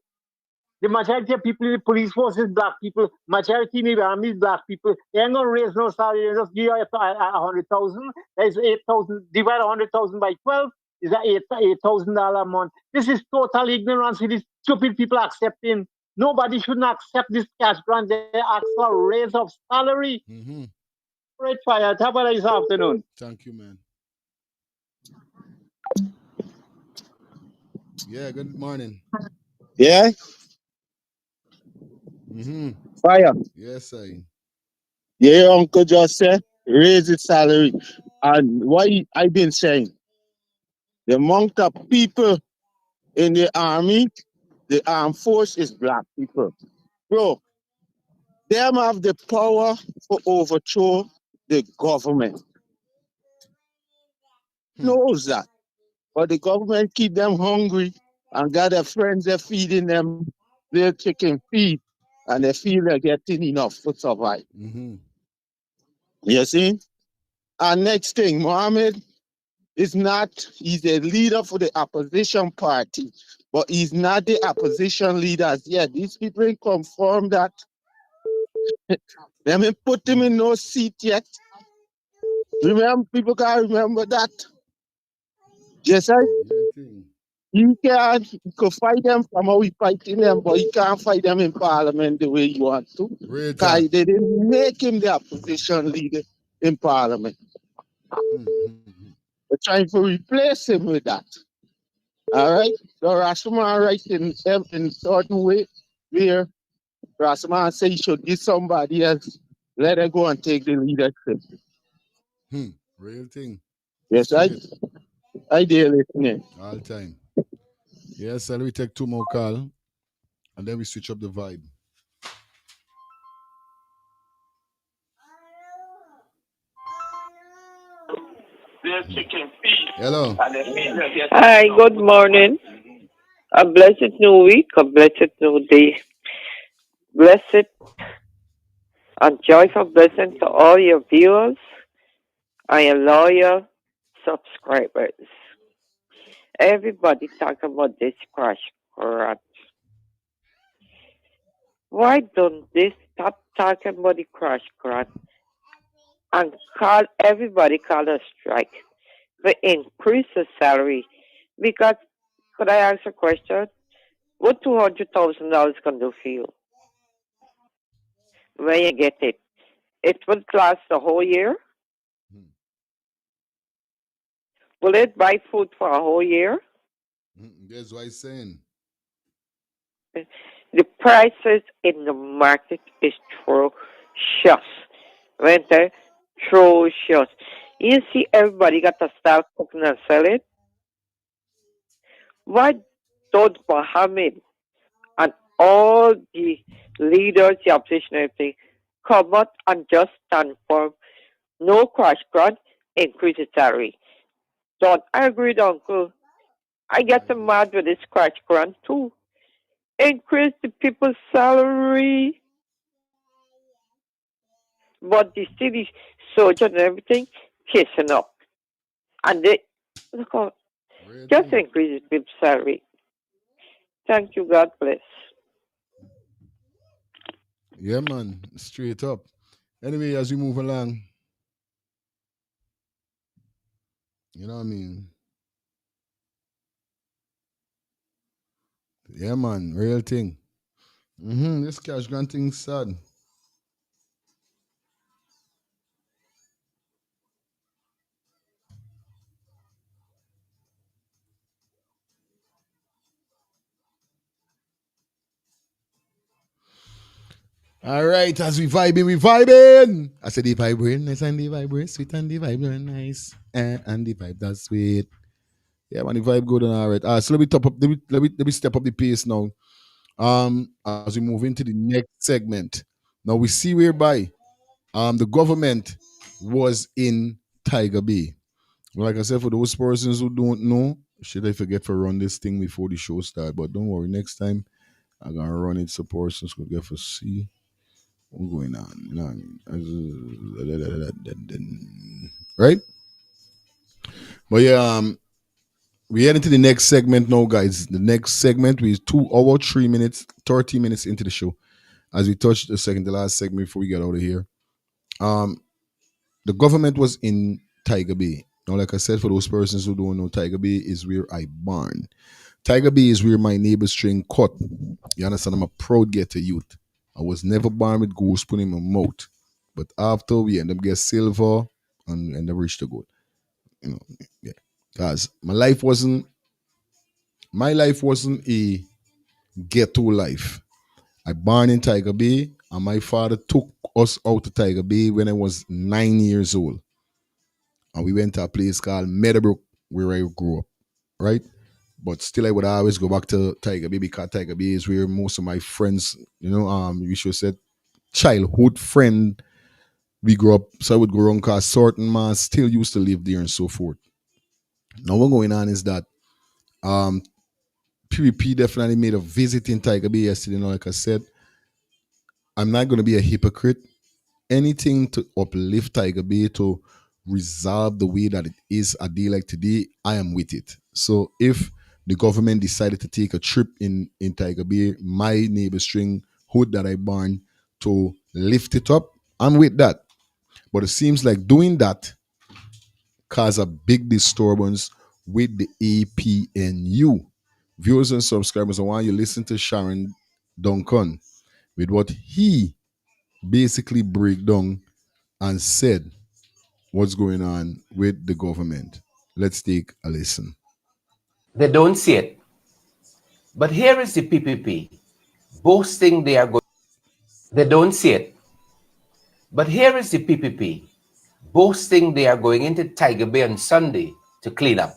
[SPEAKER 4] The majority of people in the police force is black people. Majority in the army is black people. They ain't gonna raise no salary. They just give you 100,000. That's 8,000. Divide 100,000 by 12 is that $8,000 a month. This is total ignorance. It is stupid people accepting. Nobody shouldn't accept this cash grant. They ask for a raise of salary.
[SPEAKER 12] Mm-hmm.
[SPEAKER 4] Right, Fire. How about this afternoon?
[SPEAKER 12] Thank you, man. Yeah, good morning.
[SPEAKER 8] Yeah?
[SPEAKER 12] Mm-hmm.
[SPEAKER 8] Fire.
[SPEAKER 12] Yes, I.
[SPEAKER 8] Yeah, your uncle just said raise his salary. And what I've been saying, the amount of people in the army, the armed force is black people. Bro, them have the power to overthrow the government. Knows that. But the government keep them hungry and got their friends they're feeding them their chicken feed and they feel they're getting enough to survive.
[SPEAKER 12] Mm-hmm.
[SPEAKER 8] You see? And next thing, Mohammed is not, he's a leader for the opposition party, but he's not the opposition leaders yet. These people ain't confirmed that. They haven't put him in no seat yet. Remember, people can remember that. Yes, I. You could fight them from how we fighting them, but you can't fight them in parliament the way you want to.
[SPEAKER 12] Real
[SPEAKER 8] Because
[SPEAKER 12] talk.
[SPEAKER 8] they didn't make him the opposition leader in parliament. They're trying to replace him with that. All right? So Rashomon right in certain way where Rashomon say he should give somebody else, let her go and take the leadership.
[SPEAKER 12] Real thing.
[SPEAKER 8] Yes, I dare listening.
[SPEAKER 12] All time. Yes, sir. We take two more call and then we switch up the vibe. Hello.
[SPEAKER 22] Hi, good morning. A blessed new week, a blessed new day. Blessed and joyful blessing to all your viewers and your loyal subscribers. Everybody talking about this crash course. Why don't they stop talking about the crash course and call a strike to increase the salary? Because, could I ask a question? What $200,000 can do for you? Where you get it? It would last the whole year? Will it buy food for a whole year?
[SPEAKER 12] That's what I'm saying.
[SPEAKER 22] The prices in the market is atrocious. Right there? Atrocious. You see everybody got to start cooking and selling? Why don't Mohammed and all the leaders, the opposition, everything, come out and just stand for no crash grant, increase the salary? Don't I agree with Uncle? I get mad with this crash grant too. Increase the people's salary. But the city soldiers and everything kissing up. And they look out, just increase the people's salary. Thank you, God bless.
[SPEAKER 12] Yeah, man, straight up. Anyway, as we move along, you know what I mean? Yeah, man, real thing. This cash granting sad. All right, as we vibing, we vibing. I said the vibrate, nice and the vibrate, sweet and the vibrate, nice. And the vibe, that's sweet. Yeah, man, the vibe good and all right. So let me top up, let me step up the pace now. As we move into the next segment. Now we see whereby the government was in Tiger Bay. Like I said, for those persons who don't know, should I forget to run this thing before the show start? But don't worry, next time I'm gonna run it so persons could get to see what's going on. You know what I mean? Right? But yeah, we head into the next segment now, guys. The next segment we 2 hours, 3 minutes, 30 minutes into the show. As we touched the last segment before we get out of here. The government was in Tiger Bay. Now, like I said, for those persons who don't know, Tiger Bay is where I born. Tiger Bay is where my neighbor string cut. You understand? I'm a proud getter youth. I was never born with gold spoon in my mouth. But after we end up get silver and end up reach the gold. You know, yeah. Because my life wasn't a ghetto life. I born in Tiger Bay, and my father took us out to Tiger Bay when I was 9 years old. And we went to a place called Meadowbrook where I grew up, right? But still, I would always go back to Tiger Bay because Tiger Bay is where most of my friends, we should say childhood friend, we grew up. So I would go around because certain man still used to live there and so forth. Now, what's going on is that PvP definitely made a visit in Tiger Bay yesterday. Like I said, I'm not going to be a hypocrite. Anything to uplift Tiger Bay, to resolve the way that it is a day like today, I am with it. So if the government decided to take a trip in Tiger Bay, my neighbor string hood that I born, to lift it up, I'm with that. But it seems like doing that cause a big disturbance with the APNU. Viewers and subscribers, I want you to listen to Sharon Duncan with what he basically break down and said what's going on with the government. Let's take a listen.
[SPEAKER 1] They don't see it. But here is the PPP boasting they are going. They don't see it. But here is the PPP boasting they are going into Tiger Bay on Sunday to clean up.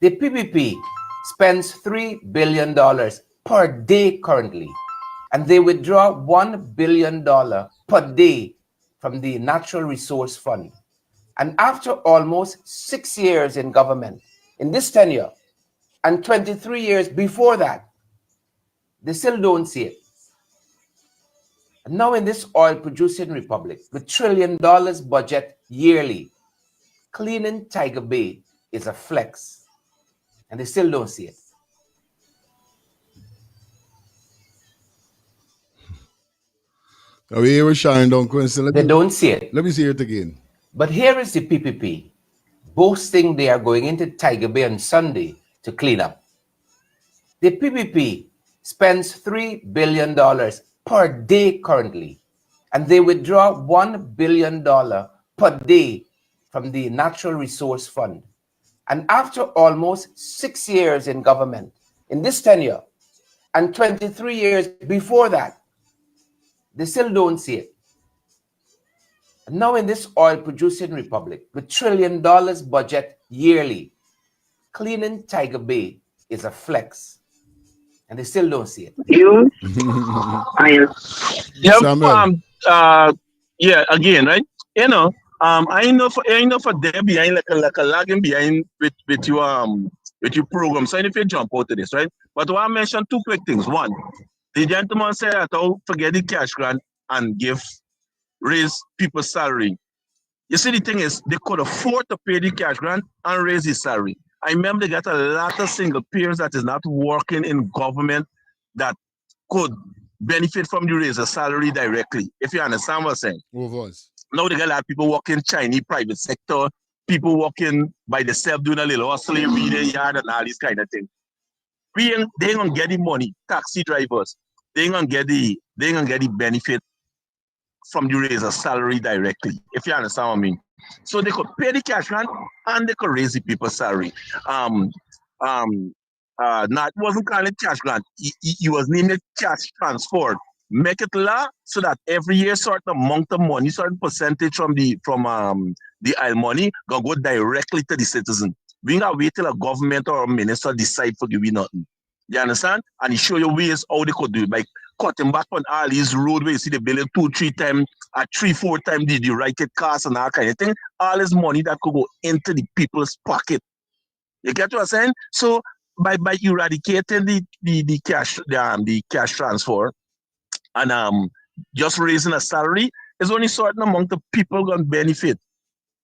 [SPEAKER 1] The PPP spends $3 billion per day currently, and they withdraw $1 billion per day from the Natural Resource Fund. And after almost 6 years in government, in this tenure, and 23 years before that, they still don't see it. And now in this oil-producing republic, with $1 trillion budget yearly, cleaning Tiger Bay is a flex. And they still don't see it.
[SPEAKER 12] We were Sharon Duncan.
[SPEAKER 1] They don't see it.
[SPEAKER 12] Let me see it again.
[SPEAKER 1] But here is the The PPP spends $3 billion per day currently, and they withdraw $1 billion per day from the Natural Resource Fund. And after almost 6 years in government, in this tenure, and 23 years before that, they still don't see it. And now in this oil-producing republic, with $1 trillion budget yearly, cleaning Tiger Bay is a flex. And they still don't see it.
[SPEAKER 22] You, I
[SPEAKER 9] Yep.
[SPEAKER 12] Samuel.
[SPEAKER 9] Yeah. Again, right? I know for there behind like a lagging behind with your program. So if you jump out of this, right? But I want to mention two quick things. One, the gentleman said that I'll forget the cash grant and raise people's salary. You see, the thing is, they could afford to pay the cash grant and raise his salary. I remember they got a lot of single peers that is not working in government that could benefit from the raise of salary directly, if you understand what I'm saying.
[SPEAKER 12] Who was?
[SPEAKER 9] Now they got a lot of people working Chinese private sector, people working by themselves doing a little hustling in the yard and all these kind of things. They ain't gonna get the money. Taxi drivers, they ain't gonna get the benefit from the raise of salary directly, if you understand what I mean. So they could pay the cash grant and they could raise the people's salary. Not wasn't called a cash grant. He was named a cash transfer. Make it law so that every year certain amount of money, certain percentage from the oil money gonna go directly to the citizen. We ain't gotta wait till a government or a minister decide for giving nothing. You understand? And he show you ways how they could do it. Like cutting back on all these roadways, see the building 2-3 times, 3-4 times the racket cost and all kind of thing. All this money that could go into the people's pocket. You get what I'm saying? So by eradicating the cash transfer and just raising a salary, there's only certain amount of people gonna benefit.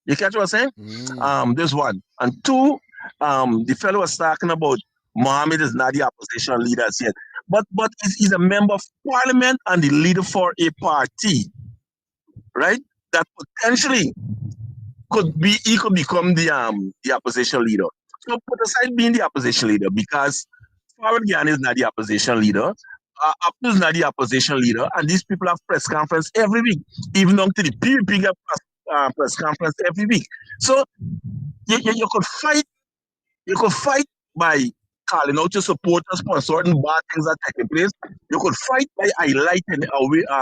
[SPEAKER 9] You catch what I'm saying? There's one. And two, the fellow was talking about Mohammed is not the opposition leader yet. But he's a member of parliament and the leader for a party, right? That potentially could become the opposition leader. So put aside being the opposition leader because Farad Gyan is not the opposition leader. Abdul is not the opposition leader, and these people have press conference every week, even down to the PVP get press conference every week. So you could fight. You could fight by calling out your supporters for certain bad things that are taking place. You could fight by highlighting,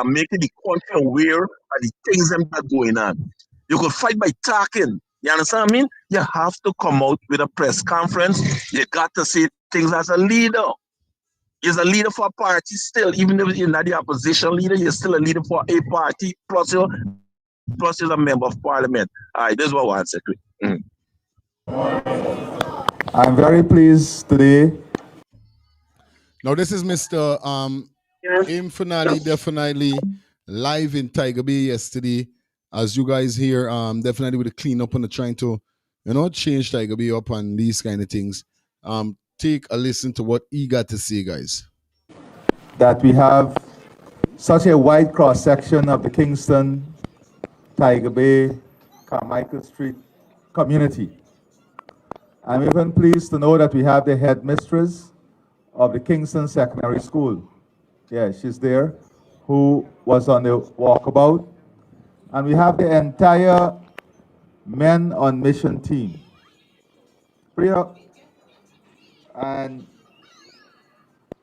[SPEAKER 9] making the country aware of the things that are going on. You could fight by talking. You understand what I mean? You have to come out with a press conference. You got to say things as a leader. You're a leader for a party still, even if you're not the opposition leader, you're still a leader for a party, plus you're a member of parliament. All right, this is what I want to say.
[SPEAKER 5] I'm very pleased today.
[SPEAKER 12] Now this is Mr. Infinitely definitely live in Tiger Bay yesterday. As you guys hear, definitely with the cleanup and the trying to, change Tiger Bay up and these kind of things. Take a listen to what he got to say, guys.
[SPEAKER 5] That we have such a wide cross-section of the Kingston, Tiger Bay, Carmichael Street community. I'm even pleased to know that we have the headmistress of the Kingston Secondary School. Yeah, she's there, who was on the walkabout. And we have the entire Men on Mission team. Priya, and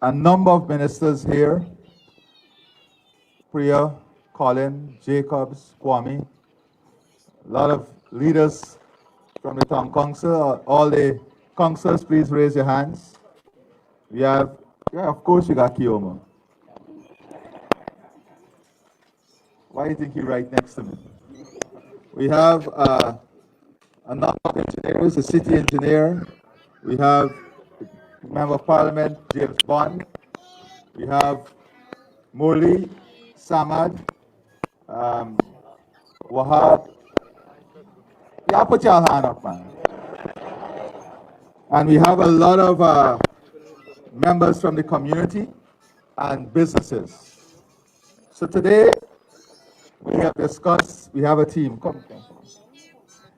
[SPEAKER 5] a number of ministers here. Priya, Colin, Jacobs, Kwame. A lot of leaders from the town council. All the councillors, please raise your hands. We have, of course we got Kioma. Why do you think he's right next to me? We have a number of engineers, the city engineer. We have Member of Parliament, James Bond. We have Murli, Samad, Wahab. Y'all put your hand up, man. And we have a lot of members from the community and businesses. So today, we have discussed, we have a team. Come.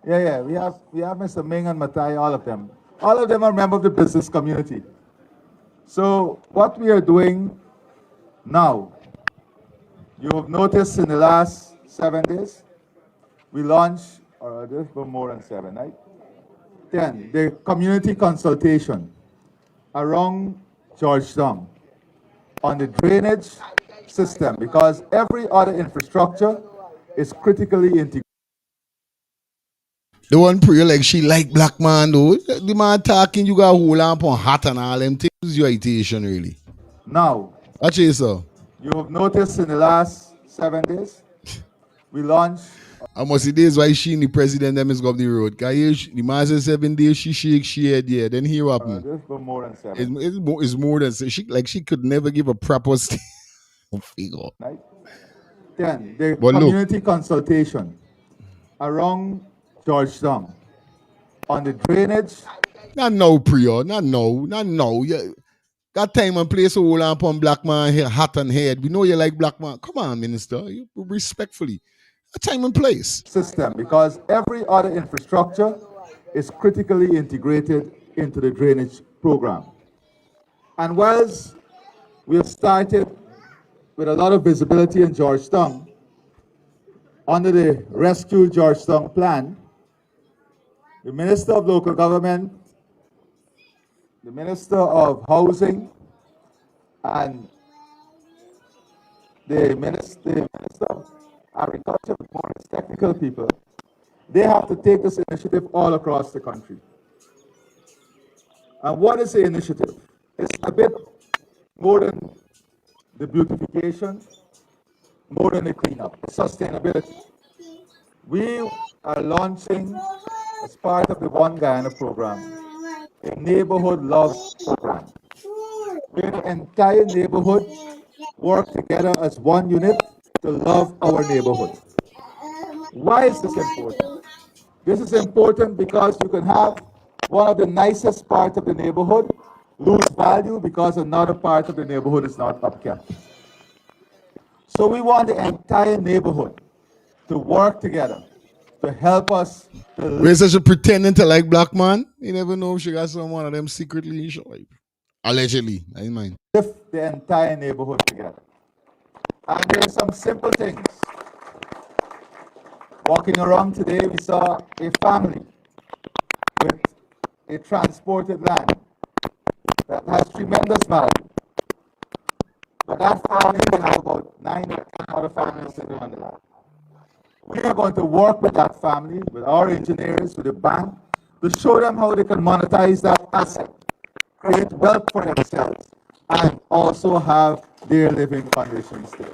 [SPEAKER 5] Yeah, we have Mr. Ming and Matai, all of them. All of them are members of the business community. So what we are doing now, you have noticed in the last 7 days, we launched, or there's more than 7, right? 10, the community consultation around Georgetown on the drainage system, because every other infrastructure is critically integrated.
[SPEAKER 12] The one pray like she like black man though. The man talking, you got hold on upon hat and all them things. Your irritation really.
[SPEAKER 5] Now,
[SPEAKER 12] Watch it, sir.
[SPEAKER 5] you have noticed in the last 7 days, we launched.
[SPEAKER 12] I must see days why she and the president them is go up the road. Cause the man said 7 days she shake she head, yeah. Then here what happened?
[SPEAKER 5] There's more than 7.
[SPEAKER 12] It's more than she could never give a proper figure.
[SPEAKER 5] Right? 10, the
[SPEAKER 12] But look,
[SPEAKER 5] community consultation around Georgetown on the drainage.
[SPEAKER 12] not now, Priya. Not now. Yeah. That time and place hold on upon black man here, hat and head. We know you like black man. Come on, minister. You respectfully. A time and place.
[SPEAKER 5] System, because every other infrastructure is critically integrated into the drainage program. And whilst we have started with a lot of visibility in Georgetown, under the Rescue Georgetown plan, the Minister of Local Government, the Minister of Housing, and the Minister of Agriculture, more technical people, they have to take this initiative all across the country. And what is the initiative? It's a bit more than the beautification, more than the cleanup, sustainability. We are launching, as part of the One Guyana program, a neighborhood love program, where the entire neighborhood work together as one unit to love our neighborhood. Why is this important? This is important because you can have one of the nicest parts of the neighborhood lose value because another part of the neighborhood is not upkept. So we want the entire neighborhood to work together to help us to
[SPEAKER 12] Where's such a pretending to like black man? You never know if she got someone of them secretly in shop. Allegedly, I mind.
[SPEAKER 5] lift the entire neighborhood together. And there are some simple things. Walking around today, we saw a family with a transported land that has tremendous value. But that family will have about 9 or 10 other families living on the land. We are going to work with that family, with our engineers, with the bank, to show them how they can monetize that asset, create wealth for themselves, and also have their living conditions there.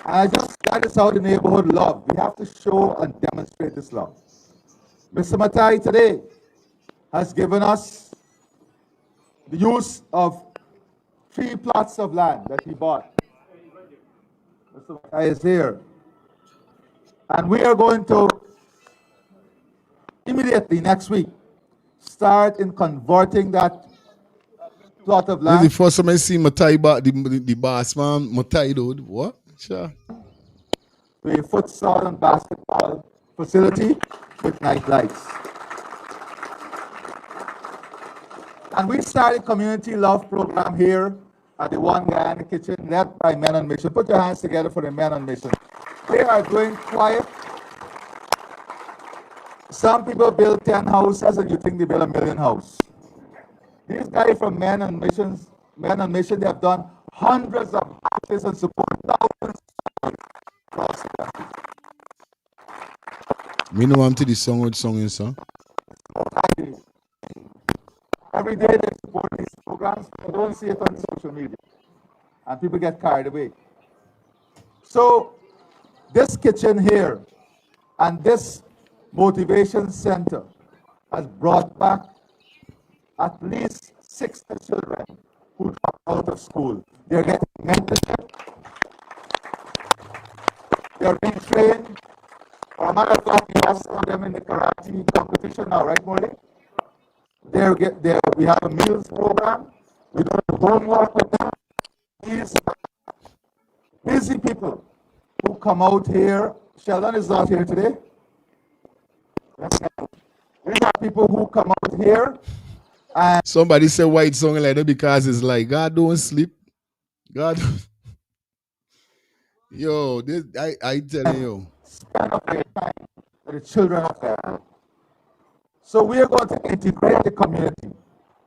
[SPEAKER 5] And that is how the neighborhood love. We have to show and demonstrate this love. Mr. Matai today has given us the use of 3 plots of land that he bought. Mr. Matai is here. And we are going to immediately next week start in converting that plot of land.
[SPEAKER 12] This is the first time I see Matai, the boss man, Matai dude. What? Sure.
[SPEAKER 5] To a futsal and basketball facility with night lights. And we started community love program here at the One Guyana Kitchen, led by Men on Mission. Put your hands together for the Men on Mission. They are doing quiet. Some people build 10 houses and you think they build 1 million houses. These guys from Men on Mission, they have done hundreds of houses and support thousands across the country.
[SPEAKER 12] Me know I'm to the song with song in song.
[SPEAKER 5] Every day they support these programs, but don't see it on social media. And people get carried away. So this kitchen here and this motivation center has brought back at least 60 children who dropped out of school. They're getting mentorship. They're being trained. For a matter of fact, we have some of them in the karate competition now, right, Morley? We have a meals program. We do homework with them. These busy people who come out here. Sheldon is not here today. We have people who come out here
[SPEAKER 12] Somebody say white song like that because it's like God don't sleep. God, yo, this I telling you.
[SPEAKER 5] Spend of their time with the children of God. So we are going to integrate the community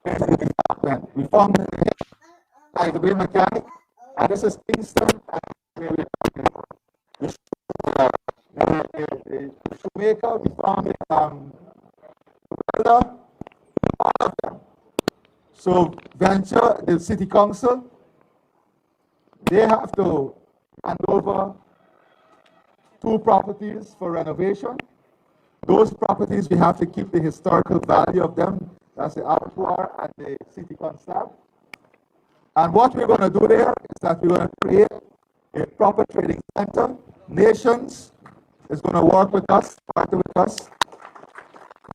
[SPEAKER 5] into the development. We formed like the Bay Mechanic, and this is Kingston, and where we're talking about. The Shoemaker, we formed it, all of them. So Venture, the city council, they have to hand over 2 properties for renovation. Those properties, we have to keep the historical value of them. That's the abattoir and the city constab. And what we're going to do there is that we're going to create a proper trading center. Nations is going to work with us, partner with us.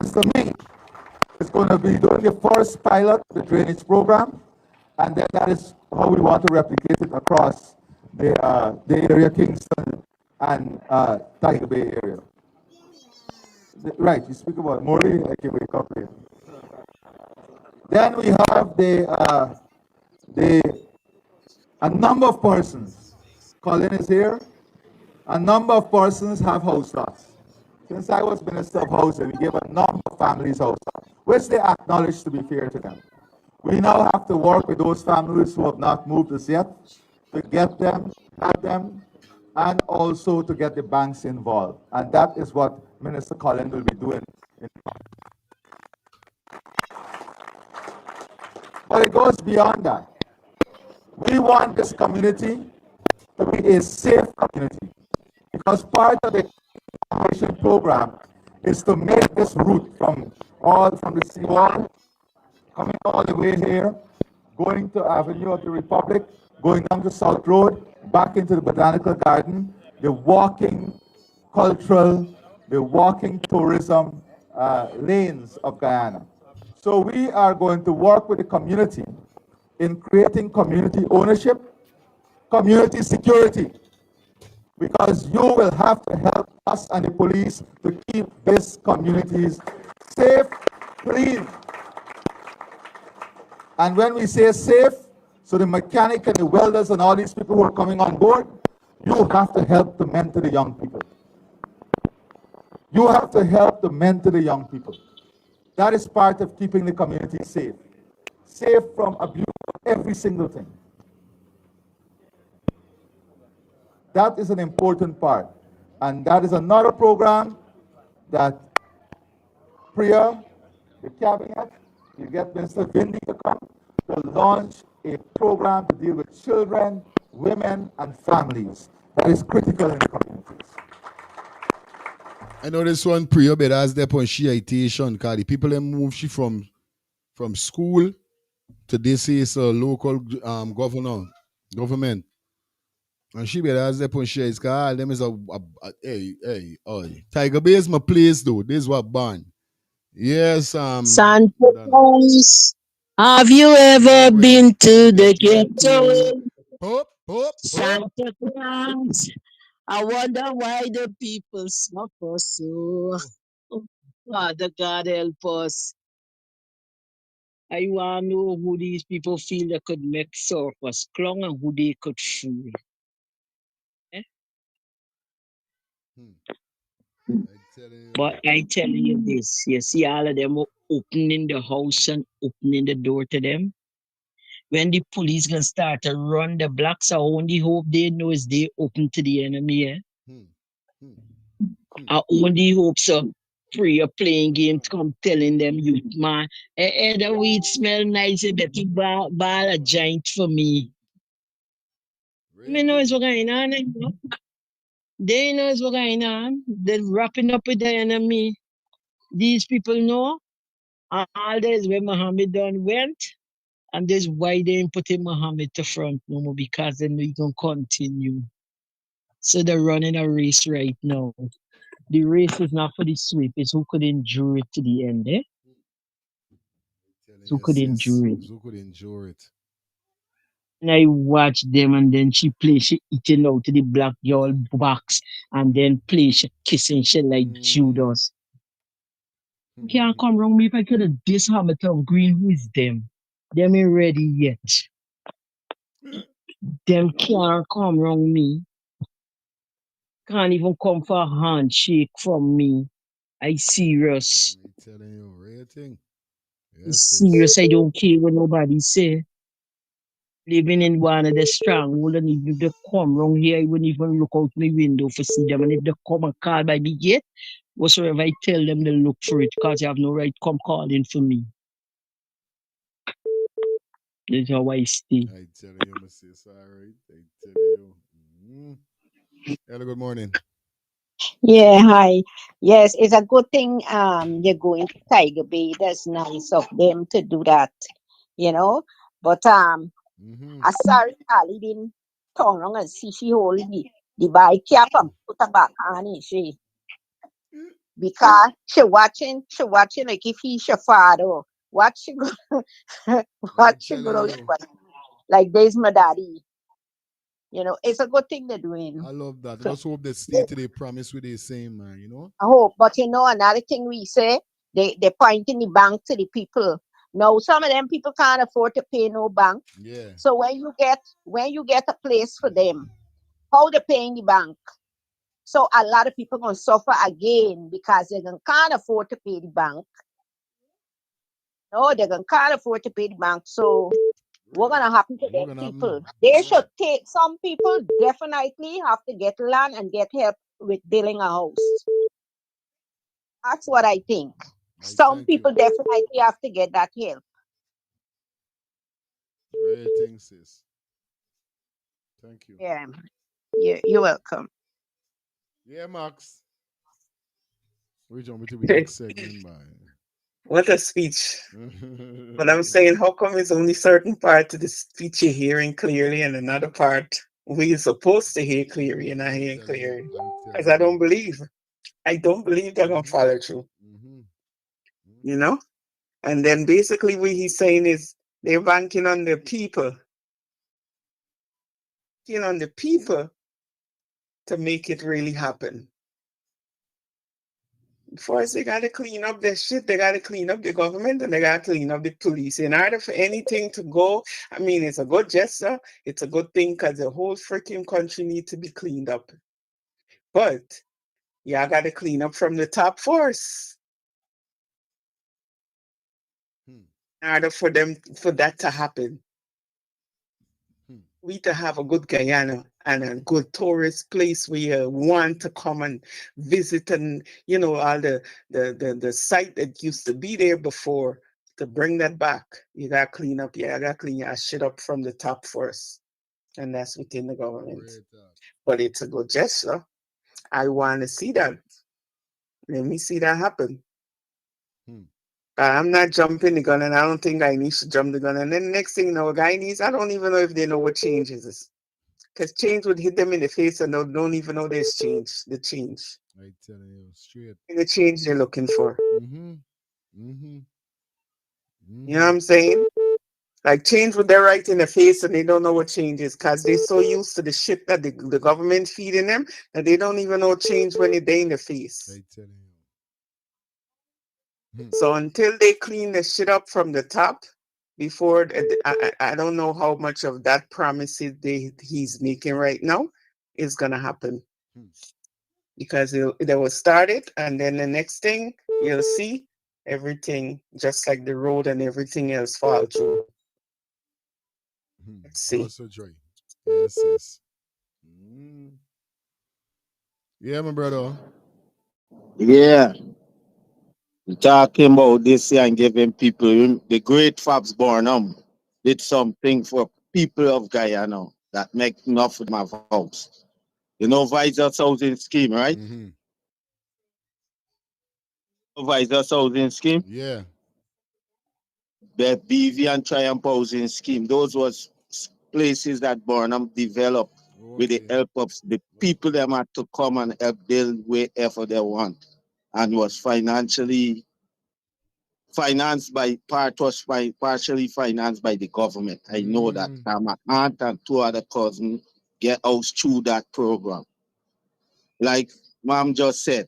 [SPEAKER 5] Mr. Ming is going to be doing the first pilot, the drainage program, and then that is how we want to replicate it across the area, Kingston and Tiger Bay area. Right, you speak about Murray, I can wake up here. Then we have a number of persons. Colin is here. A number of persons have house lots. Since I was Minister of Housing, we gave a number of families house lots, which they acknowledge to be fair to them. We now have to work with those families who have not moved as yet to get them, help them, and also to get the banks involved. And that is what Minister Collins will be doing. But it goes beyond that. We want this community to be a safe community, because part of the operation program is to make this route from the seawall, coming all the way here, going to Avenue of the Republic, going down to South Road, back into the Botanical Garden, the walking cultural, the walking tourism lanes of Guyana. So we are going to work with the community in creating community ownership, community security, because you will have to help us and the police to keep these communities safe, clean. And when we say safe, so the mechanic and the welders and all these people who are coming on board, you have to help to mentor the young people. You have to help to mentor the young people. That is part of keeping the community safe. Safe from abuse of every single thing. That is an important part. And that is another program that Priya, the cabinet, you get Mr. Vindi to come to launch a program to deal with children, women, and families. That is critical in the communities.
[SPEAKER 12] I know this one Priya better as step on shiitation, because the people that move she from school to this is a local government. And she better as step on shit, because all them is Tiger Bay is my place though. This is what born. Yes,
[SPEAKER 7] Santa Claus, have you ever been to the ghetto? Santa Claus, I wonder why the people suffer so. Oh, Father God help us. I want to know who these people feel they could make surface clung and who they could fool. Eh? But I tell you this, you see all of them opening the house and opening the door to them. When the police gonna start to run the blocks, I only hope they know is they open to the enemy. Eh? I only hope so. Free of playing games, come telling them, you man, the weed smell nice, you better ball a giant for me. Me know what's going on. Eh? They know what's going on. They're wrapping up with the enemy. These people know. All this where Muhammad done went, and this why they ain't putting Muhammad to front no more, because they know he gonna continue. So they're running a race right now. The race is not for the swift, it's who could endure it to the end, eh? Who could endure it.
[SPEAKER 12] Who could endure it?
[SPEAKER 7] And I watch them, and then she eating out to the black girl box, and then play she kissing she like Judas. You can't come wrong me if I could have this Hamilton Green. Who is them? Them ain't ready yet. Them can't come wrong me. Can't even come for a handshake from me. I serious.
[SPEAKER 12] I telling you, real thing.
[SPEAKER 7] I
[SPEAKER 12] Yes, sis.
[SPEAKER 7] serious. I don't care what nobody say. Living in one of the stronghold, and even if they come wrong here, I wouldn't even look out my window for see them. And if they come and call by the gate, whatsoever I tell them, they look for it because they have no right come calling for me. That's how I stay.
[SPEAKER 12] I telling you, my sis, all right. I tell you. Hello, good morning.
[SPEAKER 20] Yeah, hi. Yes, it's a good thing you're going to Tiger Bay. That's nice of them to do that, you know. But I sorry Ali didn't turn around and see she hold the bike cap and put her back on it, she because she watching like if he's your father. What she go what she gonna look like there's my daddy. You know, it's a good thing they're doing.
[SPEAKER 12] I love that.
[SPEAKER 20] So
[SPEAKER 12] Let's hope they stay to their promise with the same, man, you know?
[SPEAKER 20] I hope. But you know, another thing we say, they pointing the bank to the people. No, some of them people can't afford to pay no bank.
[SPEAKER 12] Yeah.
[SPEAKER 20] So when you get a place for them, how they paying the bank? So a lot of people gonna suffer again because can't afford to pay the bank. No, can't afford to pay the bank. So what's gonna happen to them people? They should take some people definitely have to get land and get help with building a house. That's what I think. Some people definitely have to get that help.
[SPEAKER 12] Great thing, sis. Thank you.
[SPEAKER 20] Yeah. You're welcome.
[SPEAKER 12] Yeah, Max. We jump into the next segment, man.
[SPEAKER 18] What a speech. But I'm saying, how come it's only certain part of the speech you're hearing clearly and another part we're supposed to hear clearly and not hearing clearly? Because I don't believe they're going to follow through. You know? And then basically what he's saying is they're banking on the people. On the people to make it really happen. First, they got to clean up their shit. They got to clean up the government and they got to clean up the police. In order for anything to go, I mean, it's a good gesture. It's a good thing because the whole freaking country needs to be cleaned up. But y'all got to clean up from the top first. In order for that to happen. We to have a good Guyana and a good tourist place where you want to come and visit and, all the site that used to be there before, to bring that back. You got to clean up. Yeah, I got to clean your shit up from the top first. And that's within the government. But it's a good gesture. I want to see that. Let me see that happen. I'm not jumping the gun, and I don't think I need to jump the gun. And then next thing you know, Guyanese, I don't even know if they know what change is. Because change would hit them in the face and they don't even know there's change. The change.
[SPEAKER 12] I telling you straight.
[SPEAKER 18] The change they're looking for. You know what I'm saying? Like change with their right in the face and they don't know what change is because they're so used to the shit that the government feeding them that they don't even know change when they're in the face.
[SPEAKER 12] I telling you.
[SPEAKER 18] So until they clean the shit up from the top, before I don't know how much of that promises he's making right now is gonna happen. Because they will start it, and then the next thing you'll see everything just like the road and everything else fall through. Let's see.
[SPEAKER 12] Also joy. Yes, yes. Yeah, my brother.
[SPEAKER 8] Yeah. Talking about this here and giving people the great Fabs Burnham did something for people of Guyana that make enough of my house. You know Visors housing scheme, right? Visors housing scheme?
[SPEAKER 12] Yeah.
[SPEAKER 8] The BV and Triumph housing scheme. Those was places that Burnham developed with the help of the people that had to come and help build wherever they want. And was financially financed by partially financed by the government. I know that. My aunt and two other cousins get house through that program. Like Mom just said,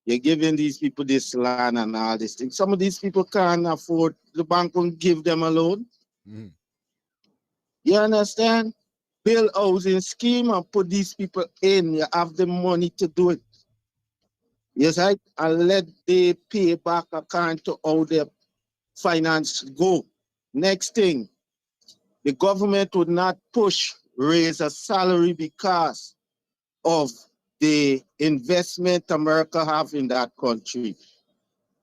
[SPEAKER 8] You're giving these people this land and all this thing. Some of these people can't afford, the bank won't give them a loan.
[SPEAKER 12] Mhm.
[SPEAKER 8] You understand? Build housing scheme and put these people in. You have the money to do it. Yes, right? And let they pay back according to how their finance go. Next thing, the government would not push raise a salary because of the investment America have in that country.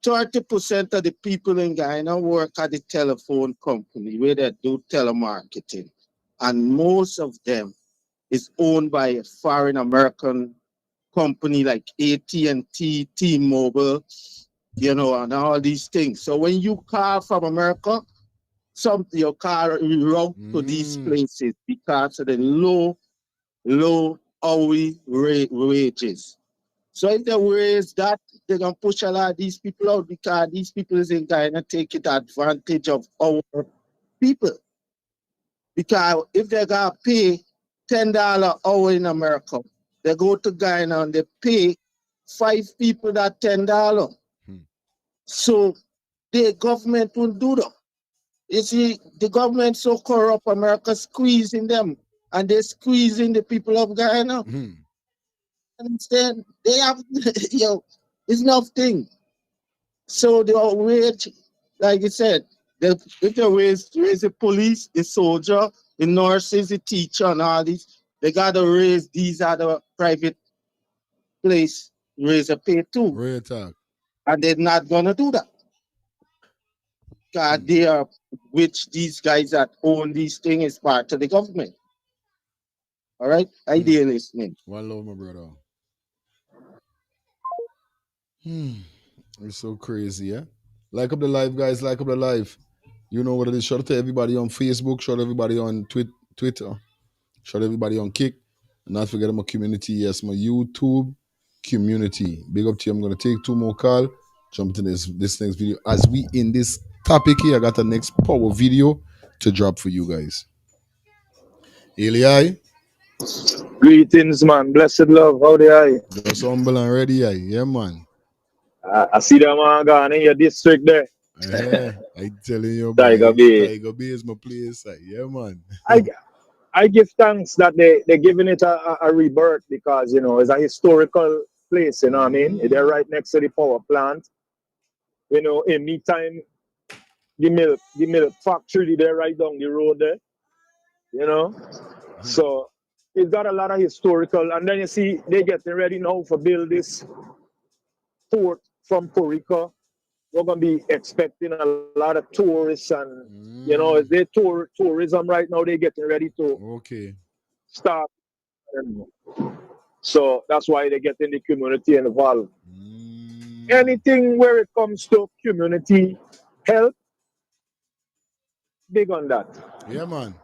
[SPEAKER 8] 30% of the people in Guyana work at the telephone company where they do telemarketing. And most of them is owned by a foreign American company like AT&T, T-Mobile, you know, and all these things. So when you call from America, your car route to these places because of the low hourly wages. So if they raise that, they're gonna push a lot of these people out because these people is in Guyana taking advantage of our people. Because if they gotta pay $10 hour in America, they go to Guyana and they pay 5 people that $10. So the government won't do that. You see, the government so corrupt, America squeezing them, and they're squeezing the people of Guyana. Understand? They have, it's nothing. So the wage, like you said, if they raise the police, the soldier, the nurses, the teacher, and all these, they gotta raise these other private place, raise a pay too.
[SPEAKER 12] Real talk.
[SPEAKER 8] And they're not gonna do that. Because they are, which these guys that own these things is part of the government. All right? I dare listening.
[SPEAKER 12] One love, my brother. It's so crazy, yeah? Like up the live, guys. Like up the live. You know what it is. Shout out to everybody on Facebook. Shout out everybody on Twitter. Shout out everybody on Kick. And not forget my community. Yes, my YouTube community. Big up to you. I'm going to take 2 more calls. Jump into this next video. As we in this topic here, I got the next power video to drop for you guys. Eli.
[SPEAKER 6] Greetings, man. Blessed love. How they are?
[SPEAKER 12] Just humble and ready, yeah, man.
[SPEAKER 6] I see them man gone in your district there.
[SPEAKER 12] I telling you,
[SPEAKER 6] Tiger
[SPEAKER 12] boy.
[SPEAKER 6] Bay.
[SPEAKER 12] Tiger Bay is my place. Yeah, man.
[SPEAKER 6] I give thanks that they're giving it a rebirth because, you know, it's a historical place, you know what I mean? They're right next to the power plant. You know, in meantime, the milk factory, they're right down the road there, you know? So it's got a lot of historical, and then you see they're getting ready now for build this port from Puerto Rico. We're gonna be expecting a lot of tourists, and you know, as they tourism right now, they're getting ready to start. So that's why they're getting the community involved. Anything where it comes to community help, big on that.
[SPEAKER 12] Yeah, man.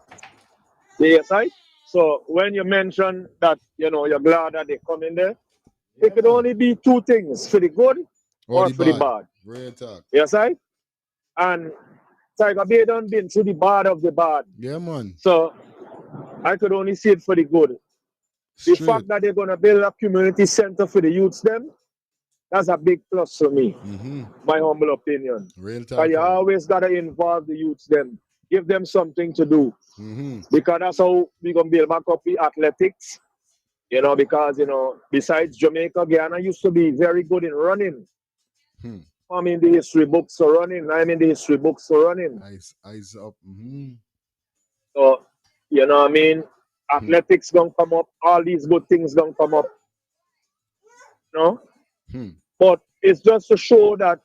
[SPEAKER 6] Yes, right? So when you mention that, you know, you're glad that they come in there, it could only be 2 things, for the good or for the bad.
[SPEAKER 12] Real talk.
[SPEAKER 6] Yes, right? And Tiger Bay done been through the bad of the bad.
[SPEAKER 12] Yeah, man.
[SPEAKER 6] So I could only see it for the good. The fact that they're gonna build a community center for the youths, them, that's a big plus for me. My humble opinion.
[SPEAKER 12] Real talk.
[SPEAKER 6] But you always gotta involve the youths, them, give them something to do. Because that's how we're gonna build back up the athletics. You know, because you know, besides Jamaica, Guyana used to be very good in running. I'm in the history books for running. I'm in the history books for running.
[SPEAKER 12] Eyes up.
[SPEAKER 6] So, you know what I mean? Athletics gonna come up. All these good things gonna come up. You know? But it's just to show that,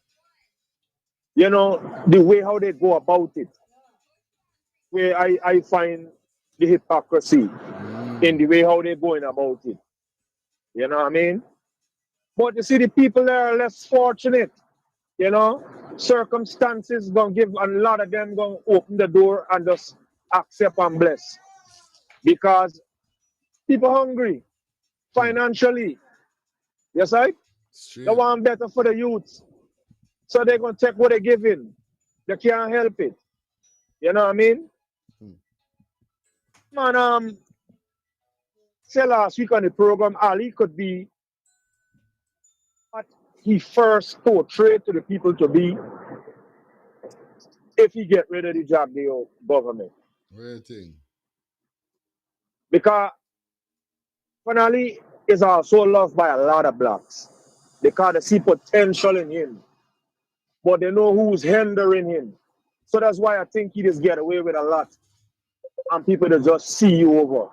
[SPEAKER 6] you know, the way how they go about it. Where I find the hypocrisy in the way how they're going about it. You know what I mean? But you see, the people that are less fortunate, you know, circumstances gonna give a lot of them gonna open the door and just accept and bless. Because people hungry financially. Yes, right? They want better for the youth. So they're gonna take what they're giving. They can't help it. You know what I mean? Man, say last week on the program, Ali could be he first portrayed to the people to be if he get rid of the Jagdeo government.
[SPEAKER 12] Real thing.
[SPEAKER 6] Because finally is also loved by a lot of blacks because they see potential in him, but they know who's hindering him. So that's why I think he just get away with a lot, and people that just see you over.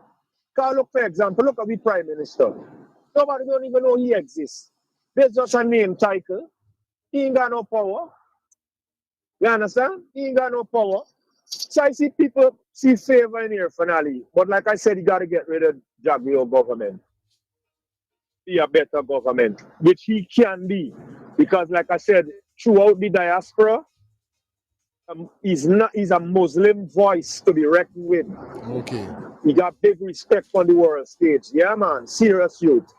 [SPEAKER 6] Because look, for example, look at the Prime Minister. Nobody don't even know he exists. There's just a name title. He ain't got no power. You understand? He ain't got no power. So I see people see favor in here finally. But like I said, you got to get rid of Jagdeo government. Be a better government, which he can be. Because like I said, throughout the diaspora, he's a Muslim voice to be reckoned with.
[SPEAKER 12] Okay.
[SPEAKER 6] He got big respect on the world stage. Yeah, man. Serious youth.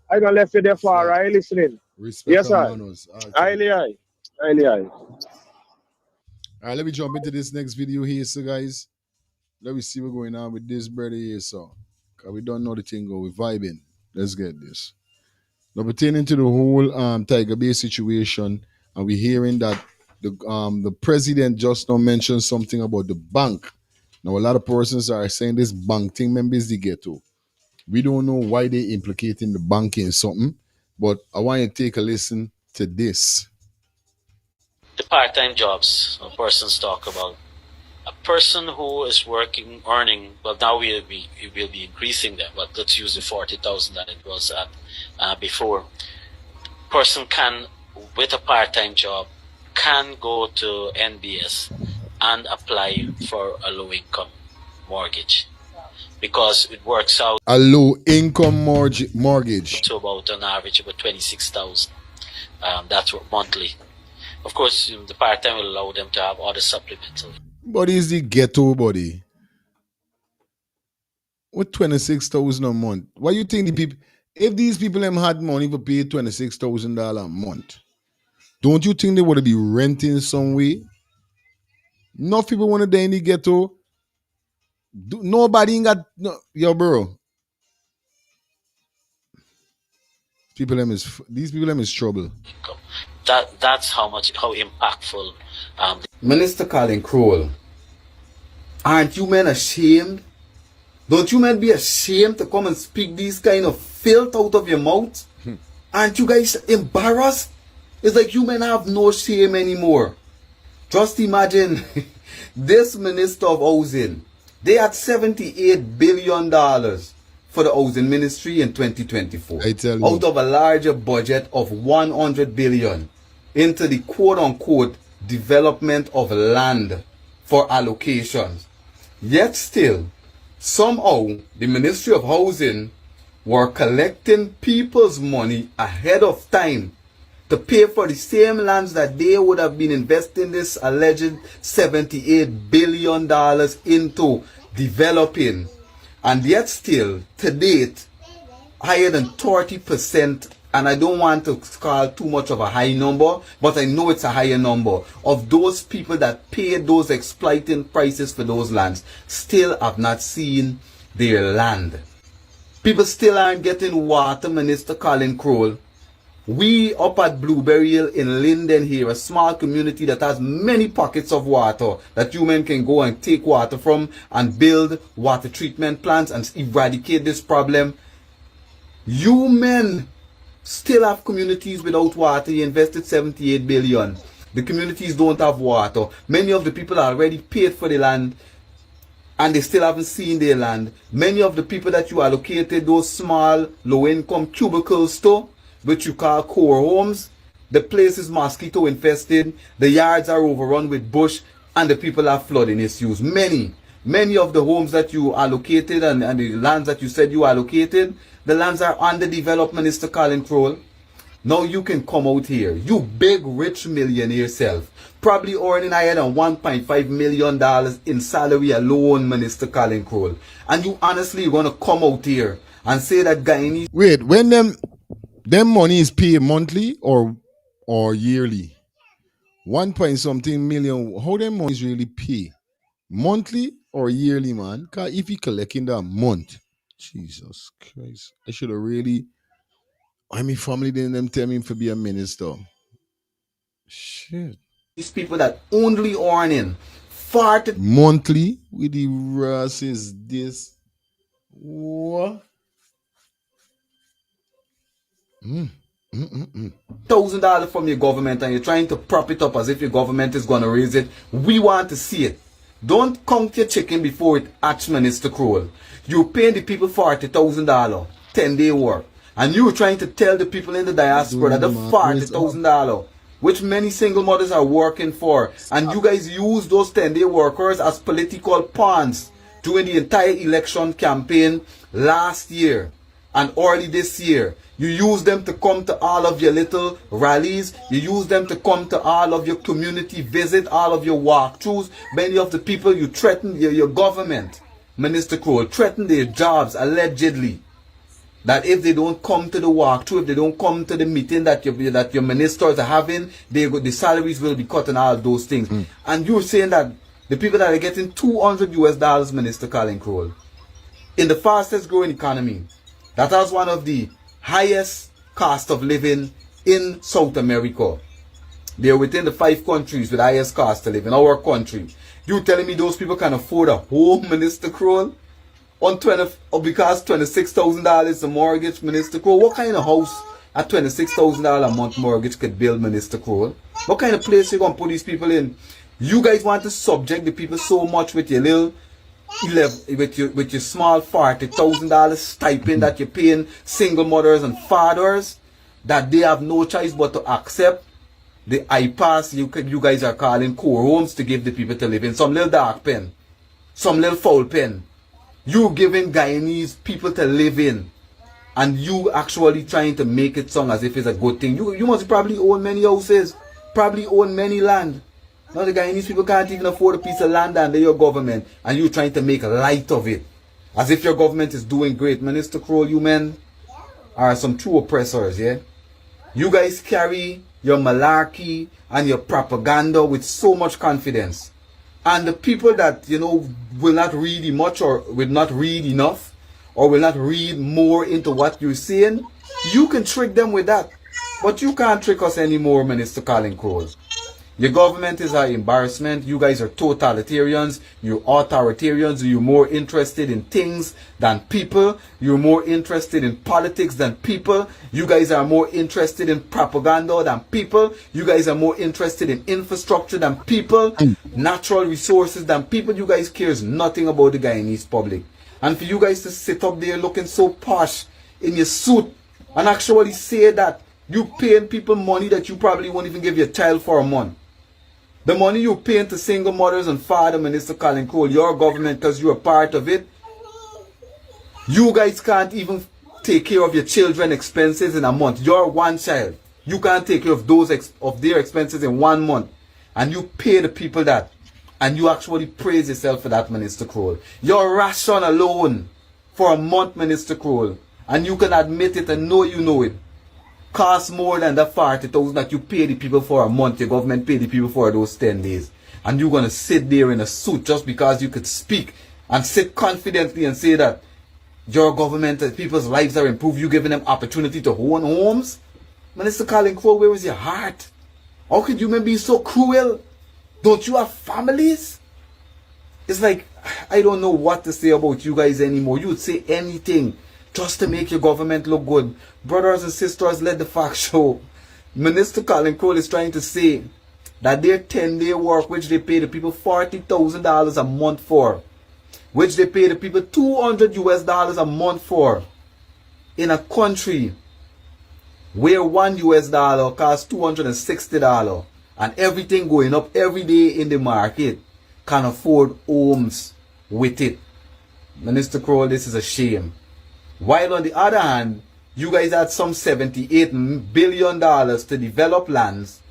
[SPEAKER 6] I gonna left you there for right listening.
[SPEAKER 12] Respect
[SPEAKER 6] Yes,
[SPEAKER 12] and
[SPEAKER 6] I.
[SPEAKER 12] manners. Okay.
[SPEAKER 6] Highly.
[SPEAKER 12] All right, let me jump into this next video here, so guys. Let me see what's going on with this brother here, so. Because we don't know the thing go. We're vibing. Let's get this. Now, pertaining to the whole Tiger Bay situation, and we're hearing that the president just now mentioned something about the bank. Now, a lot of persons are saying this bank thing members the ghetto. We don't know why they implicating the bank in something, but I want you to take a listen to this.
[SPEAKER 10] The part-time jobs persons talk about. A person who is working, earning, well, now we will be increasing that, but let's use the 40,000 that it was at before. Person can, with a part-time job, can go to NBS and apply for a low-income mortgage because it works out
[SPEAKER 12] a low-income mortgage
[SPEAKER 10] to about an average of 26,000. That's monthly. Of course, the part-time will allow them to have other supplemental.
[SPEAKER 12] But is the ghetto body with 26,000 a month? Why you think the people, if these people had money for pay $26,000 a month, don't you think they would be renting some way? Enough people want to die in the ghetto. Nobody ain't got yo, bro. These people is trouble.
[SPEAKER 10] That's how impactful.
[SPEAKER 2] Minister Colin Crowell, aren't you men ashamed? Don't you men be ashamed to come and speak these kind of filth out of your mouth? Aren't you guys embarrassed? It's like you men have no shame anymore. Just imagine this Minister of Housing. They had $78 billion for the housing ministry in 2024.
[SPEAKER 12] I tell you.
[SPEAKER 2] Out of a larger budget of $100 billion into the quote-unquote development of land for allocations. Yet still, somehow, the Ministry of Housing were collecting people's money ahead of time to pay for the same lands that they would have been investing this alleged $78 billion into developing. And yet still, to date, higher than 30%, and I don't want to call too much of a high number, but I know it's a higher number, of those people that paid those exploiting prices for those lands still have not seen their land. People still aren't getting water, Minister Colin Crowell. We up at Blueberry Hill in Linden here, a small community that has many pockets of water that you men can go and take water from and build water treatment plants and eradicate this problem. You men still have communities without water. You invested $78 billion. The communities don't have water. Many of the people are already paid for the land and they still haven't seen their land. Many of the people that you allocated those small low-income cubicles to, which you call core homes, the place is mosquito infested, the yards are overrun with bush, and the people have flooding issues. Many of the homes that you allocated and the lands that you said you allocated, the lands are under development, Mr. Colin Crowell. Now you can come out here, you big rich millionaire self, probably earning higher than $1.5 million in salary alone, Minister Colin Crowell. And you honestly going to come out here and say that Guyanese...
[SPEAKER 12] Wait, when them money is paid monthly or yearly? 1 point something million. How them money is really pay? Monthly or yearly, man? Because if you collecting that month, Jesus Christ, I should have really Why me family didn't them tell me to be a minister? Shit.
[SPEAKER 2] These people that only earning 40
[SPEAKER 12] monthly with the rasses this. What?
[SPEAKER 2] $1,000 from your government and you're trying to prop it up as if your government is going to raise it. We want to see it. Don't count your chicken before it hatch, Minister Crowell. You paying the people $40,000, 10-day work. And you're trying to tell the people in the diaspora that the $40,000, which many single mothers are working for, and you guys use those 10-day workers as political pawns during the entire election campaign last year and early this year. You use them to come to all of your little rallies. You use them to come to all of your community visit, all of your walkthroughs. Many of the people you threaten, your government, Minister Crowell, threaten their jobs allegedly. That if they don't come to the walkthrough, if they don't come to the meeting that your ministers are having, the salaries will be cut and all those things. And you're saying that the people that are getting $200, Minister Colin Crowell, in the fastest growing economy, that has one of the highest cost of living in South America. They are within the 5 countries with the highest cost of living. Our country. You telling me those people can afford a home, Minister Crowell? Because $26,000 is the mortgage, Minister Crowell. What kind of house at $26,000 a month mortgage could build, Minister Crowell? What kind of place you gonna put these people in? You guys want to subject the people so much with your little with your small $40,000 stipend that you're paying single mothers and fathers, that they have no choice but to accept the iPass you guys are calling core homes to give the people to live in. Some little dark pen, some little foul pen. You giving Guyanese people to live in, and you actually trying to make it sound as if it's a good thing. You must probably own many houses, probably own many land. Now the Guyanese people can't even afford a piece of land under your government, and you trying to make light of it, as if your government is doing great. Minister Crowell, you men are some true oppressors, yeah? You guys carry your malarkey and your propaganda with so much confidence. And the people that, will not read much or will not read enough or will not read more into what you're saying, you can trick them with that. But you can't trick us anymore, Minister Colin Crowell. Your government is an embarrassment. You guys are totalitarians. You're authoritarians. You're more interested in things than people. You're more interested in politics than people. You guys are more interested in propaganda than people. You guys are more interested in infrastructure than people. Natural resources than people. You guys cares nothing about the Guyanese public. And for you guys to sit up there looking so posh in your suit and actually say that you paying people money that you probably won't even give your child for a month. The money you paying to single mothers and father, Minister Colin Crowell, your government, because you're a part of it, you guys can't even take care of your children's expenses in a month. You're one child. You can't take care of their expenses in 1 month. And you pay the people that. And you actually praise yourself for that, Minister Crowell. Your ration alone for a month, Minister Crowell, and you can admit it and know you know it, costs more than the 40,000 that you pay the people for a month. Your government pay the people for those 10 days. And you're going to sit there in a suit just because you could speak and sit confidently and say that your government and people's lives are improved. You giving them opportunity to own homes. Minister Colin Crowell, where is your heart? How could you be so cruel? Don't you have families? It's like, I don't know what to say about you guys anymore. You would say anything just to make your government look good. Brothers and sisters, let the facts show. Minister Colin Crowell is trying to say that their 10-day work, which they pay the people $40,000 a month for, which they pay the people $200 a month for, in a country where $1 costs $260 and everything going up every day in the market, can afford homes with it. Minister Crowell, this is a shame. While on the other hand, you guys had some $78 billion to develop lands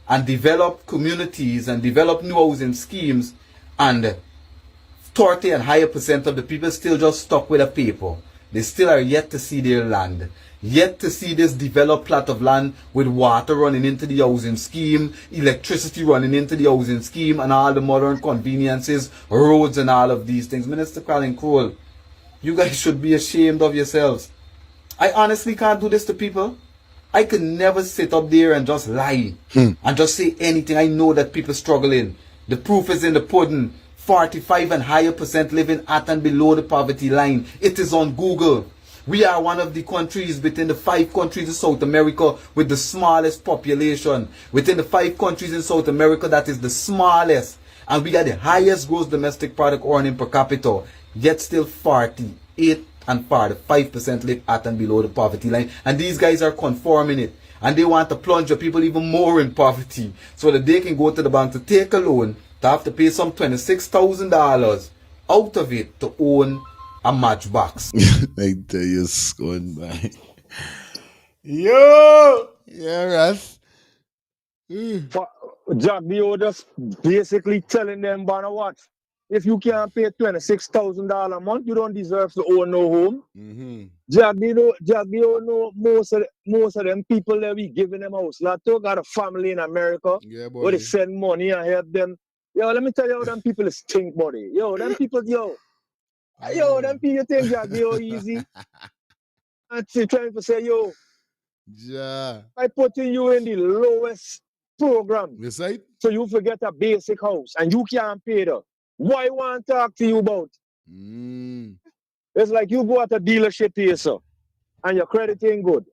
[SPEAKER 2] and develop communities and develop new housing schemes, and 30 and higher % of the people still just stuck with a paper. They still are yet to see their land, yet to see this developed plot of land with water running into the housing scheme, electricity running into the housing scheme, and all the modern conveniences, roads and all of these things. Minister Colin Crowell, you guys should be ashamed of yourselves. I honestly can't do this to people.
[SPEAKER 3] I could never sit up there and just lie and just say anything. I know that people struggling. The proof is in the pudding. 45 and higher percent living at and below the poverty line. It is on Google. We are one of the countries within the 5 countries in South America with the smallest population. Within the 5 countries in South America, that is the smallest. And we got the highest gross domestic product earning per capita. Yet still 48 and 45% live at and below the poverty line. And these guys are conforming it. And they want to plunge the people even more in poverty so that they can go to the bank to take a loan to have to pay some $26,000 out of it to own a matchbox.
[SPEAKER 12] I tell you, going by. Yo! Yeah, Russ.
[SPEAKER 6] Jack Dio just basically telling them, Banner, watch. If you can't pay $26,000 a month, you don't deserve to own no home. Jack Dio know most of them people that we giving them house. Lato got a family in America where they send money and help them. Yo, let me tell you how them people stink, buddy. Yo, them people, them people think Jack Dio easy. And trying to say, yo, I putting you in the lowest program.
[SPEAKER 12] Yes, right?
[SPEAKER 6] So you forget a basic house and you can't pay that. Why want to talk to you about? It's like you go at a dealership here, sir, and your credit ain't good.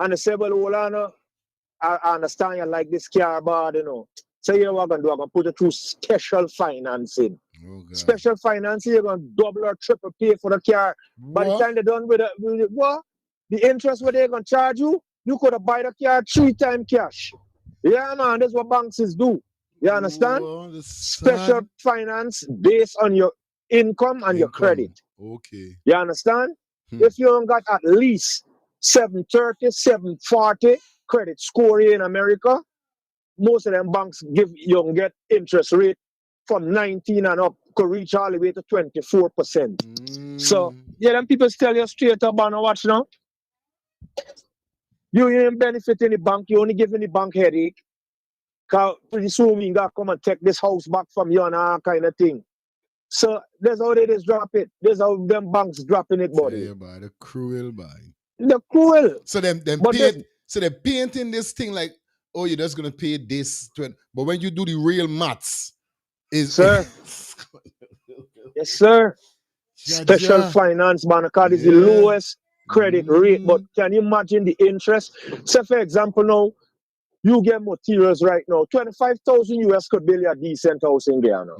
[SPEAKER 6] And they say, well, Olana, I understand you like this car bad, you know. So you know what I'm going to do? I'm going to put it through special financing. Special financing, you're going to double or triple pay for the car. By the time they're done with it, what? The interest where they're going to charge you, you could have buy the car 3 times cash. Yeah, man, that's what banks do. You understand? Special finance based on your income and your credit.
[SPEAKER 12] Okay.
[SPEAKER 6] You understand? If you don't got at least 730, 740 credit score here in America, most of them banks give you get interest rate from 19 and up, could reach all the way to 24%. So, yeah, them people tell you straight up on watch now. You ain't benefiting the bank, you only giving the bank headache. Because pretty soon we got to come and take this house back from you and all kind of thing. So that's how they just drop it. That's how them banks dropping it, buddy.
[SPEAKER 12] Yeah, by the cruel by.
[SPEAKER 6] The cruel.
[SPEAKER 12] So they're painting this thing like, oh, you're just gonna pay this. But when you do the real maths,
[SPEAKER 6] sir. Yes, sir. Special finance, man, because it's the lowest credit rate. But can you imagine the interest? So for example now, you get materials right now. 25,000 US could build a decent house in Guyana.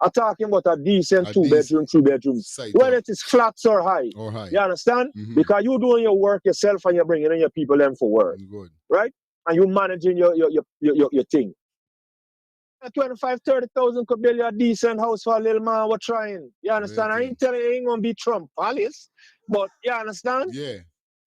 [SPEAKER 6] I'm talking about a decent 2-bedroom, 3-bedroom. Whether it is flats or high. You understand? Because you're doing your work yourself and you're bringing in your people in for work. Right? And you're managing your thing. 25, 30,000 could build you a decent house for a little man. We're trying. You understand? I ain't telling you it ain't going to be Trump Palace. But you understand?
[SPEAKER 12] Yeah.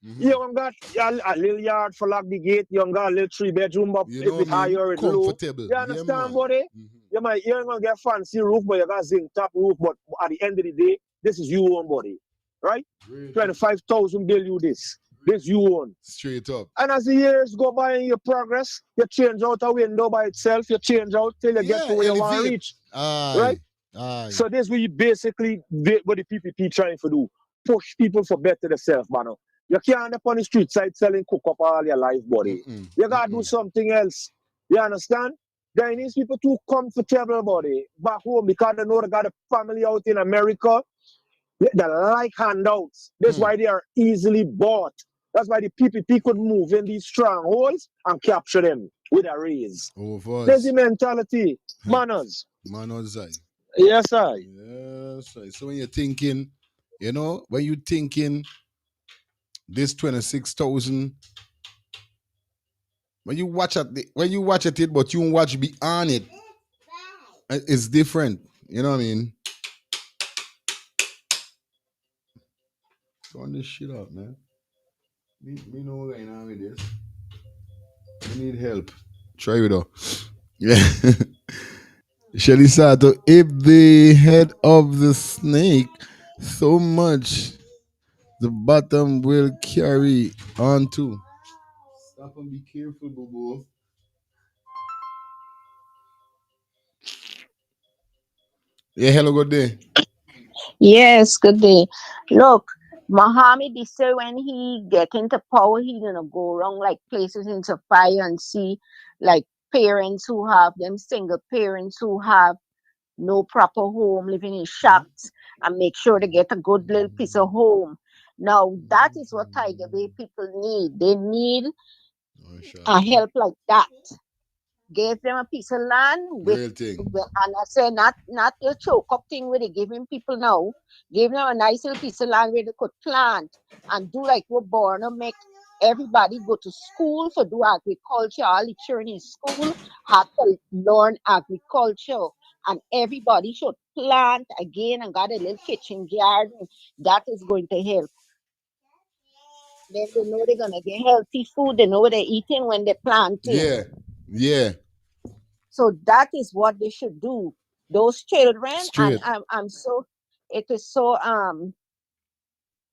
[SPEAKER 6] You don't got a little yard for lock the gate. You don't got a little 3-bedroom, but if it's higher or it's low. You understand, buddy? You ain't gonna get fancy roof, but you got zinc top roof. But at the end of the day, this is you own, buddy. Right? 25,000 bill you this. This you own.
[SPEAKER 12] Straight up.
[SPEAKER 6] And as the years go by and you progress, you change out a window by itself. You change out till you get to where you want to reach. Right? So this we basically did what the PPP trying to do. Push people for better themselves, man. You can't end up on the street side selling cook up all your life, buddy. You gotta do something else. You understand? Guyanese people too comfortable, buddy, back home because they know they got a family out in America. They like handouts. That's why they are easily bought. That's why the PPP could move in these strongholds and capture them with a raise. There's the mentality. Manners.
[SPEAKER 12] Manners, I.
[SPEAKER 6] Yes, I.
[SPEAKER 12] Yes, I. So when you're thinking, when you're thinking this 26,000, when you watch at it, but you watch beyond it, it's different. You know what I mean? Turn this shit up, man. Me know what's going on with this. I need help. Try it out. Yeah. Shelly Sato, if the head of the snake so much, the bottom will carry on too. Stop and be careful, boo. Yeah, hello, good day.
[SPEAKER 20] Yes, good day. Look, Muhammad, they say when he get into power, he gonna go around like places into fire and see like parents who have them single parents who have no proper home, living in shacks, and make sure they get a good little piece of home. Now that is what Tiger Bay people need. They need a help like that. Gave them a piece of land with,
[SPEAKER 12] Real thing.
[SPEAKER 20] and I say not your choke up thing where they giving people now. Give them a nice little piece of land where they could plant and do like what Borno make everybody go to school for do agriculture. All the children in school have to learn agriculture, and everybody should plant again and got a little kitchen garden. That is going to help. Then they know they're gonna get healthy food. They know what they're eating when they're planting.
[SPEAKER 12] Yeah. Yeah.
[SPEAKER 20] So that is what they should do. Those children, and
[SPEAKER 12] Straight.
[SPEAKER 20] I'm so, it is so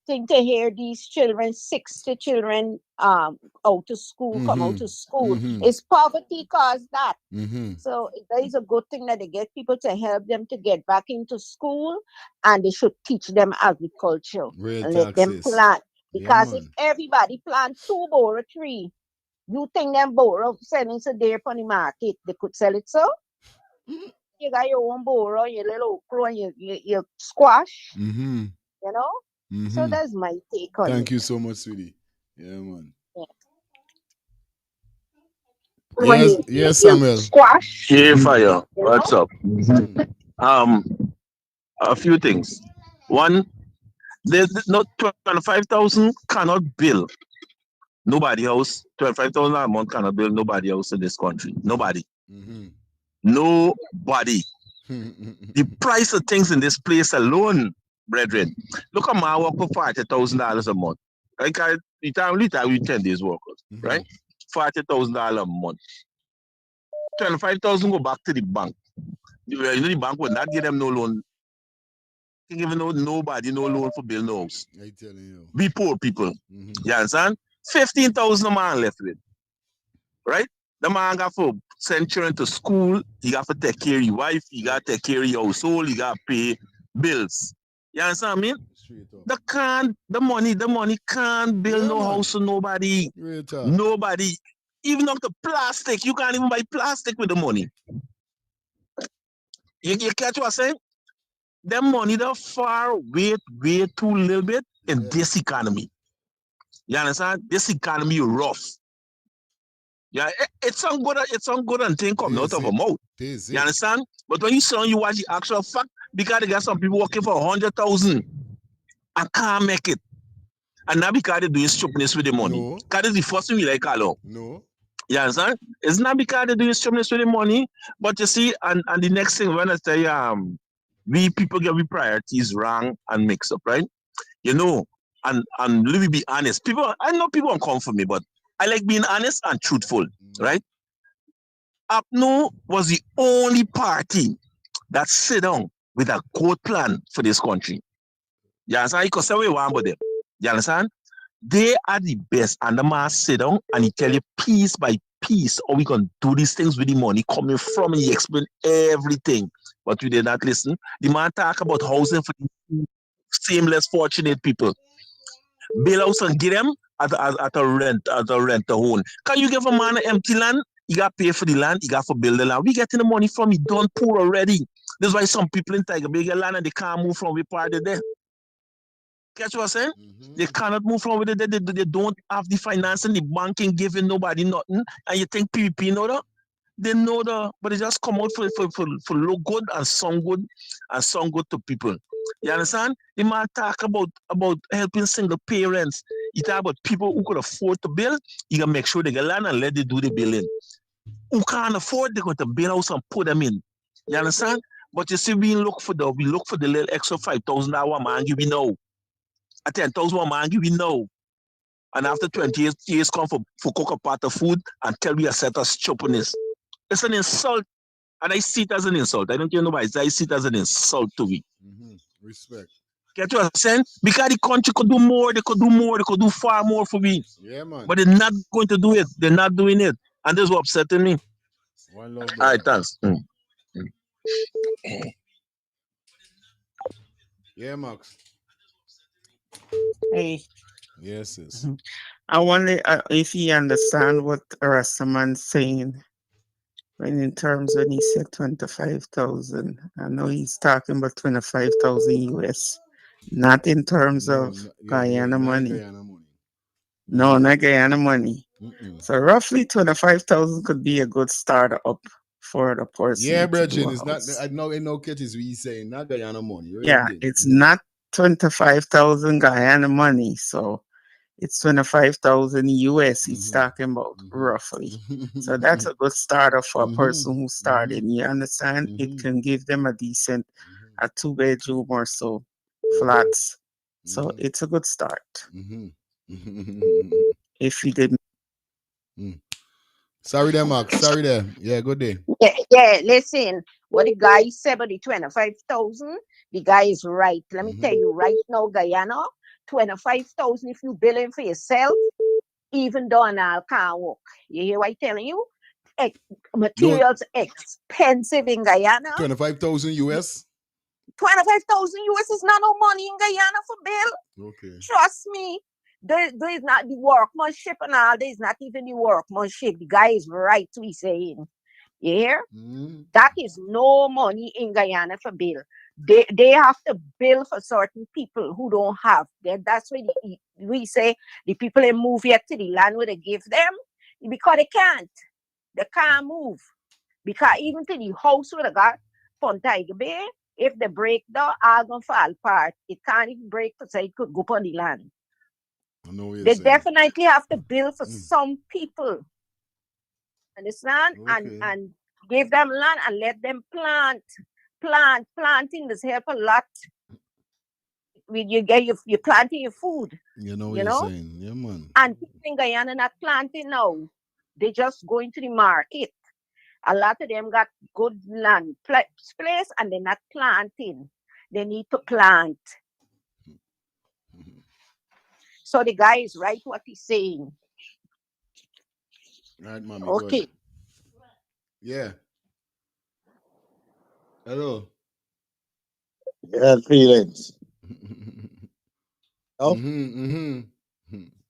[SPEAKER 20] thing to hear these children, 60 children out to school, come out to school. It's poverty caused that. So that is a good thing that they get people to help them to get back into school, and they should teach them agriculture
[SPEAKER 12] Real
[SPEAKER 20] and let them
[SPEAKER 12] taxes.
[SPEAKER 20] plant.
[SPEAKER 12] Yeah,
[SPEAKER 20] Because if
[SPEAKER 12] man.
[SPEAKER 20] everybody plant 2 boro tree, you think them boro selling so there on the market, they could sell it so? You got your own boro, your little okra, and your squash, you know? So that's my take on
[SPEAKER 12] Thank
[SPEAKER 20] it.
[SPEAKER 12] you so much, sweetie. Yeah, man.
[SPEAKER 20] Yeah.
[SPEAKER 12] Yes, yes,
[SPEAKER 20] Your
[SPEAKER 12] Samuel.
[SPEAKER 20] squash,
[SPEAKER 9] Yeah, fire.
[SPEAKER 20] you
[SPEAKER 9] What's
[SPEAKER 20] know?
[SPEAKER 9] up? Um, a few things. One, there's not 25,000 cannot build nobody else. 25,000 a month cannot build nobody else in this country. Nobody. Nobody. The price of things in this place alone, brethren. Look at my work for $40,000 a month. Like the only time we 10 days workers, right? $40,000 a month. 25,000 go back to the bank. You know the bank will not give them no loan. Even though nobody no loan for build no house.
[SPEAKER 12] I telling you.
[SPEAKER 9] We poor people. You understand? 15,000 a man left with. Right? The man got to send children to school. He got to take care of your wife. He got to take care of your household. He got to pay bills. You understand what I mean? The money can't build no house for nobody.
[SPEAKER 12] Real talk.
[SPEAKER 9] Nobody. Even up to plastic. You can't even buy plastic with the money. You catch what I'm saying? Them money the far way too little bit in this economy. You understand? This economy rough. Yeah, it sound good and thing coming out of a mouth. You understand? But when you watch the actual fact, because they got some people working for 100,000 and can't make it. And not because they're doing stupidness with the money. Because it's the first thing we like call out.
[SPEAKER 12] No.
[SPEAKER 9] You understand? It's not because they're doing stupidness with the money, but you see, and the next thing when I say we people get we priorities wrong and mix up, right? You know, and let me be honest. I know people won't come for me, but I like being honest and truthful, right? APNO was the only party that sit down with a code plan for this country. You understand? You can say what you want about them. You understand? They are the best. And the man sit down and he tell you piece by piece how we can do these things with the money coming from, and he explain everything. But we did not listen. The man talk about housing for the same less fortunate people. Bail house and get them at a rent home. Can you give a man an empty land? You got to pay for the land, you got to build the land. We getting the money from it done poor already. That's why some people in Tiger Bay get land and they can't move from where part of there. Catch what I'm saying? They cannot move from where they don't have the financing, the banking giving nobody nothing. And you think PPP know that? They know that, but they just come out for look good and sound good to people. You understand? The man talk about helping single parents. He talk about people who could afford to build. You can make sure they get land and let them do the building. Who can't afford, they got to build house and put them in. You understand? But you see, we look for the little extra $5,000 man give we know. At 10,000 man give we know. And after 20 years come for cook a pot of food and tell me a set of stupidness. It's an insult. And I see it as an insult. I don't care nobody. I see it as an insult to me.
[SPEAKER 12] Respect.
[SPEAKER 9] Get what I'm saying? Because the country could do more, they could do far more for me.
[SPEAKER 12] Yeah, man.
[SPEAKER 9] But they're not going to do it. They're not doing it. And this is what upsetting me.
[SPEAKER 12] One love,
[SPEAKER 9] all right, thanks.
[SPEAKER 12] Yeah, Max.
[SPEAKER 18] Hey,
[SPEAKER 12] Yes, yes.
[SPEAKER 18] I wonder if he understand what Rastaman's saying when in terms when he said 25,000. I know he's talking about 25,000 US, not in terms of Guyana
[SPEAKER 12] not
[SPEAKER 18] money.
[SPEAKER 12] Guyana money.
[SPEAKER 18] No, not Guyana money.
[SPEAKER 12] Mm-mm.
[SPEAKER 18] So roughly 25,000 could be a good start up for the person
[SPEAKER 12] Yeah,
[SPEAKER 18] to do
[SPEAKER 12] Bridget,
[SPEAKER 18] a
[SPEAKER 12] it's not.
[SPEAKER 18] house.
[SPEAKER 12] I know in no case is we saying not Guyana money. You
[SPEAKER 18] Yeah,
[SPEAKER 12] did.
[SPEAKER 18] it's not 25,000 Guyana money, so it's 25,000 US he's talking about roughly. So that's a good starter for a person who's starting. You understand? It can give them a decent, a 2-bedroom or so flats. So it's a good start. If he didn't.
[SPEAKER 12] Sorry there, Max. Sorry there. Yeah, good day.
[SPEAKER 20] Yeah, listen, what the guy said about the 25,000, the guy is right. Let me tell you right now, Guyana, 25,000 if you billing for yourself, even Donald can't work. You hear what I'm telling you? Materials expensive in Guyana.
[SPEAKER 12] 25,000 US.
[SPEAKER 20] 25,000 US is not no money in Guyana for bill.
[SPEAKER 12] Okay.
[SPEAKER 20] Trust me. There is not the workmanship and all. There is not even the workmanship. The guy is right to be saying. You hear? That is no money in Guyana for bill. They have to bill for certain people who don't have. That's why we say the people they move here to the land where they give them because they can't. They can't move. Because even to the house where they got from Tiger Bay, if they break down, all gonna fall apart. It can't even break so it could go on the land.
[SPEAKER 12] I know what you're
[SPEAKER 20] They
[SPEAKER 12] saying.
[SPEAKER 20] definitely have to bill for some people. Understand?
[SPEAKER 12] Okay.
[SPEAKER 20] And give them land and let them plant. Planting does help a lot. You planting your food.
[SPEAKER 12] You know what you're saying. Yeah, man.
[SPEAKER 20] And people in Guyana not planting now. They just going to the market. A lot of them got good land place and they're not planting. They need to plant. So the guy is right what he's saying.
[SPEAKER 12] Right, mommy.
[SPEAKER 20] Okay.
[SPEAKER 12] Good. Yeah. Hello.
[SPEAKER 8] Yeah, feelings. Oh,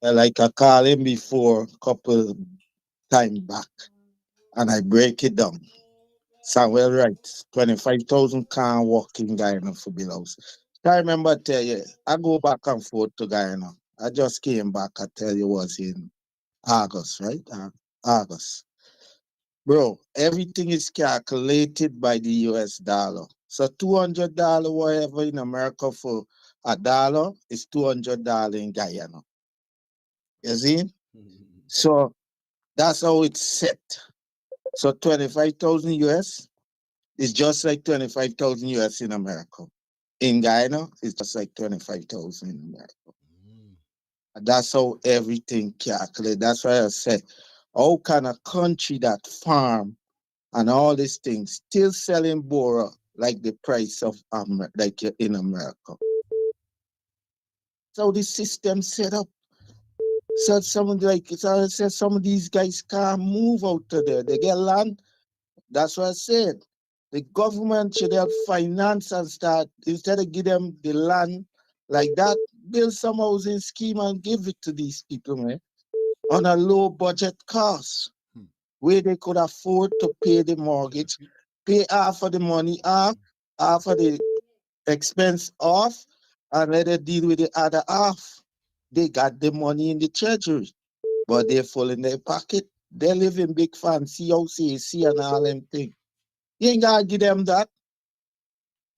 [SPEAKER 8] like I called him before, couple time back, and I break it down. Samuel right, 25,000 can't walk in Guyana for bills. I remember tell you, I go back and forth to Guyana. I just came back, I tell you, was in August, right? August. Bro, everything is calculated by the US dollar. So $200 whatever in America for a dollar is $200 in Guyana. You see? So that's how it's set. So 25,000 US is just like 25,000 US in America. In Guyana, it's just like 25,000 in America. That's how everything calculated. That's why I said, how can a country that farm and all these things still selling Bora like the price of like in America? So the system set up. So some of these guys can't move out to there. They get land. That's what I said. The government should help finance and start instead of give them the land like that, build some housing scheme and give it to these people, man, on a low budget cost where they could afford to pay the mortgage, pay half of the money off, half of the expense off, and let it deal with the other half. They got the money in the treasury, but they're full in their pocket. They live in big fancy houses, and all them things. You ain't gotta give them that.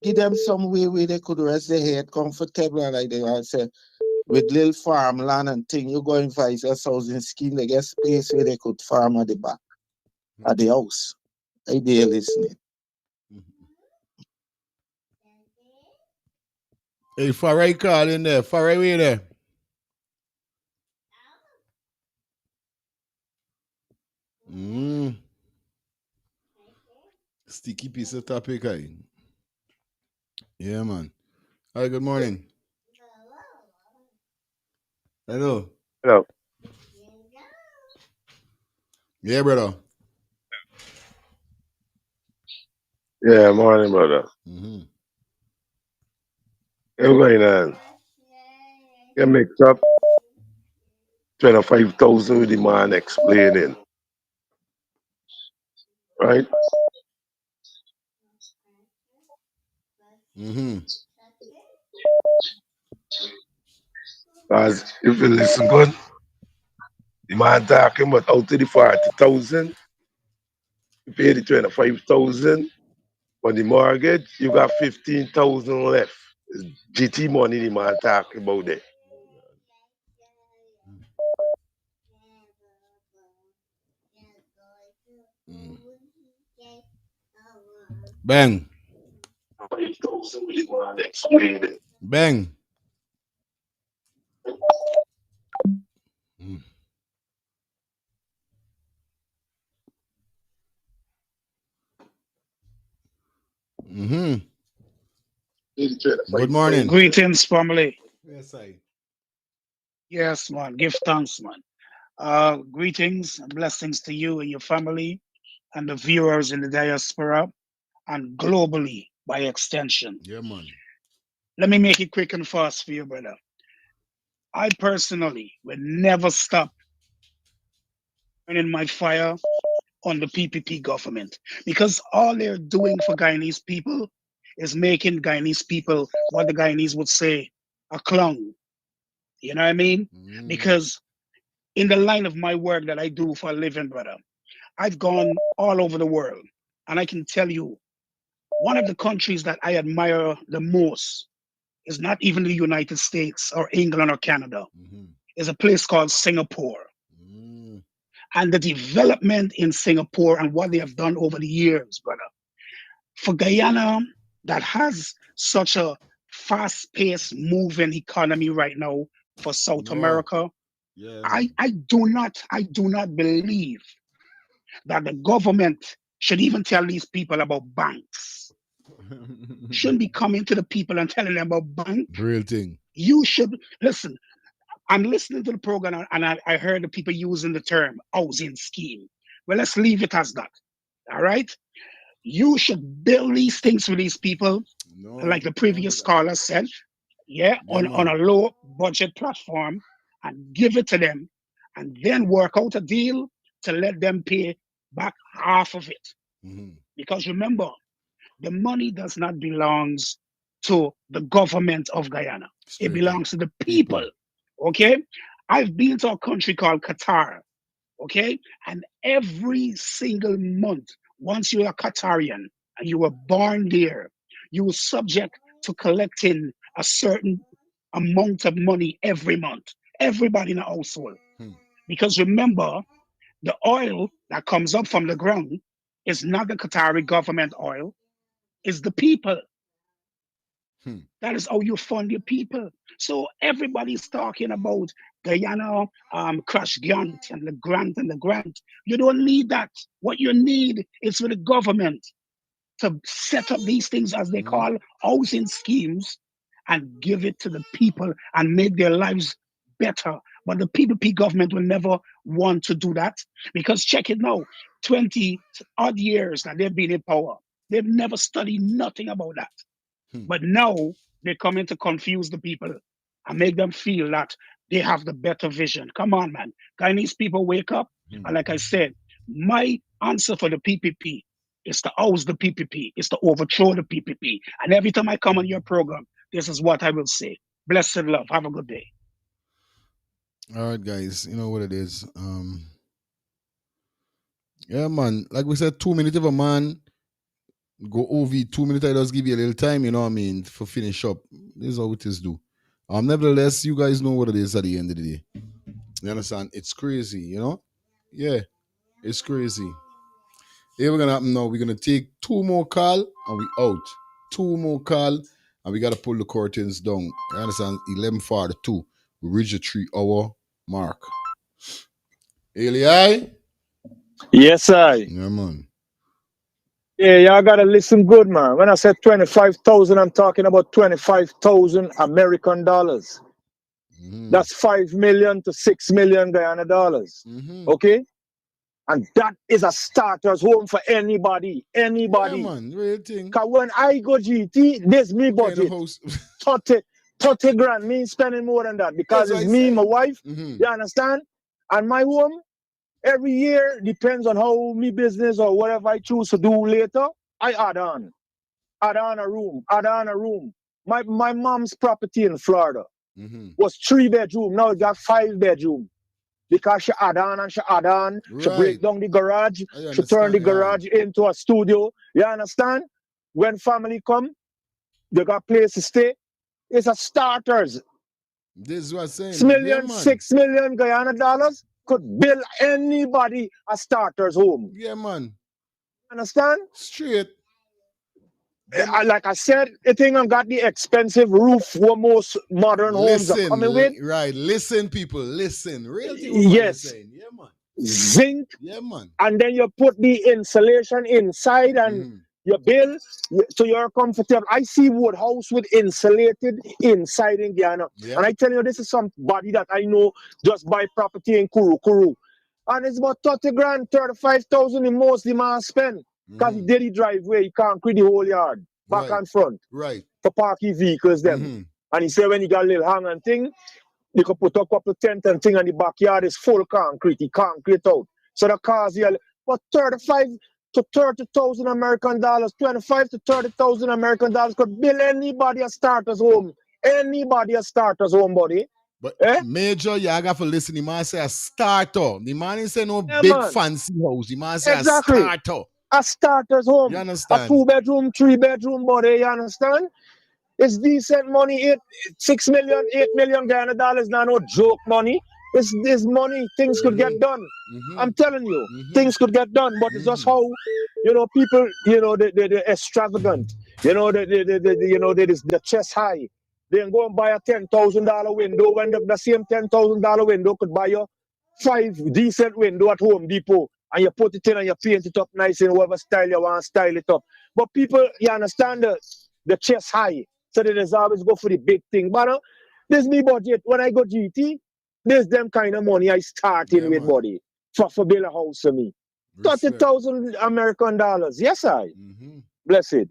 [SPEAKER 8] Give them some way where they could rest their head comfortable and like they want say with little farmland and thing, you go invite a housing scheme, they get space where they could farm at the back at the house. Are they listening?
[SPEAKER 12] Hey, Farai call in there. Farai, where you there? Sticky piece of topic, eh? Yeah, man. Hi, good morning. Hello.
[SPEAKER 11] Hello.
[SPEAKER 12] Yeah, brother.
[SPEAKER 11] Yeah, morning, brother. What's going on? You mix up 25,000 with the man explaining, right?
[SPEAKER 12] Mm-hmm.
[SPEAKER 11] Because if you listen good, the man talking about out of the 40,000, you pay the 25,000 on the mortgage, you got 15,000 left. It's GT money the man talking about there.
[SPEAKER 12] Bang.
[SPEAKER 11] 5,000 with the man explaining.
[SPEAKER 12] Bang. Mm. Mm-hmm. Good morning.
[SPEAKER 13] Greetings, family.
[SPEAKER 12] Yes, I.
[SPEAKER 13] Yes, man. Give thanks, man. Greetings and blessings to you and your family and the viewers in the diaspora and globally by extension.
[SPEAKER 12] Yeah, man.
[SPEAKER 13] Let me make it quick and fast for you, brother. I personally will never stop burning my fire on the PPP government because all they're doing for Guyanese people is making Guyanese people what the Guyanese would say a clown. You know what I mean? Because in the line of my work that I do for a living, brother, I've gone all over the world. And I can tell you, one of the countries that I admire the most is not even the United States or England or Canada. Is a place called Singapore. And the development in Singapore and what they have done over the years, brother. For Guyana, that has such a fast-paced moving economy right now for South America,
[SPEAKER 12] Yeah,
[SPEAKER 13] I do not believe that the government should even tell these people about banks. Shouldn't be coming to the people and telling them about bank.
[SPEAKER 12] Real thing.
[SPEAKER 13] You should listen. I'm listening to the program and I heard the people using the term housing scheme. Well, let's leave it as that. All right. You should build these things for these people, like the previous caller said. Yeah, on a low budget platform and give it to them and then work out a deal to let them pay back half of it. Because remember, the money does not belong to the government of Guyana. It belongs to the people. Okay? I've been to a country called Qatar. Okay? And every single month, once you're a Qatarian and you were born there, you were subject to collecting a certain amount of money every month. Everybody in the household. Because remember, the oil that comes up from the ground is not the Qatari government oil, it's the people. That is how you fund your people. So everybody's talking about Guyana, crash grant and the grant and the grant. You don't need that. What you need is for the government to set up these things as they call housing schemes and give it to the people and make their lives better. But the PPP government will never want to do that because check it now, 20 odd years that they've been in power. They've never studied nothing about that. But now they're coming to confuse the people and make them feel that they have the better vision. Come on, man. Guyanese people wake up. And like I said, my answer for the PPP is to oust the PPP, is to overthrow the PPP. And every time I come on your program, this is what I will say. Blessed love. Have a good day.
[SPEAKER 12] All right, guys. You know what it is. Yeah, man. Like we said, 2 minutes of a man go over 2 minutes. I just give you a little time, you know what I mean, for finish up. This is how it is do. Nevertheless, you guys know what it is at the end of the day. You understand? It's crazy, you know? Yeah, it's crazy. Here we're gonna happen now. We're gonna take 2 more call and we out. 2 more call and we gotta pull the curtains down. You understand? 11:42. We reach the 3-hour mark. Eli?
[SPEAKER 6] Yes, I.
[SPEAKER 12] Yeah, man.
[SPEAKER 6] Yeah, y'all gotta listen good, man. When I said 25,000, I'm talking about 25,000 American dollars. That's 5 million to 6 million Guyana dollars. Okay? And that is a starter's home for anybody. Anybody.
[SPEAKER 12] Yeah, man. Real thing.
[SPEAKER 6] Because when I go GT, this me budget. 30 30 grand, me ain't spending more than that because
[SPEAKER 12] That's what
[SPEAKER 6] it's
[SPEAKER 12] I
[SPEAKER 6] me, my
[SPEAKER 12] say.
[SPEAKER 6] wife, you understand? And my home, every year, depends on how me business or whatever I choose to do later, I add on a room, add on a room. My mom's property in Florida was 3 bedroom, now it got 5 bedroom. Because she add on and she add on, she
[SPEAKER 12] Right.
[SPEAKER 6] break down the garage,
[SPEAKER 12] I
[SPEAKER 6] she turn the
[SPEAKER 12] understand. Yeah.
[SPEAKER 6] garage into a studio. You understand? When family come, they got place to stay. It's a starters.
[SPEAKER 12] This is what I'm saying.
[SPEAKER 6] 6 million, 6 million Guyana dollars could build anybody a starter's home.
[SPEAKER 12] Yeah, man.
[SPEAKER 6] Understand?
[SPEAKER 12] Straight.
[SPEAKER 6] Like I said, the thing I got the expensive roof what most modern homes are coming with.
[SPEAKER 12] Right. Listen, people. Listen. Real thing what man is
[SPEAKER 6] Yes.
[SPEAKER 12] saying. Yeah, man.
[SPEAKER 6] Zinc.
[SPEAKER 12] Yeah, man.
[SPEAKER 6] And then you put the insulation inside and you build so you're comfortable. I see wood house with insulated inside in Guyana.
[SPEAKER 12] Yeah.
[SPEAKER 6] And I tell you, this is somebody that I know just buy property in Kuru. And it's about 30 grand, 35,000 the most the man spend. Because he did the driveway, he concrete the whole yard, back and front.
[SPEAKER 12] Right.
[SPEAKER 6] To park his vehicles them. And he said when he got a little hang and thing, you could put a couple tent and thing in the backyard is full concrete, he concrete out. So the cars here, but 35 to 30,000 American dollars, 25 to 30,000 American dollars could build anybody a starter's home. Anybody a starter's home, buddy.
[SPEAKER 12] But Major, you got to listen. The man say a starter. The man ain't say no big fancy house. The man say a starter.
[SPEAKER 6] A starter's home.
[SPEAKER 12] You understand?
[SPEAKER 6] A 2 bedroom, 3 bedroom, buddy. You understand? It's decent money. 6 million, 8 million Ghana dollars. Not no joke money. It's this money. Things could get done. I'm telling you, things could get done. But it's just how, people, they're extravagant. The chest high. They can go and buy a $10,000 window. When the same $10,000 window could buy you 5 decent window at Home Depot. And you put it in and you paint it up nice in whatever style you want to style it up. But people, you understand the chest high. So they just always go for the big thing. But this me budget. When I go GT, there's them kind of money I start in with, buddy. For build a house for me. 30,000 American dollars. Yes, I. Blessed.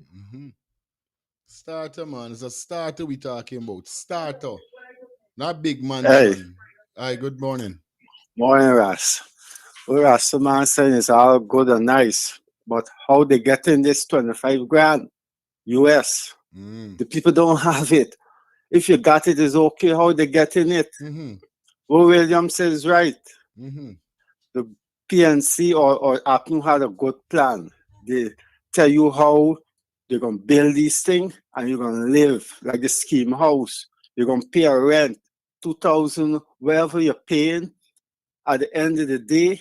[SPEAKER 12] Starter, man. It's a starter we talking about. Starter. Not big mansion.
[SPEAKER 14] Hey.
[SPEAKER 12] Hi, good morning.
[SPEAKER 14] Morning, Ras. What Rasta man saying is all good and nice, but how they getting this 25 grand US? The people don't have it. If you got it, it's okay. How they getting it? What William says right. The PNC or APNU had a good plan. They tell you how they're going to build these things and you're going to live like the scheme house. You're going to pay a rent, 2,000, wherever you're paying. At the end of the day,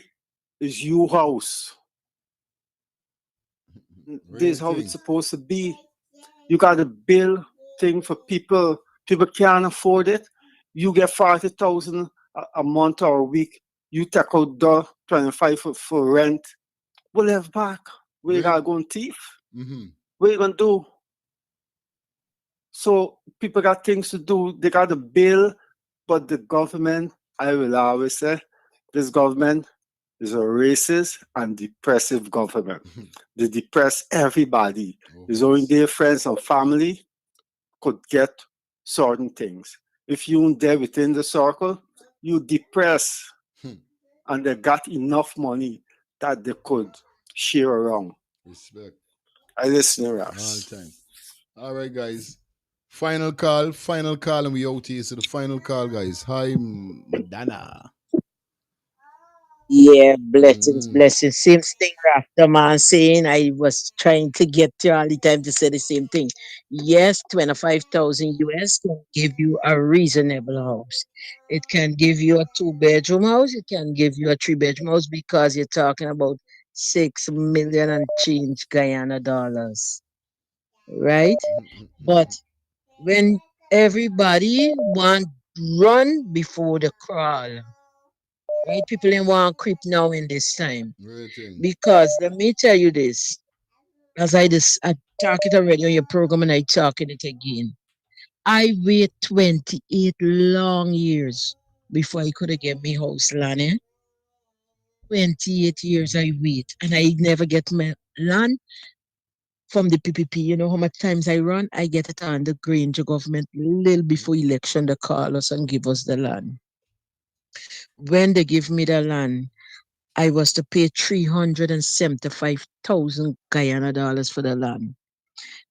[SPEAKER 14] is your house. This is how it's supposed to be. You got to build thing for people. People can't afford it. You get 40,000 a month or a week. You take out the 25 for rent. We'll have back. We gotta go and thief. What you gonna do? So people got things to do. They got to build, but the government, I will always say, this government is a racist and depressive government. They depress everybody. It's only their friends and family could get certain things. If you there within the circle, you depress, and they got enough money that they could share around.
[SPEAKER 12] Respect.
[SPEAKER 14] I listen,
[SPEAKER 12] All
[SPEAKER 14] Ras.
[SPEAKER 12] the time. All right, guys. Final call, and we out here. So the final call, guys. Hi, Madonna.
[SPEAKER 7] Yeah, blessings. Same thing Rasta man saying. I was trying to get you all the time to say the same thing. Yes, 25,000 US can give you a reasonable house. It can give you a 2 bedroom house. It can give you a 3 bedroom house because you're talking about 6 million and change Guyana dollars. Right? But when everybody want run before the crawl, right? People ain't want creep now in this time. Because let me tell you this, as I talk it already on your program and I talking it again. I wait 28 long years before I could have get me house land. 28 years I wait and I never get my land from the PPP. You know how much times I run? I get it on the Granger government little before election. They call us and give us the land. When they give me the land, I was to pay 375,000 Guyana dollars for the land.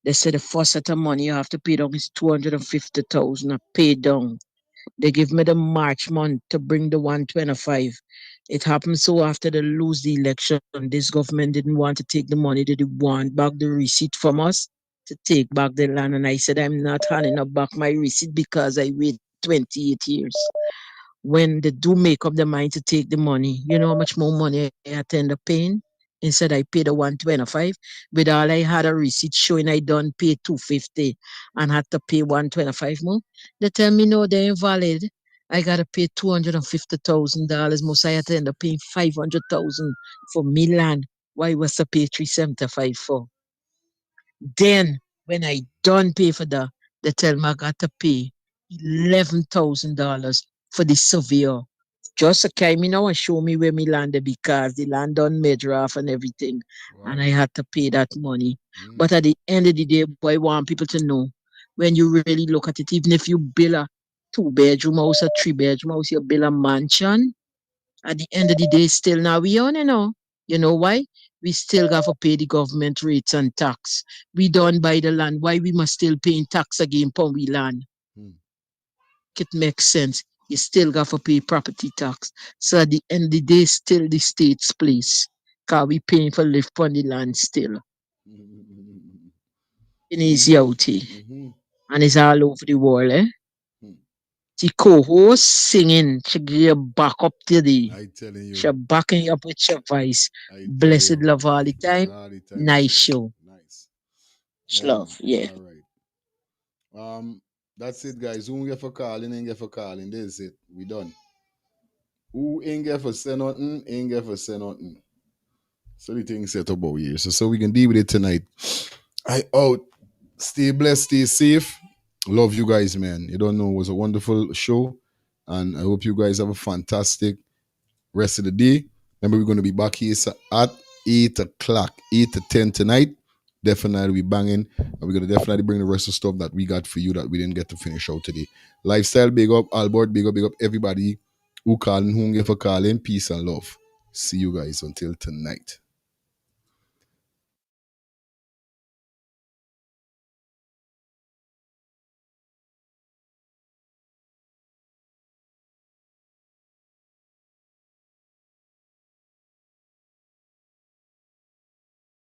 [SPEAKER 7] They said the first set of money you have to pay down is 250,000. I paid down. They give me the March month to bring the 125. It happened so after they lose the election, this government didn't want to take the money. They didn't want back the receipt from us to take back the land. And I said, I'm not handing up back my receipt because I wait 28 years. When they do make up their mind to take the money, you know how much more money I had to end up paying? Instead, I paid the 125. With all I had a receipt showing I done pay 250 and had to pay 125 more. They tell me no, they're invalid. I gotta pay $250,000. Most I had to end up paying 500,000 for Milan. Why was I pay 375 for? Then when I done pay for that, they tell me I got to pay $11,000 for the surveyor. Just to carry me now and show me where me landed because the land done measure off and everything. Wow. And I had to pay that money. But at the end of the day, boy, I want people to know when you really look at it, even if you build a 2-bedroom house, a 3-bedroom house, you build a mansion, at the end of the day, still now we own, you know. You know why? We still got to pay the government rates and tax. We don't buy the land. Why we must still paying tax again upon we land? It makes sense. You still got to pay property tax. So at the end of the day, still the state's place. Because we paying for live on the land still. In easy out here. And it's all over the world, eh? The co-host singing, she give you back up today.
[SPEAKER 12] I telling you.
[SPEAKER 7] She backing you up with your voice.
[SPEAKER 12] I
[SPEAKER 7] Blessed
[SPEAKER 12] tell you.
[SPEAKER 7] love all the time.
[SPEAKER 12] All the time.
[SPEAKER 7] Nice show.
[SPEAKER 12] Nice.
[SPEAKER 7] Love, yeah.
[SPEAKER 12] All right. That's it, guys. Who get for calling, ain't get for calling. This is it. We done. Who ain't get for say nothing, ain't get for say nothing. So the thing set about here. So we can deal with it tonight. I out. Stay blessed, stay safe. Love you guys, man. You don't know, it was a wonderful show. And I hope you guys have a fantastic rest of the day. Remember, we're going to be back here at 8 o'clock, 8 to 10 tonight. Definitely be banging. And we're going to definitely bring the rest of stuff that we got for you that we didn't get to finish out today. Lifestyle, big up. Albert, big up everybody who calling, who give for calling. Peace and love. See you guys until tonight.